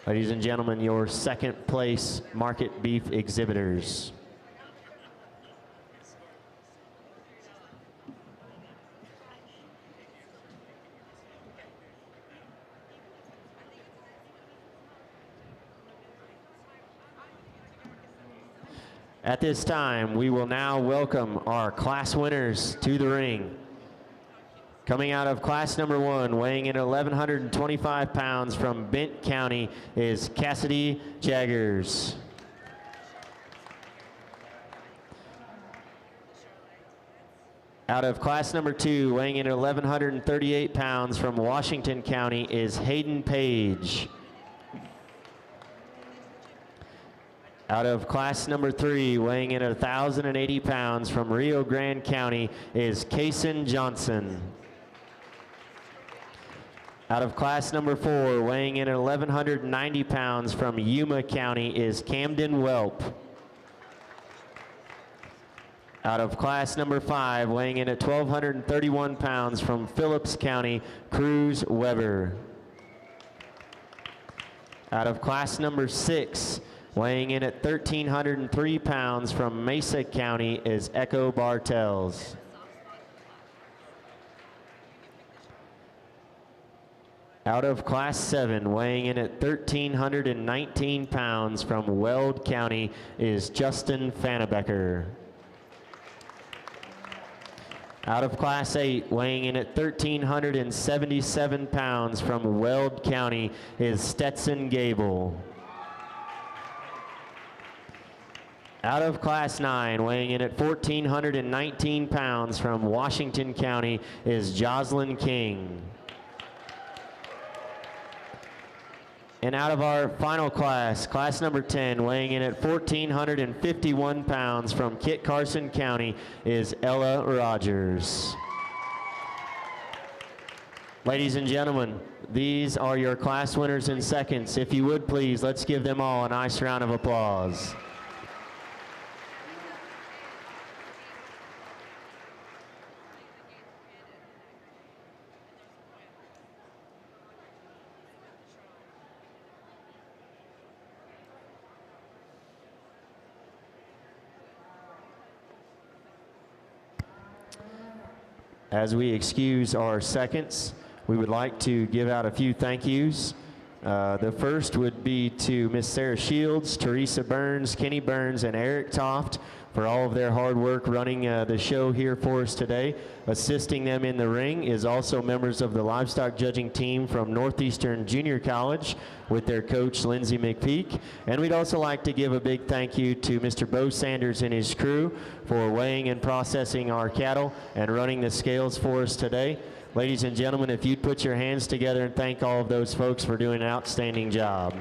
Ladies and gentlemen, your second place market beef exhibitors. At this time, we will now welcome our class winners to the ring. Coming out of class number 1, weighing in at 1,125 pounds from Bent County is Cassidy Jaggers. Out of class number 2, weighing in at 1,138 pounds from Washington County is Hayden Page. Out of class number 3, weighing in at 1,080 pounds from Rio Grande County is Kaysen Johnson. Out of class number 4, weighing in at 1,190 pounds from Yuma County is Camden Welp. Out of class number 5, weighing in at 1,231 pounds from Phillips County, Cruz Weber. Out of class number 6, weighing in at 1,303 pounds from Mesa County is Echo Bartels. Out of class 7, weighing in at 1,319 pounds from Weld County is Justin Fannebecker. Out of Class 8, weighing in at 1,377 pounds from Weld County is Stetson Gable. Out of Class 9, weighing in at 1,419 pounds from Washington County is Jocelyn King. And out of our final class, class number 10, weighing in at 1,451 pounds from Kit Carson County is Ella Rogers. Ladies and gentlemen, these are your class winners in seconds. If you would please, let's give them all a nice round of applause. As we excuse our seconds, we would like to give out a few thank yous. The first would be to Miss Sarah Shields, Teresa Burns, Kenny Burns, and Eric Toft for all of their hard work running the show here for us today. Assisting them in the ring is also members of the livestock judging team from Northeastern Junior College with their coach Lindsay McPeak. And we'd also like to give a big thank you to Mr. Bo Sanders and his crew for weighing and processing our cattle and running the scales for us today. Ladies and gentlemen, if you'd put your hands together and thank all of those folks for doing an outstanding job.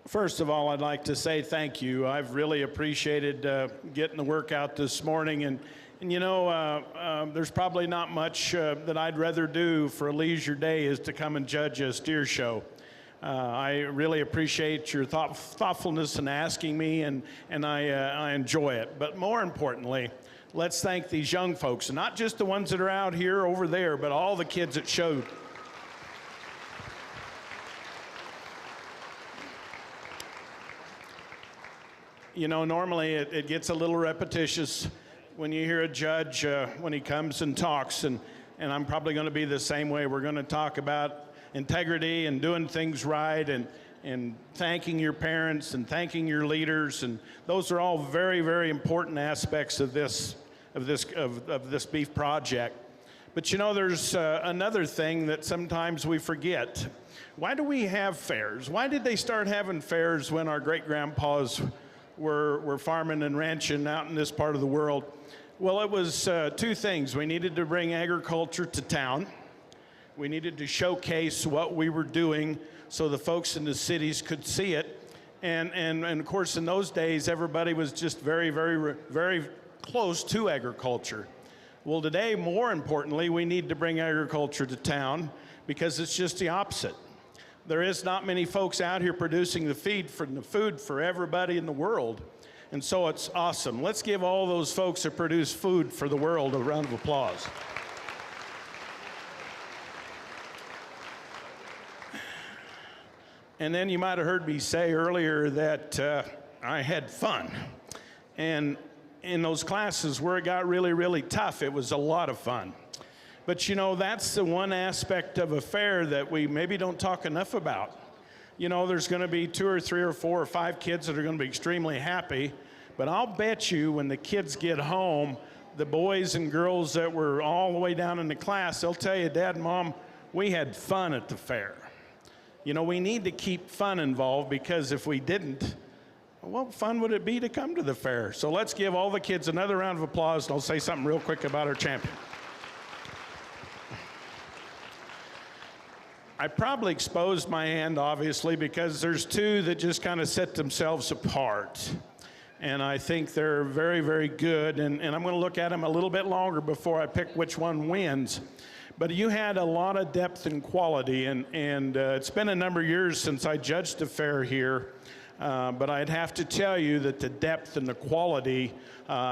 First of all, I'd like to say thank you. I've really appreciated getting the workout this morning. And you know, there's probably not much that I'd rather do for a leisure day is to come and judge a steer show. I really appreciate your thoughtfulness in asking me, and I enjoy it. But more importantly, let's thank these young folks, and not just the ones that are out here over there, but all the kids that showed. You know, normally it gets a little repetitious when you hear a judge when he comes and talks, and I'm probably going to be the same way. We're going to talk about integrity and doing things right, and thanking your parents and thanking your leaders, and those are all very, very important aspects of this beef project. But you know, there's another thing that sometimes we forget. Why do we have fairs? Why did they start having fairs when our great-grandpas were farming and ranching out in this part of the world? Well, it was two things. We needed to bring agriculture to town. We needed to showcase what we were doing so the folks in the cities could see it. And of course, in those days, everybody was just very, very, very close to agriculture. Well, today, more importantly, we need to bring agriculture to town because it's just the opposite. There is not many folks out here producing the food for everybody in the world. And so it's awesome. Let's give all those folks that produce food for the world a round of applause. And then you might have heard me say earlier that I had fun. And in those classes where it got really, really tough, it was a lot of fun. But you know, that's the one aspect of a fair that we maybe don't talk enough about. You know, there's going to be 2 or 3 or 4 or 5 kids that are going to be extremely happy, but I'll bet you when the kids get home, the boys and girls that were all the way down in the class, they'll tell you, Dad, Mom, we had fun at the fair. You know, we need to keep fun involved, because if we didn't, what fun would it be to come to the fair? So let's give all the kids another round of applause, and I'll say something real quick about our champion. I probably exposed my hand, obviously, because there's 2 that just kind of set themselves apart. And I think they're very, very good. And I'm going to look at them a little bit longer before I pick which one wins. But you had a lot of depth and quality. And it's been a number of years since I judged a fair here. But I'd have to tell you that the depth and the quality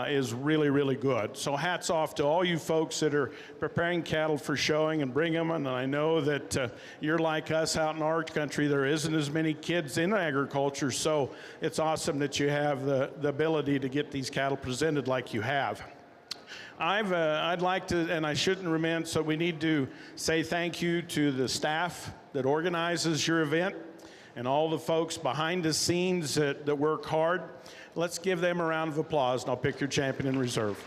is really, really good. So hats off to all you folks that are preparing cattle for showing and bring them. And I know that you're like us out in our country. There isn't as many kids in agriculture. So it's awesome that you have the ability to get these cattle presented like you have. I'd like to, and I shouldn't remain, so we need to say thank you to the staff that organizes your event, and all the folks behind the scenes that work hard. Let's give them a round of applause, and I'll pick your champion in reserve.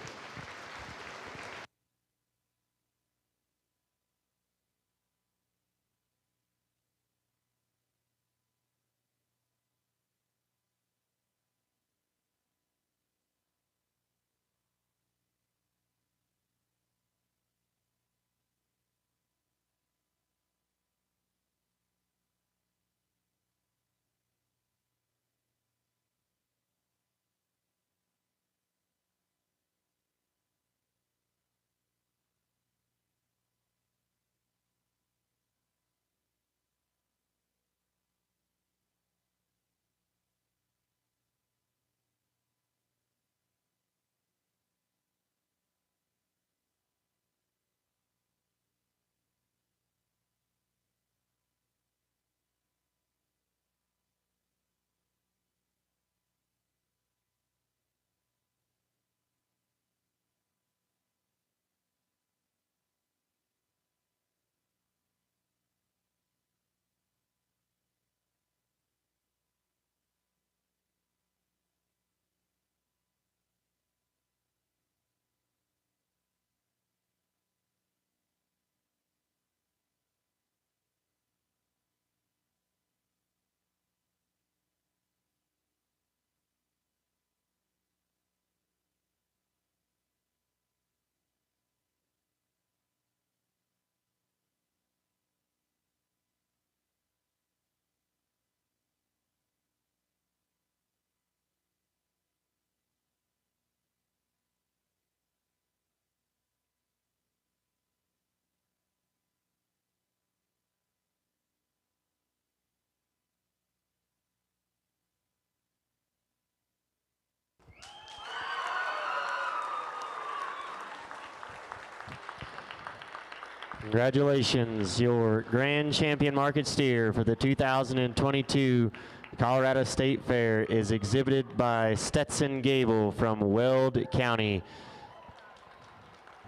Congratulations, your grand champion market steer for the 2022 Colorado State Fair is exhibited by Stetson Gable from Weld County.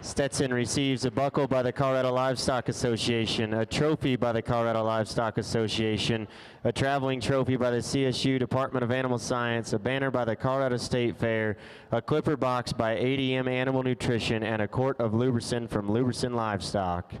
Stetson receives a buckle by the Colorado Livestock Association, a trophy by the Colorado Livestock Association, a traveling trophy by the CSU Department of Animal Science, a banner by the Colorado State Fair, a clipper box by ADM Animal Nutrition, and a quart of Lubricin from Lubricin Livestock.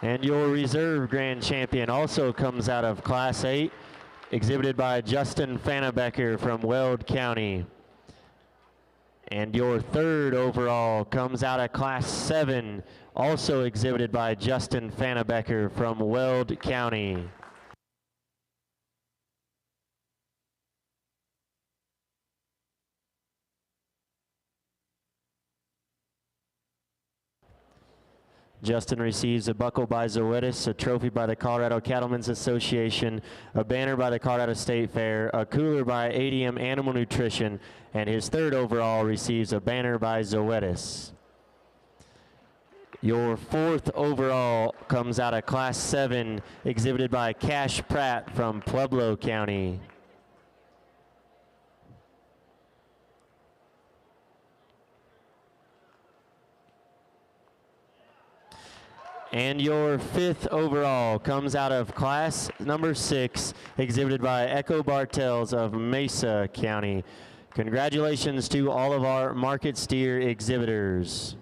And your reserve grand champion also comes out of Class 8, exhibited by Justin Fannebecker from Weld County. And your third overall comes out of Class 7, also exhibited by Justin Fannebecker from Weld County. Justin receives a buckle by Zoetis, a trophy by the Colorado Cattlemen's Association, a banner by the Colorado State Fair, a cooler by ADM Animal Nutrition, and his third overall receives a banner by Zoetis. Your fourth overall comes out of Class 7, exhibited by Cash Pratt from Pueblo County. And your fifth overall comes out of class number 6, exhibited by Echo Bartels of Mesa County. Congratulations to all of our market steer exhibitors.